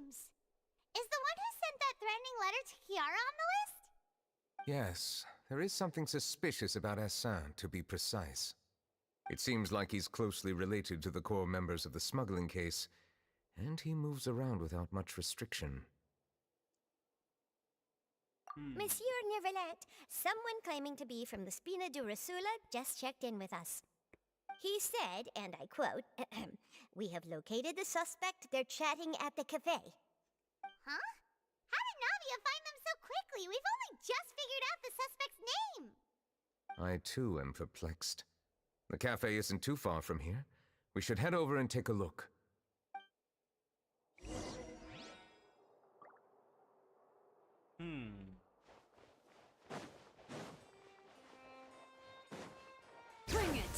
names. Is the one who sent that threatening letter to Kiara on the list? Yes, there is something suspicious about Hassan, to be precise. It seems like he's closely related to the core members of the smuggling case, and he moves around without much restriction. Monsieur Neverlet, someone claiming to be from the Spina di Rosula just checked in with us. He said, and I quote, "We have located the suspect. They're chatting at the cafe." Huh? How did Navia find them so quickly? We've only just figured out the suspect's name. I too am perplexed. The cafe isn't too far from here. We should head over and take a look. Bring it!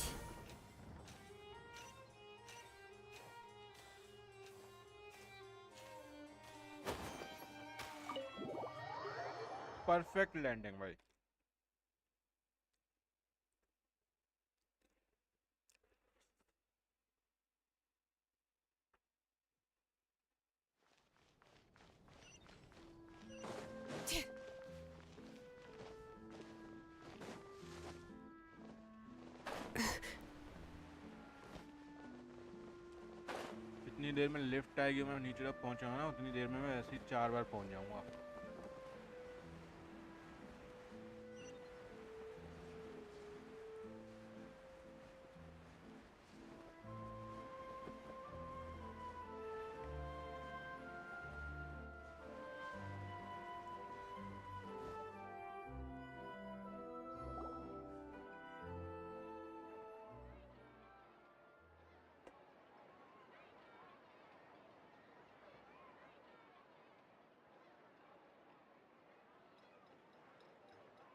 Perfect landing, भाई. जितनी देर में lift आएगी मैं नीचे तक पहुंचाऊंगा ना उतनी देर में मैं ऐसे ही 4 बार पहुंच जाऊंगा.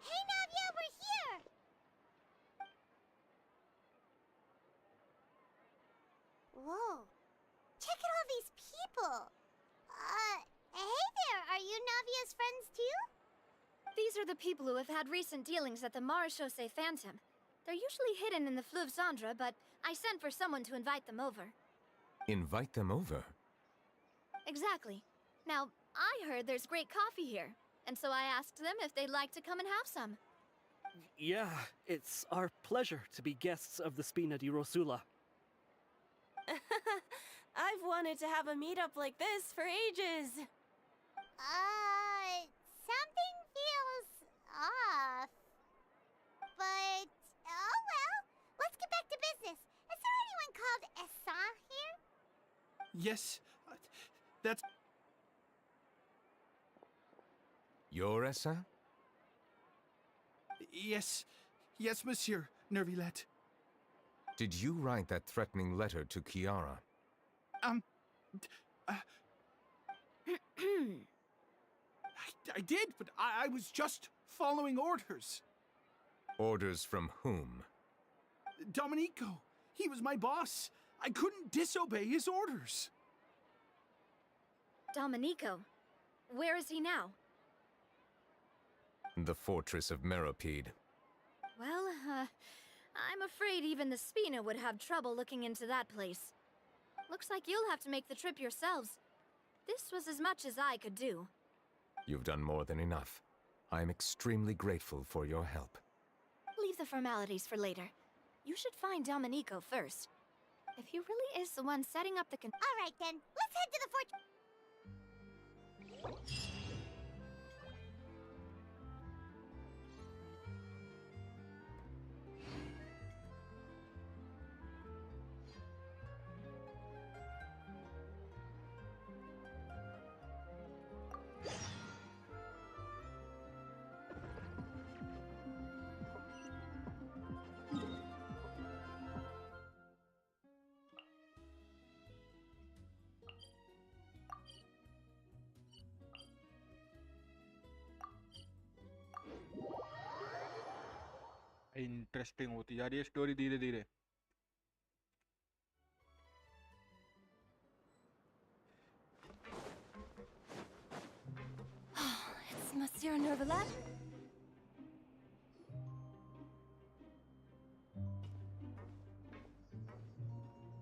Hey, Navia, we're here! Whoa. Check out all these people. Hey there, are you Navia's friends too? These are the people who have had recent dealings at the Marechaussee Phantom. They're usually hidden in the Fleuve Cendre, but I sent for someone to invite them over. Invite them over? Exactly. Now, I heard there's great coffee here, and so I asked them if they'd like to come and have some. Yeah, it's our pleasure to be guests of the Spina di Rosula. I've wanted to have a meetup like this for ages. Something feels off. But, oh well. Let's get back to business. Is there anyone called Essa here? Yes, that's... You're Essa? Yes, Monsieur Nervilet. Did you write that threatening letter to Kiara? I did, but I was just following orders. Orders from whom? Domenico, he was my boss. I couldn't disobey his orders. Domenico? Where is he now? The fortress of Meropide. Well, I'm afraid even the Spina would have trouble looking into that place. Looks like you'll have to make the trip yourselves. This was as much as I could do. You've done more than enough. I'm extremely grateful for your help. Leave the formalities for later. You should find Domenico first. If he really is the one setting up the All right then, let's head to the fortress. Interesting होती जा रही है story धीरे धीरे. It's Monsieur Nervilet?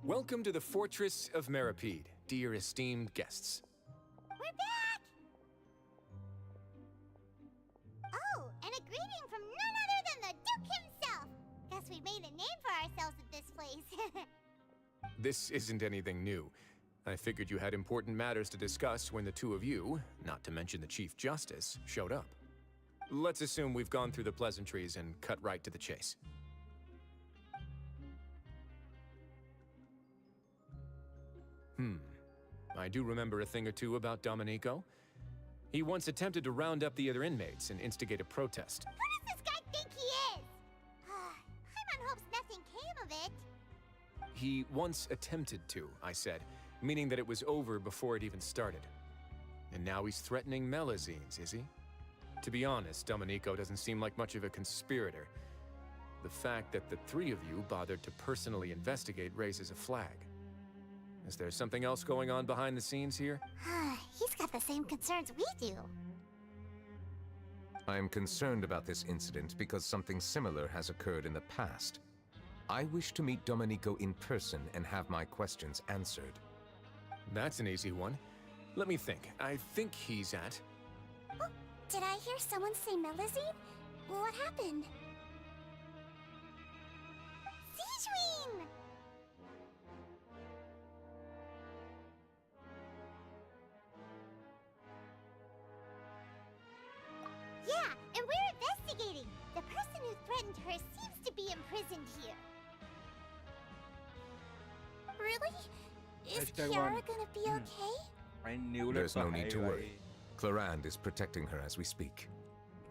Welcome to the Fortress of Meropide, dear esteemed guests. We're back! Oh, and a greeting from none made a name for ourselves at this place. This isn't anything new. I figured you had important matters to discuss when the two of you, not to mention the Chief Justice, showed up. Let's assume we've gone through the pleasantries and cut right to the chase. I do remember a thing or two about Domenico. He once attempted to round up the other inmates and instigate a protest. Who does this guy think he is? Paimon hopes nothing came of it. He once attempted to, I said, meaning that it was over before it even started. And now he's threatening Melazines, is he? To be honest, Domenico doesn't seem like much of a conspirator. The fact that the three of you bothered to personally investigate raises a flag. Is there something else going on behind the scenes here? He's got the same concerns we do. I am concerned about this incident because something similar has occurred in the past. I wish to meet Domenico in person and have my questions answered. That's an easy one. Let me think. I think he's at... Oh, did I hear someone say Melazine? What happened? Sijuin! Yeah, and we're investigating. The person who threatened her seems to be imprisoned here. Really? Is Kiara gonna be okay? I knew There's no need to worry. Clarande is protecting her as we speak.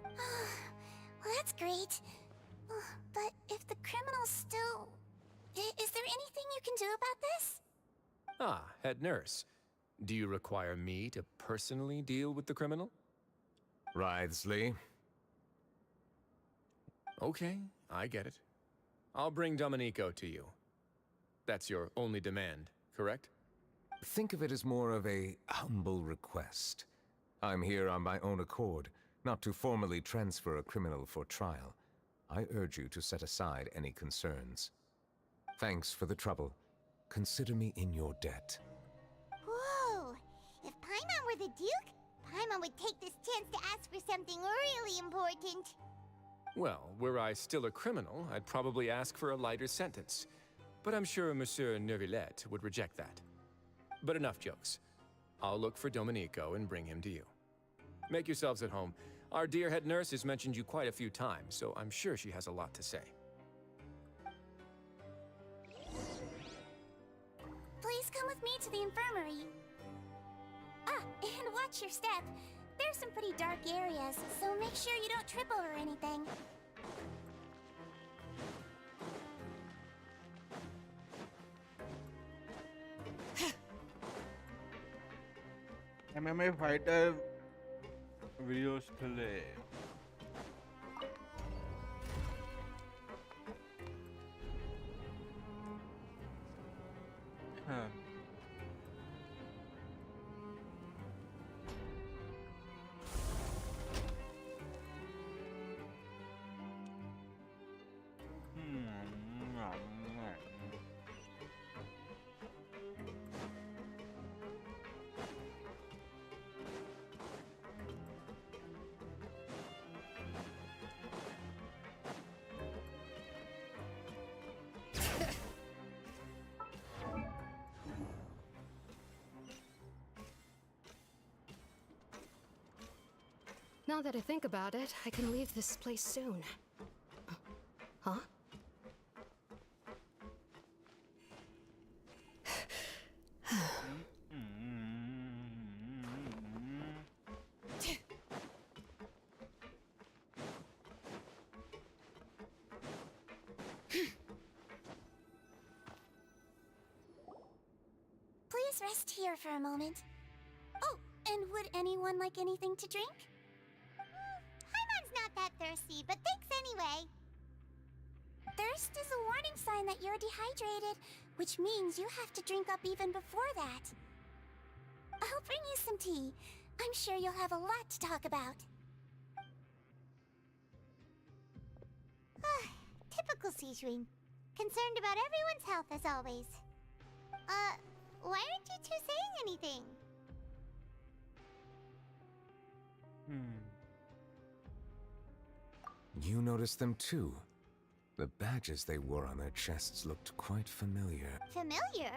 Well, that's great. But if the criminal's still... Is there anything you can do about this? Ah, head nurse. Do you require me to personally deal with the criminal? Writhsley. Okay, I get it. I'll bring Domenico to you. That's your only demand, correct? Think of it as more of a humble request. I'm here on my own accord, not to formally transfer a criminal for trial. I urge you to set aside any concerns. Thanks for the trouble. Consider me in your debt. Whoa! If Paimon were the Duke, Paimon would take this chance to ask for something really important. Well, were I still a criminal, I'd probably ask for a lighter sentence. But I'm sure Monsieur Neuvillette would reject that. But enough jokes. I'll look for Domenico and bring him to you. Make yourselves at home. Our dear head nurse has mentioned you quite a few times, so I'm sure she has a lot to say. Please come with me to the infirmary. Ah, and watch your step. There's some pretty dark areas, so make sure you don't trip over anything. MMA fighter videos play. Now that I think about it, I can leave this place soon. Huh? Please rest here for a moment. Oh, and would anyone like anything to drink? Paimon's not that thirsty, but thanks anyway. Thirst is a warning sign that you're dehydrated, which means you have to drink up even before that. I'll bring you some tea. I'm sure you'll have a lot to talk about. Typical Sijuin. Concerned about everyone's health as always. Why aren't you two saying anything? You noticed them too. The badges they wore on their chests looked quite familiar. Familiar?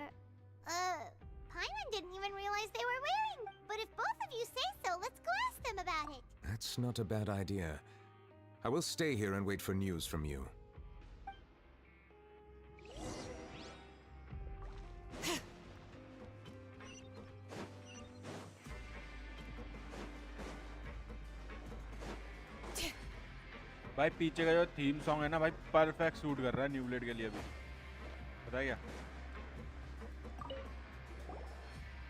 Paimon didn't even realize they were wearing. But if both of you say so, let's go ask them about it. That's not a bad idea. I will stay here and wait for news from you. भाई पीछे का जो theme song है ना भाई perfect suit कर रहा है न्यूब्लेड के लिए भी पता है क्या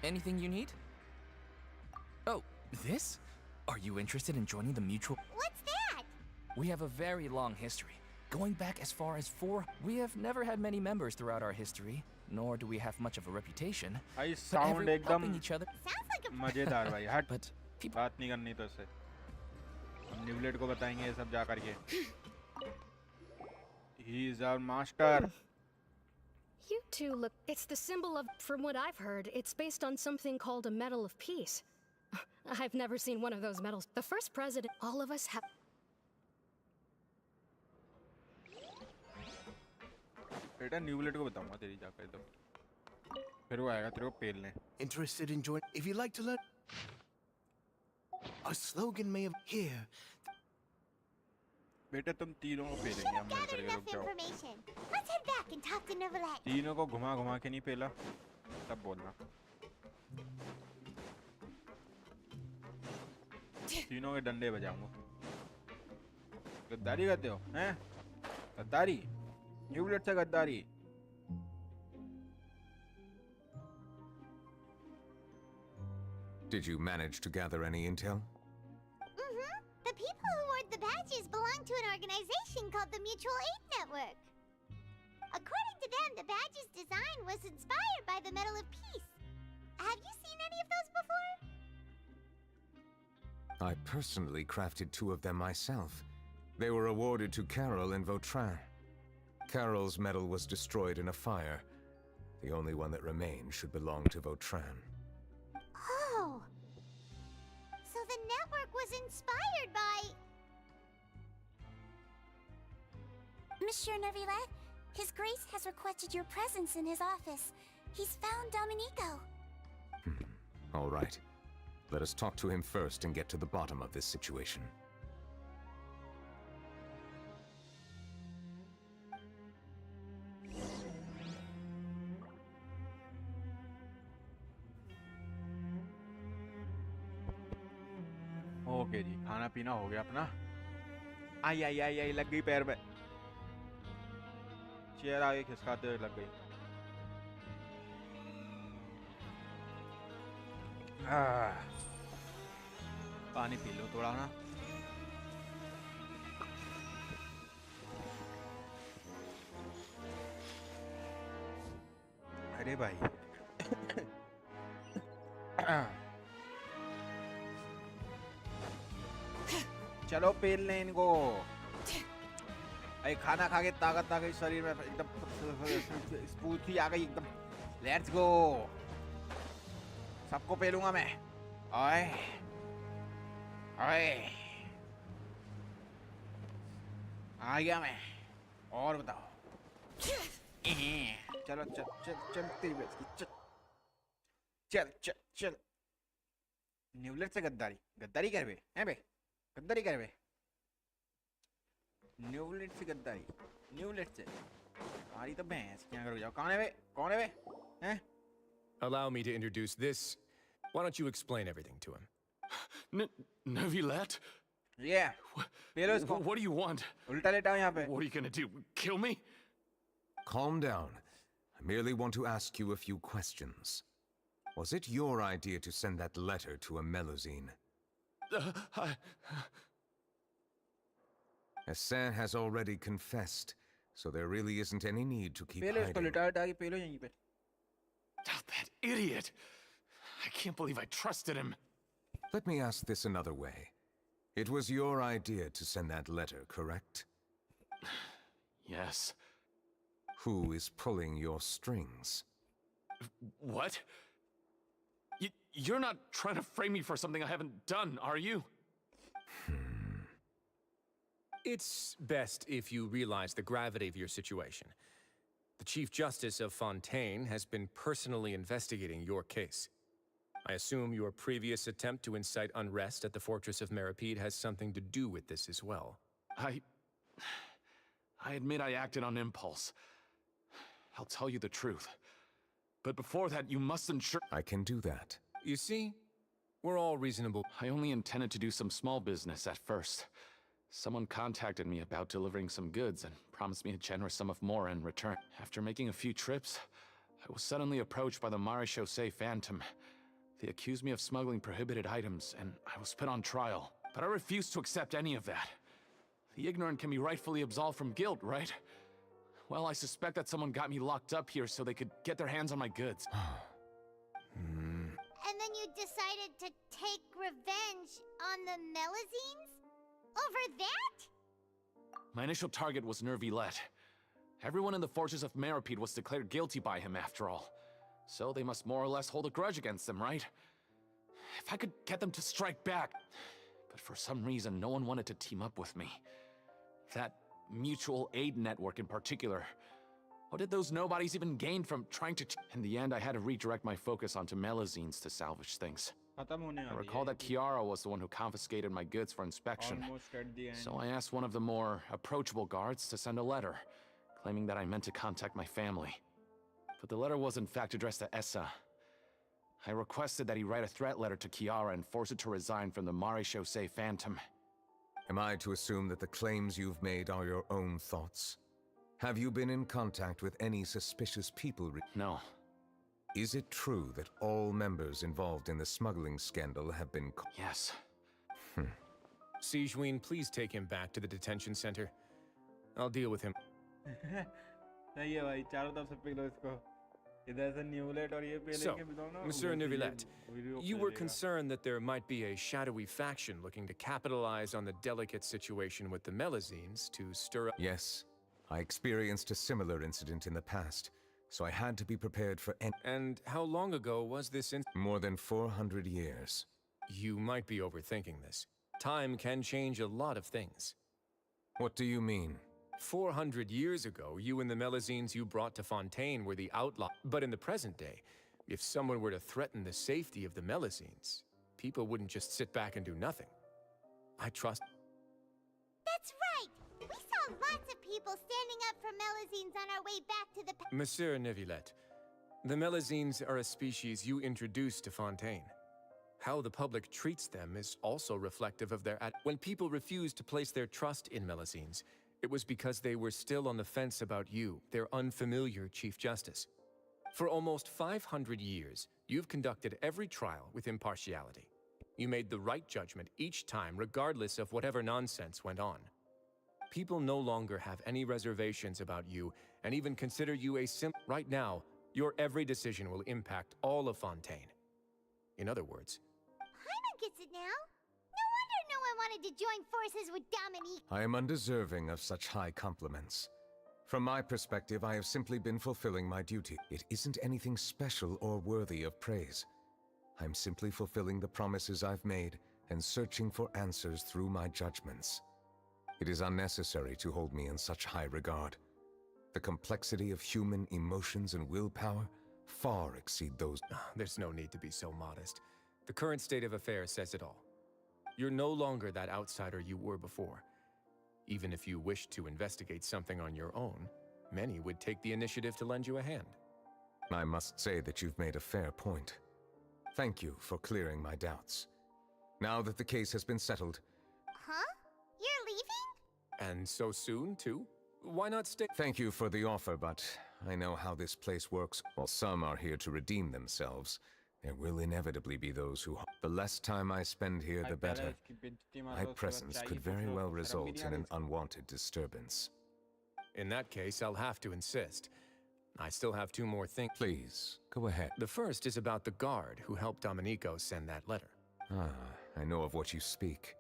Anything you need? Oh, this? Are you interested in joining the mutual? What's that? We have a very long history, going back as far as 4. We have never had many members throughout our history, nor do we have much of a reputation. भाई sound एकदम each other. मजेदार भाई हट But बात नहीं करनी तो इससे हम न्यूब्लेड को बताएंगे ये सब जा करके He is our master. You two look... It's the symbol of... From what I've heard, it's based on something called a Medal of Peace. I've never seen one of those medals. The first president, all of us have... बेटा न्यूब्लेड को बताऊंगा तेरी जाकर तो फिर वो आएगा तेरे को पेलने Interested in joining? If you'd like to learn... A slogan may have... Here. बेटा तुम तीनों को पेलेंगे हम मिल करके रुक जाओ Let's head back and talk to Neuvillette. तीनों को घुमा घुमा के नहीं पेला तब बोलना तीनों के डंडे बजाऊंगा गद्दारी करते हो हैं गद्दारी न्यूब्लेड से गद्दारी Did you manage to gather any intel? The people who wore the badges belong to an organization called the Mutual Aid Network. According to them, the badge's design was inspired by the Medal of Peace. Have you seen any of those before? I personally crafted 2 of them myself. They were awarded to Carol and Vautrin. Carol's medal was destroyed in a fire. The only one that remained should belong to Vautrin. Oh. So the network was inspired by... Monsieur Neuvillette, His Grace has requested your presence in his office. He's found Domenico. All right. Let us talk to him first and get to the bottom of this situation. Okay जी खाना पीना हो गया अपना आई आई आई आई लग गई पैर में चेयर आगे खिसकाते हुए लग गई पानी पी लो थोड़ा ना अरे भाई चलो पेल लें इनको अरे खाना खा के ताकत आ गई शरीर में एकदम स्फूर्ति आ गई एकदम लेट्स गो सबको पेलूंगा मैं ओए ओए आ गया मैं और बताओ चलो चल चल चल तेरी बेस की चल चल चल चल न्यूब्लेड से गद्दारी कर बे हैं बे गद्दारी कर बे न्यूब्लेड से गद्दारी न्यूब्लेड से हमारी तो भैंस क्या करो जाओ कौन है बे हैं Allow me to introduce this. Why don't you explain everything to him? Neuvillette? Yeah. What do you want? उल्टा लेटा यहाँ पे What are you gonna do? Kill me? Calm down. I merely want to ask you a few questions. Was it your idea to send that letter to a Melusine? Hassan has already confessed, so there really isn't any need to keep hiding. That idiot! I can't believe I trusted him. Let me ask this another way. It was your idea to send that letter, correct? Yes. Who is pulling your strings? What? You're not trying to frame me for something I haven't done, are you? It's best if you realize the gravity of your situation. The Chief Justice of Fontaine has been personally investigating your case. I assume your previous attempt to incite unrest at the Fortress of Meripede has something to do with this as well. I admit I acted on impulse. I'll tell you the truth. But before that, you must ensure— I can do that. You see, we're all reasonable. I only intended to do some small business at first. Someone contacted me about delivering some goods and promised me a generous sum of more in return. After making a few trips, I was suddenly approached by the Marechaussee Phantom. They accused me of smuggling prohibited items, and I was put on trial. But I refused to accept any of that. The ignorant can be rightfully absolved from guilt, right? Well, I suspect that someone got me locked up here so they could get their hands on my goods. And then you decided to take revenge on the Melazines? Over that? My initial target was Nervilette. Everyone in the Fortress of Meripede was declared guilty by him, after all. So they must more or less hold a grudge against them, right? If I could get them to strike back. But for some reason, no one wanted to team up with me. That mutual aid network in particular. What did those nobodies even gain from trying to— In the end, I had to redirect my focus onto Melazines to salvage things. I recall that Kiara was the one who confiscated my goods for inspection. So I asked one of the more approachable guards to send a letter, claiming that I meant to contact my family. But the letter was in fact addressed to Essa. I requested that he write a threat letter to Kiara and force her to resign from the Marechaussee Phantom. Am I to assume that the claims you've made are your own thoughts? Have you been in contact with any suspicious people? No. Is it true that all members involved in the smuggling scandal have been— Yes. Sijuin, please take him back to the detention center. I'll deal with him. सही है भाई, चारों तरफ से P low इसको. इधर से न्यूलेट और ये पी So, लेके भी दो ना. Monsieur उधर से ये Neuvillette, video you P were लेगा. concerned that there might be a shadowy faction looking to capitalize on the delicate situation with the Melazines to stir up— Yes. I experienced a similar incident in the past, so I had to be prepared for any— And how long ago was this More than 400 years. You might be overthinking this. Time can change a lot of things. What do you mean? 400 years ago, you and the Melazines you brought to Fontaine were the outlaw. But in the present day, if someone were to threaten the safety of the Melazines, people wouldn't just sit back and do nothing. I trust— That's right! We saw lots of people standing up for Melazines on our way back to the— Monsieur Neuvillette, the Melazines are a species you introduced to Fontaine. How the public treats them is also reflective of their When people refused to place their trust in Melazines, it was because they were still on the fence about you, their unfamiliar Chief Justice. For almost 500 years, you've conducted every trial with impartiality. You made the right judgment each time, regardless of whatever nonsense went on. People no longer have any reservations about you, and even consider you a Right now, your every decision will impact all of Fontaine. In other words, Paimon gets it now. No wonder no one wanted to join forces with Dominique. I am undeserving of such high compliments. From my perspective, I have simply been fulfilling my duty. It isn't anything special or worthy of praise. I'm simply fulfilling the promises I've made and searching for answers through my judgments. It is unnecessary to hold me in such high regard. The complexity of human emotions and willpower far exceed those— There's no need to be so modest. The current state of affairs says it all. You're no longer that outsider you were before. Even if you wished to investigate something on your own, many would take the initiative to lend you a hand. I must say that you've made a fair point. Thank you for clearing my doubts. Now that the case has been settled— Huh? You're leaving? And so soon, too? Why not stay? Thank you for the offer, but I know how this place works. While some are here to redeem themselves, there will inevitably be those who— The less time I spend here, the better. My presence could very well result in an unwanted disturbance. In that case, I'll have to insist. I still have two more things. Please, go ahead. The first is about the guard who helped Domenico send that letter. I know of what you speak.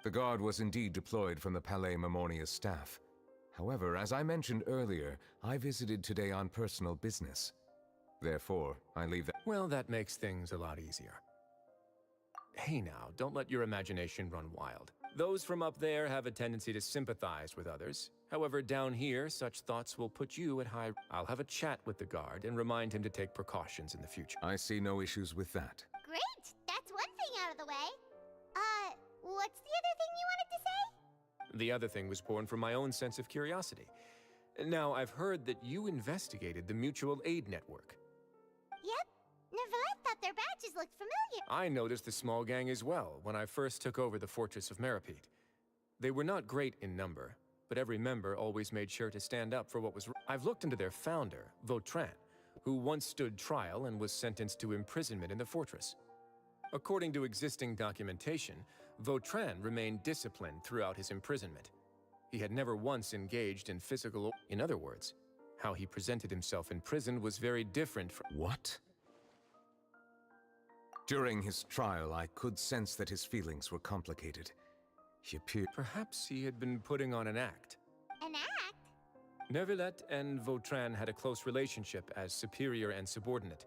The guard was indeed deployed from the Palais Memornia's staff. However, as I mentioned earlier, I visited today on personal business. Therefore, I leave that— Well, that makes things a lot easier. Hey now, don't let your imagination run wild. Those from up there have a tendency to sympathize with others. However, down here, such thoughts will put you at high... I'll have a chat with the guard and remind him to take precautions in the future. I see no issues with that. Great! That's one thing out of the way. What's the other thing you wanted to say? The other thing was born from my own sense of curiosity. Now, I've heard that you investigated the mutual aid network. Yep. Nervalette thought their badges looked familiar. I noticed the small gang as well when I first took over the Fortress of Meripede. They were not great in number, but every member always made sure to stand up for what was right. I've looked into their founder, Vautrin, who once stood trial and was sentenced to imprisonment in the fortress. According to existing documentation, Vautrin remained disciplined throughout his imprisonment. He had never once engaged in physical... In other words, how he presented himself in prison was very different from... What? During his trial, I could sense that his feelings were complicated. He appeared... Perhaps he had been putting on an act. An act? Nervalette and Vautrin had a close relationship as superior and subordinate.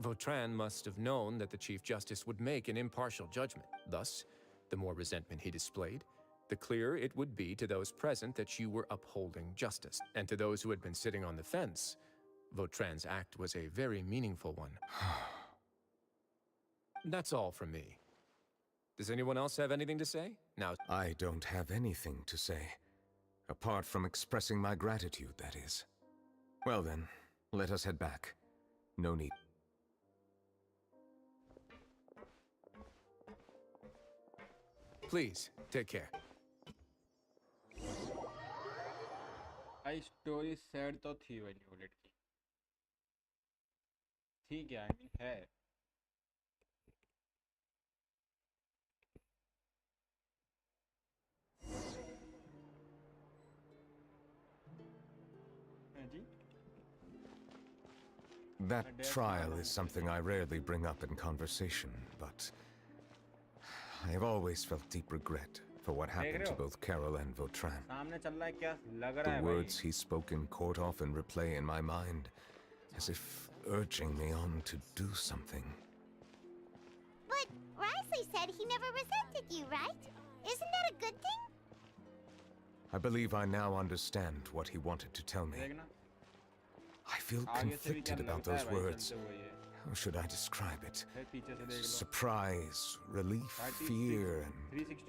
Vautrin must have known that the Chief Justice would make an impartial judgment. Thus, the more resentment he displayed, the clearer it would be to those present that you were upholding justice. And to those who had been sitting on the fence, Vautrin's act was a very meaningful one. That's all from me. Does anyone else have anything to say? Now, I don't have anything to say. Apart from expressing my gratitude, that is. Well then, let us head back. No need. Please, take care. भाई story sad तो थी भाई न्यूलेट की ठीक है I mean है That trial is something I rarely bring up in conversation, but I have always felt deep regret for what happened to both Carol and Vautrin. सामने चल रहा है क्या लग रहा है The भाई words he spoke in court often replay in my mind, as if urging me on to do something. But Risley said he never resented you, right? Isn't that a good thing? I believe I now understand what he wanted to tell me. I feel conflicted about those words. How should I describe it? Surprise, relief, fear, and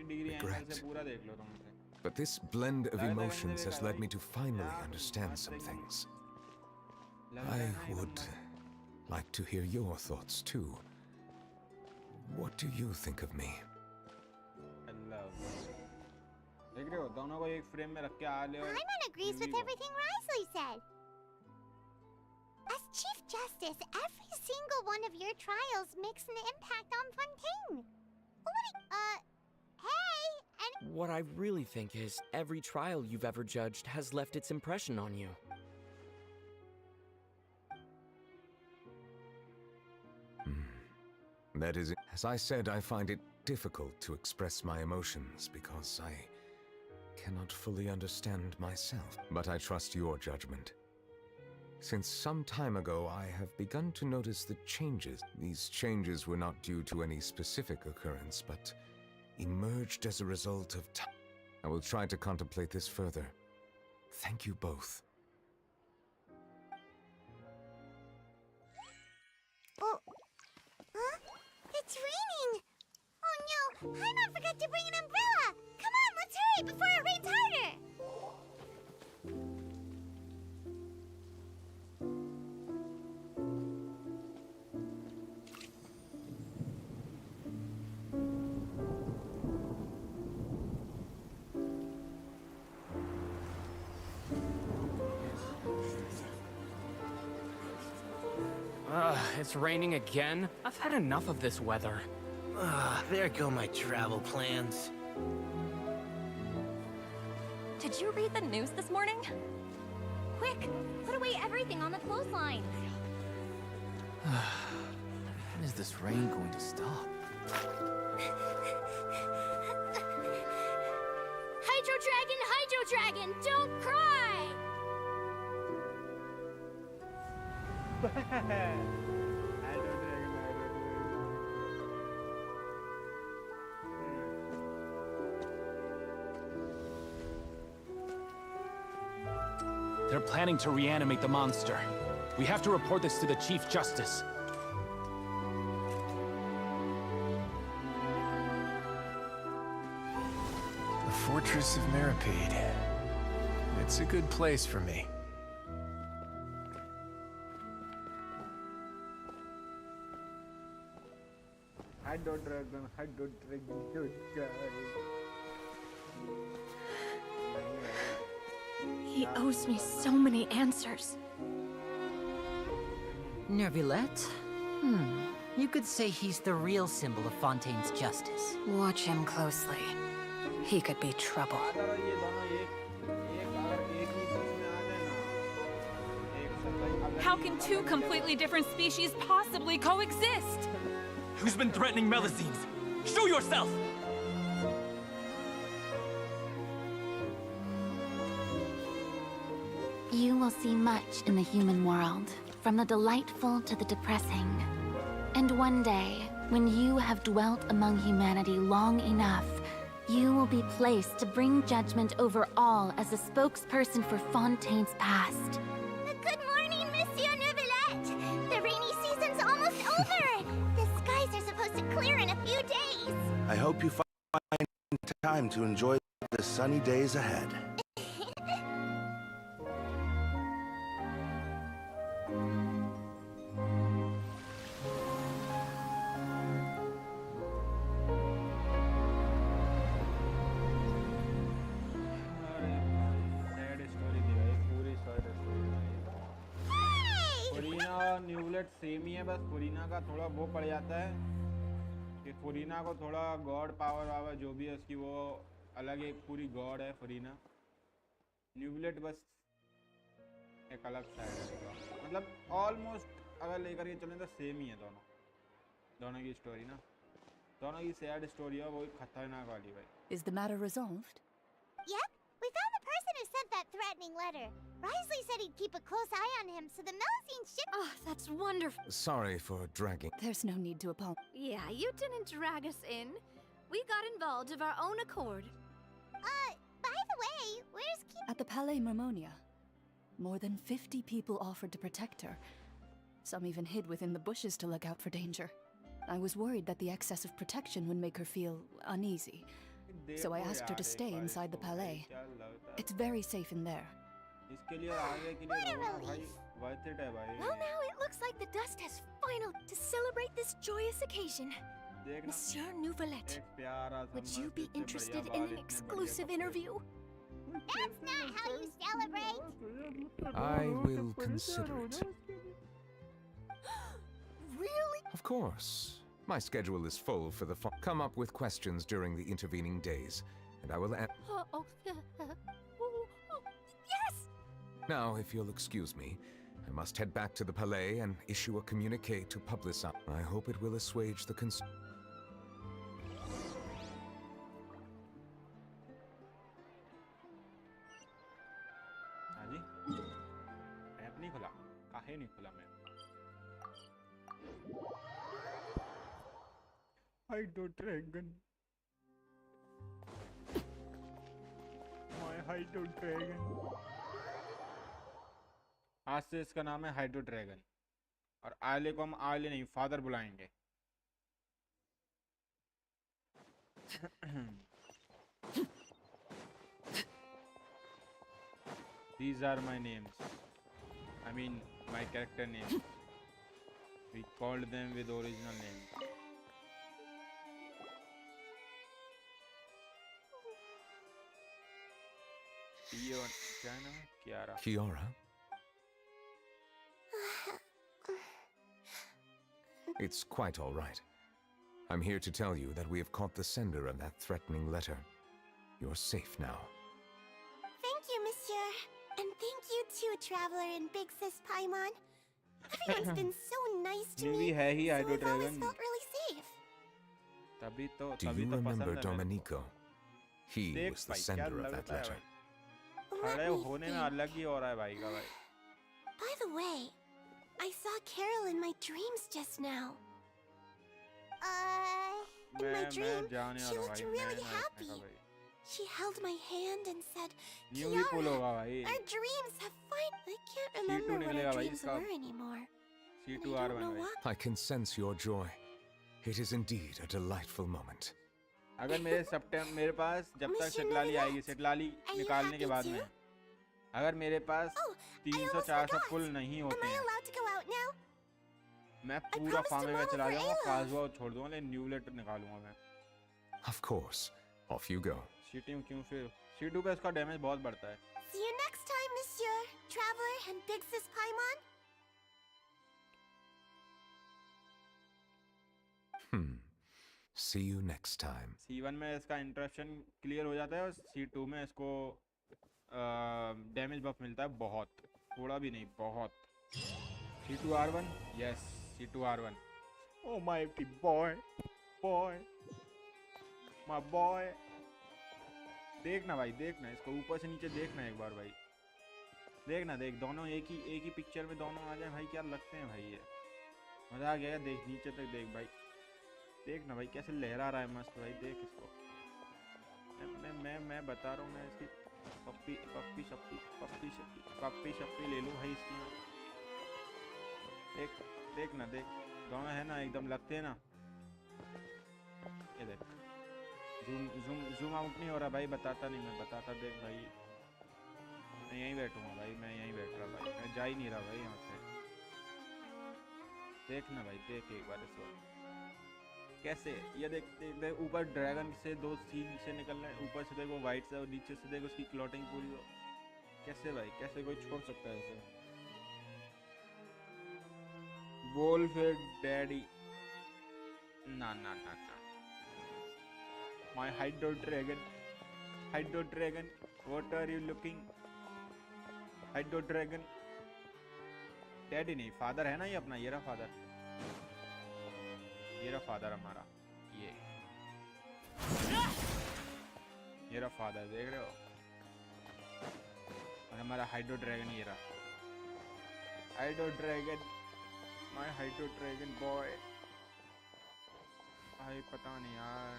regret. But this blend of emotions has led me to finally understand some things. I would like to hear your thoughts too. What do you think of me? Paimon agrees with everything Risley said. As Chief Justice, every single one of your trials makes an impact on Fontaine. Hey, and... What I really think is, every trial you've ever judged has left its impression on you. That is it. As I said, I find it difficult to express my emotions because I cannot fully understand myself. But I trust your judgment. Since some time ago, I have begun to notice the changes. These changes were not due to any specific occurrence, but emerged as a result of time. I will try to contemplate this further. Thank you both. Oh, huh? It's raining! Oh no, Paimon forgot to bring an umbrella! Come on, let's hurry before it rains harder! It's raining again? I've had enough of this weather. There go my travel plans. Did you read the news this morning? Quick, put away everything on the clothesline. When is this rain going to stop? Hydro Dragon, don't cry! They're planning to reanimate the monster. We have to report this to the Chief Justice. The Fortress of Maripede. It's a good place for me. He owes me so many answers. Nervillette? You could say he's the real symbol of Fontaine's justice. Watch him closely. He could be trouble. How can two completely different species possibly coexist? Who's been threatening Melusines? Show yourself! You will see much in the human world, from the delightful to the depressing. And one day, when you have dwelt among humanity long enough, you will be placed to bring judgment over all as a spokesperson for Fontaine's past. Good morning, Monsieur Neuvillette! The rainy season's almost over! The skies are supposed to clear in a few days! I hope you find time to enjoy the sunny days ahead. न्यूलेट same ही है, बस फुरीना का थोड़ा वो पड़ जाता है कि फुरीना को थोड़ा गॉड पावर वावर जो भी है उसकी वो अलग एक पूरी गॉड है फुरीना। न्यूलेट बस एक अलग साइड है, मतलब ऑलमोस्ट अगर लेकर के चलें तो सेम ही है दोनों की स्टोरी ना, दोनों की सैड स्टोरी है, वो खतरनाक वाली भाई। Is the matter resolved? Yep, we found the person who sent that threatening letter. Risley said he'd keep a close eye on him, so the Melusine ship— Oh, that's wonderful. Sorry for dragging. There's no need to apologize. Yeah, you didn't drag us in. We got involved of our own accord. By the way, where's At the Palais Mermonia, more than 50 people offered to protect her. Some even hid within the bushes to look out for danger. I was worried that the excess of protection would make her feel uneasy. So I asked her to stay inside the Palais. It's very safe in there. What a relief. Well, now it looks like the dust has finally to celebrate this joyous occasion. Monsieur Neuvillette, would you be interested in an exclusive interview? That's not how you celebrate! I will consider it. Really? Of course. My schedule is full for the come up with questions during the intervening days, and I will Yes! Now, if you'll excuse me, I must head back to the Palais and issue a communique to publicize. I hope it will assuage the concern. App नहीं खुला, काहे नहीं खुला मैं? Hydro Dragon. My Hydro Dragon. आज से इसका नाम है हाइड्रो ड्रैगन, और आले को हम आले नहीं फादर बुलाएंगे। These are my names. I mean, my character names. We called them with original names. क्या नाम है? Kiara. Kiara? It's quite all right. I'm here to tell you that we have caught the sender of that threatening letter. You're safe now. Thank you, Monsieur. And thank you too, Traveler and Big Sis Paimon. Everyone's been so nice to me, so I've always felt really safe. Do you remember Domenico? He was the sender of that letter. खड़े होने में अलग ही हो रहा है भाई का भाई। By the way, I saw Carol in my dreams just now. In my dream, she looked really happy. She held my hand and said, Kiara, our dreams have finally remember what निकलेगा our भाई dreams इसका were anymore. C2 R1 भाई. I can sense your joy. It is indeed a delightful moment. अगर मेरे पास जब तक सिटलाली आएगी, सिटलाली निकालने के बाद में, अगर मेरे पास 300-400 पुल नहीं होते हैं, मैं पूरा फार्म में चला जाऊंगा, काजवा छोड़ दूंगा, लेकिन न्यूलेट निकालूंगा मैं. Of course. Off you go. C2 क्यों फिर? C2 पे इसका डैमेज बहुत बढ़ता है. See you next time, Monsieur Traveler and Bigsis Paimon. See you next time. C1 में इसका इंटरप्शन क्लियर हो जाता है और C2 में इसको डैमेज बफ मिलता है बहुत, थोड़ा भी नहीं, बहुत. C2 R1, yes, C2 R1. Oh my boy, my boy. देखना भाई, देखना इसको ऊपर से नीचे देखना एक बार भाई, देखना, देख दोनों एक ही पिक्चर में दोनों आ जाए भाई, क्या लगते हैं भाई, ये मजा आ गया. देख नीचे तक देख भाई, देखना भाई कैसे लहरा रहा है मस्त भाई, देख इसको. मैं बता रहा हूँ, मैं इसकी पप्पी शप्पी ले लूँ भाई इसकी. देखना, देख दोनों है ना एकदम लगते हैं ना. ये देख, जूम आउट नहीं हो रहा भाई, बताता नहीं, मैं बताता. देख भाई, मैं यहीं बैठूंगा भाई, मैं यहीं बैठ रहा भाई, मैं जा ही नहीं रहा भाई यहाँ से. देखना भाई, देख एक बार इसको कैसे, ये देख ऊपर ड्रैगन से 2 सीन से निकल रहे हैं, ऊपर से देख वो वाइट से, और नीचे से देख उसकी क्लॉटिंग पूरी हो. कैसे भाई, कैसे कोई छोड़ सकता है इसे? बोल फिर डैडी. ना. My hydro dragon, what are you looking? Hydro dragon. Daddy नहीं, फादर है ना ये अपना, ये रहा फादर, ये रहा फादर हमारा, ये रहा फादर, देख रहे हो? और हमारा हाइड्रो ड्रैगन ये रहा, hydro dragon, my hydro dragon boy. भाई पता नहीं यार,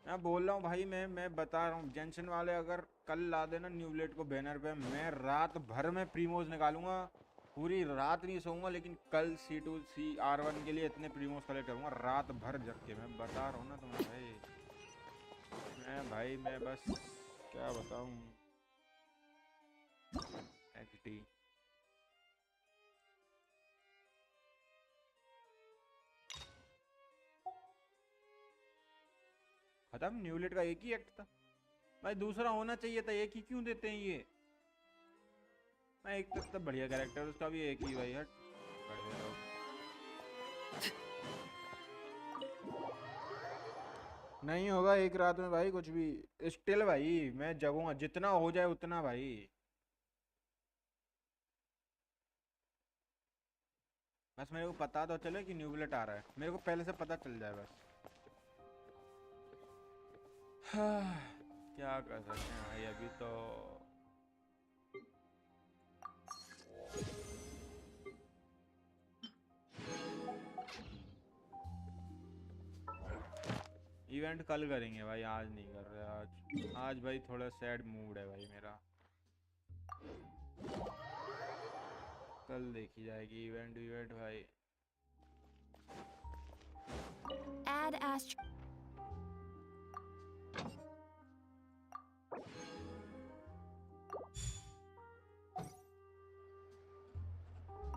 मैं बोल रहा हूँ भाई, मैं बता रहा हूँ, जेंशन वाले अगर कल ला देना न्यूलेट को बैनर पे, मैं रात भर में प्रीमोज निकालूंगा, पूरी रात नहीं सोऊंगा, लेकिन कल C2 R1 के लिए इतने प्रीमोज कलेक्ट करूंगा रात भर जग के. मैं बता रहा हूँ ना तुम्हें भाई, मैं बस क्या बताऊँ. XD खत्म. न्यूलेट का एक ही एक्ट था भाई, दूसरा होना चाहिए था, एक ही क्यों देते हैं ये? मैं एक तक तो बढ़िया कैरेक्टर, उसका भी एक ही भाई. हट नहीं होगा एक रात में भाई कुछ भी. स्टिल भाई मैं जगूंगा, जितना हो जाए उतना भाई. बस मेरे को पता तो चले कि न्यूलेट आ रहा है, मेरे को पहले से पता चल जाए बस. क्या कर सकते हैं भाई अभी तो. इवेंट कल करेंगे भाई, आज नहीं कर रहे. आज भाई थोड़ा सैड मूड है भाई मेरा, कल देखी जाएगी इवेंट भाई. Add Astro.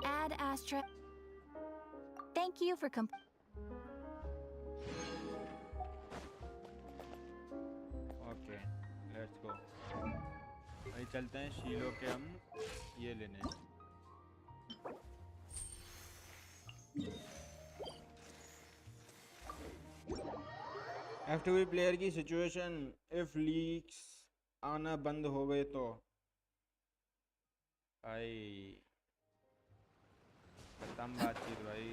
Add Astra. Thank you for okay let's go भाई, चलते हैं शीलो के हम ये लेने. F2B प्लेयर की सिचुएशन, इफ लीक्स आना बंद हो गए तो भाई खत्म बातचीत भाई.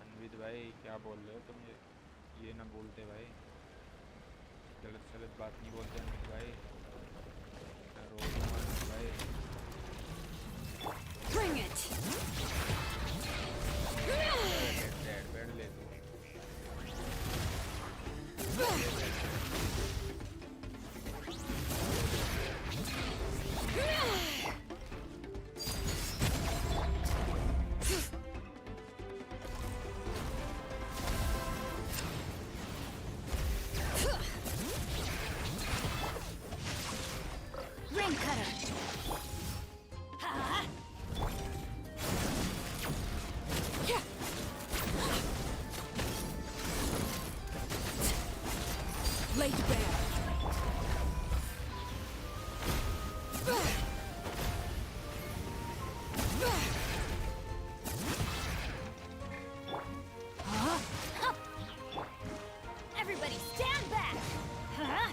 अनविद भाई क्या बोल रहे हो तुम, ये ना बोलते भाई, गलत बात नहीं बोलते अनविद भाई. रो भाई. Bring it. बैठ ले तू. cutter. Yeah. Laid bare. Everybody stand back! Huh?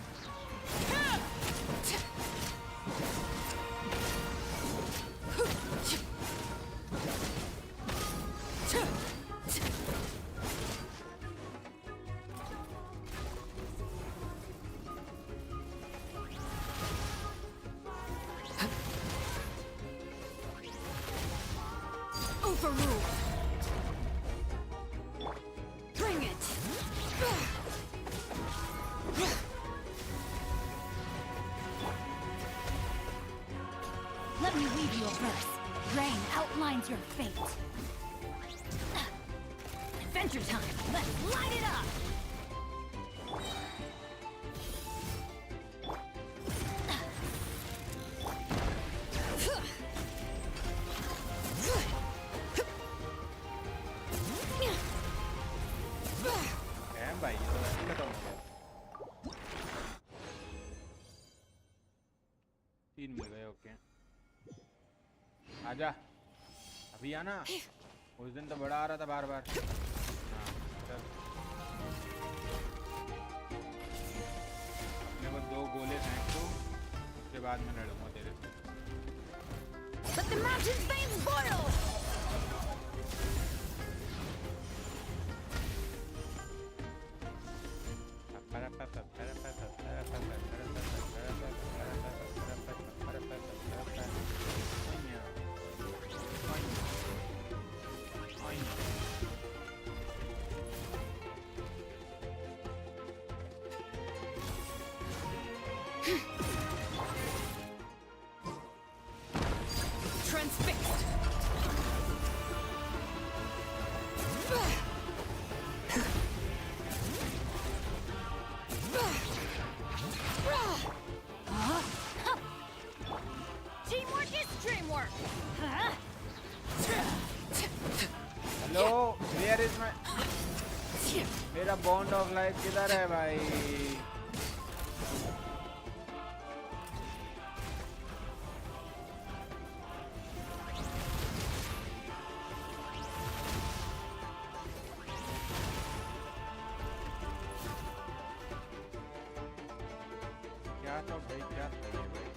Overruled. Bring it. Let me read you a verse. Rain outlines your fate. Adventure time! Let's light it up! Damn भाई ये तो वैसे खत्म हो गया 3 मिल गए ओके आजा अभी आना उस दिन तो बड़ा आ रहा था बार बार हाँ चल मेरे को 2 गोले फेंक दो उसके बाद मैं लड़ूंगा तेरे से Let the mountain's veins boil! Transfixed. Teamwork is dreamwork! Huh? Hello, where is my मेरा bond of life किधर है भाई क्या था भाई क्या था ये भाई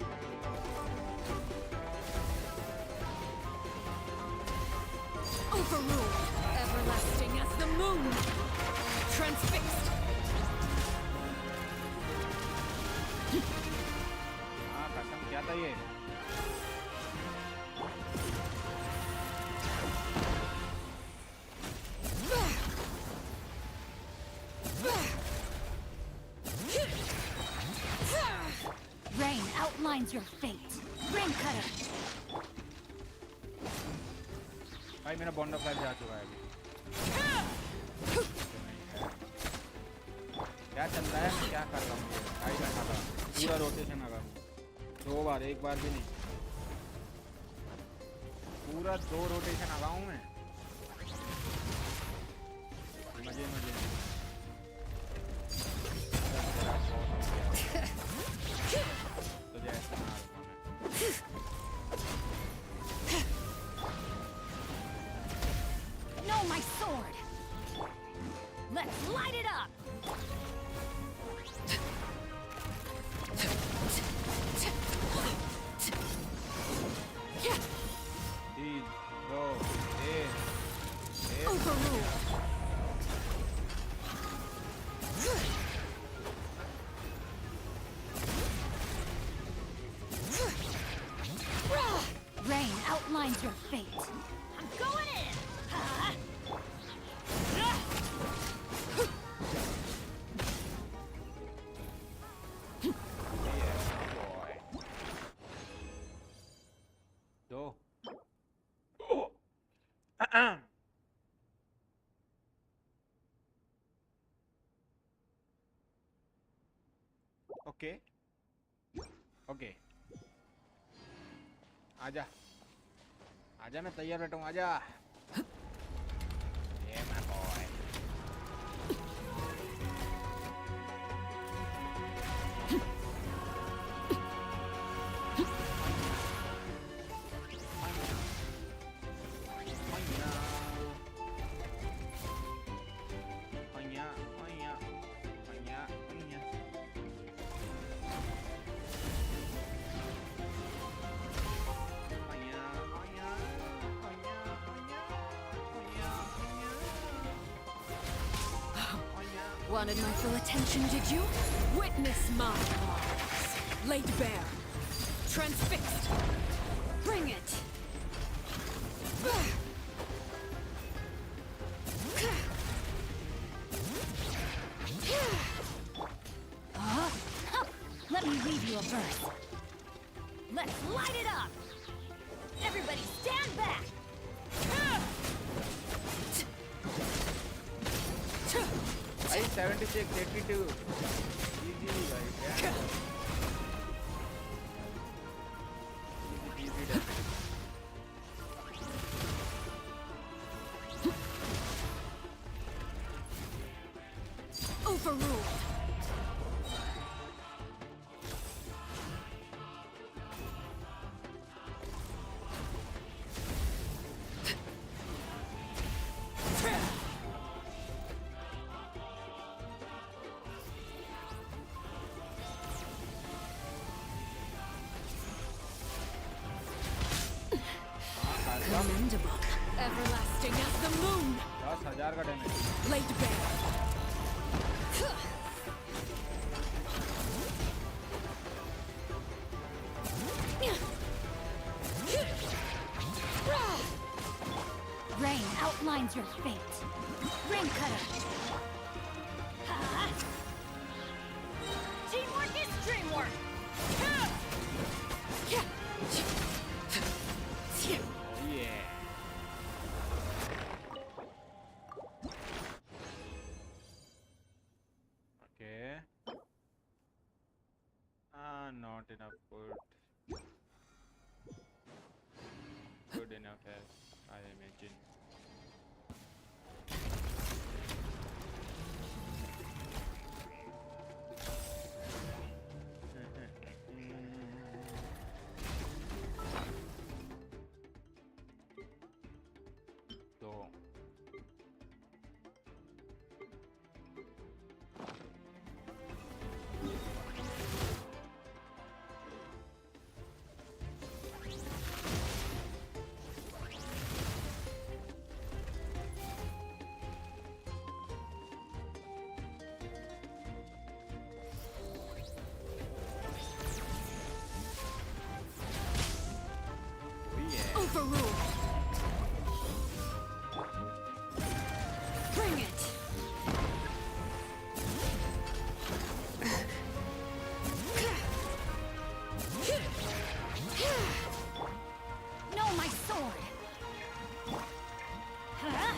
Overruled. Everlasting as the moon. Transfixed. हाँ कसम क्या था ये Rain outlines your fate. Rain cutter. भाई मेरा बॉन्ड ऑफ लाइफ जा चुका है अभी क्या चल रहा है क्या कर रहा हूँ भाई बैठा था पूरा रोटेशन लगा 2 बार 1 बार भी नहीं पूरा 2 रोटेशन लगा हूँ मैं मजे मजे तो जैसा Know my sword! Let's light it up! Overruled. Rain outlines your fate. I'm going in! Huh? दो ओके ओके आजा आजा मैं तैयार बैठा हूँ आजा ये my boy Wanted my full attention, did you? Witness my arms. Laid bare. Transfixed. Bring it. Let me read you a verse. Let's light it up! Everybody stand back! भाई 76 82 easy भाई क्या easy Overruled. Commendable. Everlasting as the moon. 10,000 का damage Laid bare. Rain outlines your fate. Rain cutter. Teamwork is dreamwork. yeah okay not enough good enough as I imagine so Overruled. Bring it. No, my sword. Huh?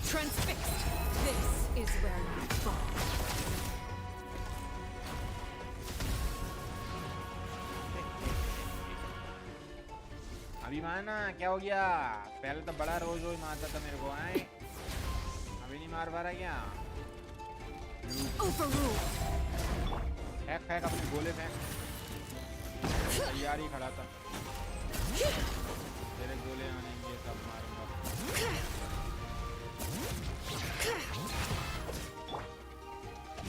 Transfixed. This is where you fall. अभी माना क्या हो गया पहले तो बड़ा रोज रोज मारता था मेरे को आए अभी नहीं मार पा रहा क्या फेंक फेंक अपने गोले फेंक तैयार ही खड़ा था तेरे गोले आनेंगे तब मारूंगा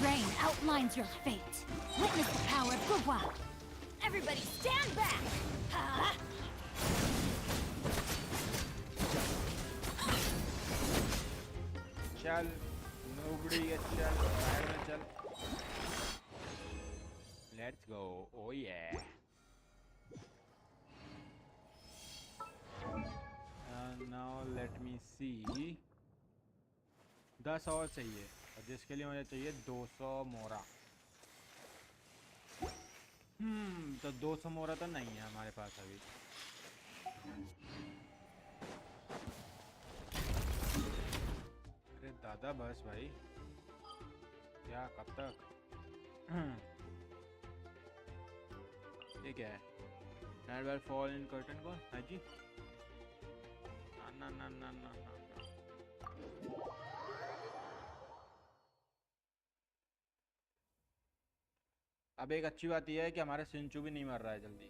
Rain outlines your fate. Witness the power of Gua. Everybody stand back! Huh? चल nobody चल साइड में चल let's go oh yeah and now let me see 10 और चाहिए, और जिसके लिए मुझे चाहिए 200 मोरा। तो 200 मोरा तो नहीं है हमारे पास अभी। अरे दादा बस भाई, क्या कब तक? ये क्या है? Night will fall in curtain को है जी? ना ना ना ना ना ना। अब एक अच्छी बात यह है कि हमारा सिंचू भी नहीं मर रहा है जल्दी।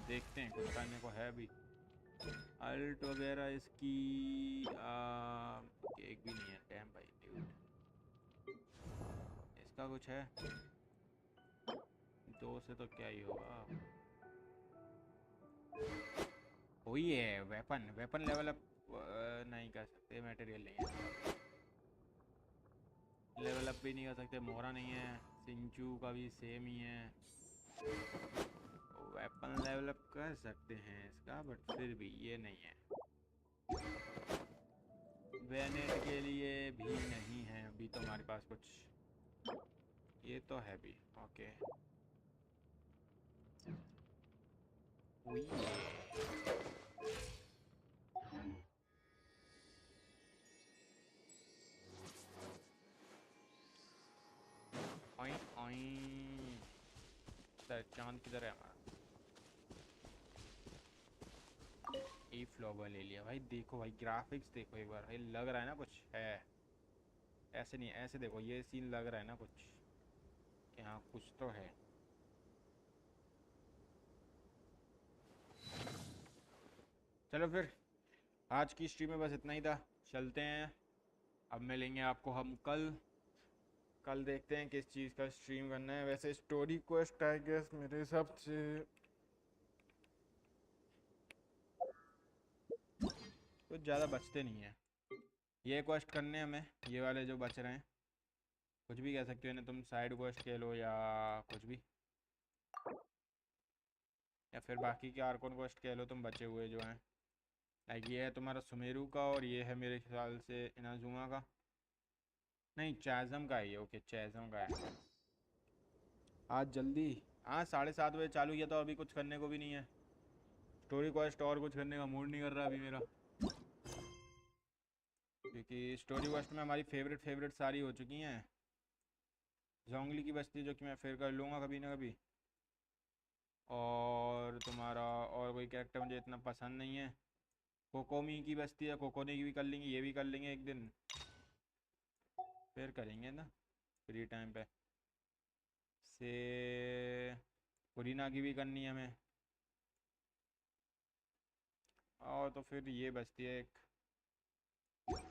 देखते हैं, कुछ करने को है भी। अल्ट वगैरह इसकी एक भी नहीं है। डैम भाई ड्यूड, इसका कुछ है? 2 से तो क्या ही होगा। वही है वेपन, वेपन लेवल अप नहीं कर सकते, मटेरियल नहीं है, लेवल अप भी नहीं कर सकते। मोरा नहीं है, सिंचू का भी सेम ही है। वेपन लेवल अप कर सकते हैं इसका, बट फिर भी ये नहीं है। वेनेट के लिए भी नहीं है अभी तो हमारे पास कुछ। ये तो है भी ओके। चांद किधर है हमारा? ए फ्लोवर ले लिया भाई। देखो भाई ग्राफिक्स देखो एक बार भाई, लग रहा है ना कुछ है। ऐसे नहीं, ऐसे देखो, ये सीन लग रहा है ना कुछ कि हाँ कुछ तो है। चलो फिर आज की स्ट्रीम में बस इतना ही था, चलते हैं। अब मिलेंगे आपको हम कल। कल देखते हैं किस चीज़ का स्ट्रीम करना है। वैसे स्टोरी क्वेस्ट आई गेस मेरे हिसाब से कुछ ज़्यादा बचते नहीं है। ये क्वेस्ट करने हमें, ये वाले जो बच रहे हैं, कुछ भी कह सकते हो इन्हें तुम, साइड क्वेस्ट कह लो या कुछ भी, या फिर बाकी के आर्कोन क्वेस्ट कह लो तुम बचे हुए जो हैं। लाइक ये है तुम्हारा सुमेरु का, और ये है मेरे ख्याल से इनाजुमा का, नहीं चैज़म का है ये। ओके चैज़म का है। आज जल्दी, हाँ 7:30 बजे चालू किया तो अभी कुछ करने को भी नहीं है। स्टोरी क्वेस्ट और कुछ करने का मूड नहीं कर रहा अभी मेरा, क्योंकि स्टोरी क्वेस्ट में हमारी फेवरेट सारी हो चुकी हैं। जोंगली की बस्ती जो कि मैं फिर कर लूँगा कभी ना कभी, और तुम्हारा और कोई कैरेक्टर मुझे इतना पसंद नहीं है। कोकोमी की बस्ती है, कोकोनी की भी कर लेंगे, ये भी कर लेंगे एक दिन, फिर करेंगे ना फ्री टाइम पे। से पुरीना की भी करनी है हमें, और तो फिर ये बस्ती है एक,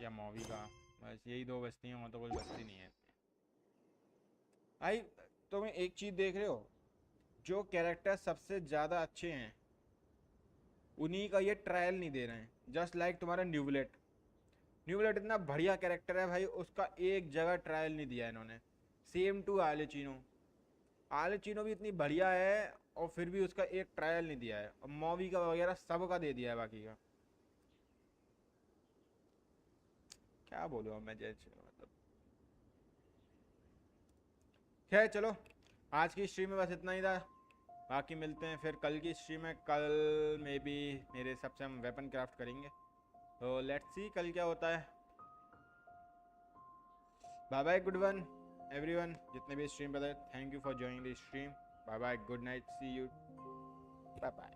या मौवी का। बस यही 2 बस्ती हैं, और तो कोई बस्ती नहीं है। भाई तुम एक चीज़ देख रहे हो, जो कैरेक्टर सबसे ज़्यादा अच्छे हैं उन्हीं का ये ट्रायल नहीं दे रहे हैं। जस्ट लाइक तुम्हारा न्यूबलेट। न्यूबलेट इतना बढ़िया कैरेक्टर है भाई, उसका एक जगह ट्रायल नहीं दिया इन्होंने। Same to आलेचिनो। आलेचिनो भी इतनी बढ़िया है और फिर भी उसका एक ट्रायल नहीं दिया है, और मॉवी का वगैरह सब का दे दिया है बाकी का। क्या बोलूँ अब मैं जैसे, मतलब खैर चलो, आज की स्ट्रीम में बस इतना ही था। बाकी मिलते हैं फिर कल की स्ट्रीम में। कल में भी मेरे हिसाब से हम वेपन क्राफ्ट करेंगे, तो लेट्स सी कल क्या होता है। Bye bye, good one everyone, जितने भी स्ट्रीम पर थे, thank you for joining the stream. Bye bye, good night, see you, bye bye.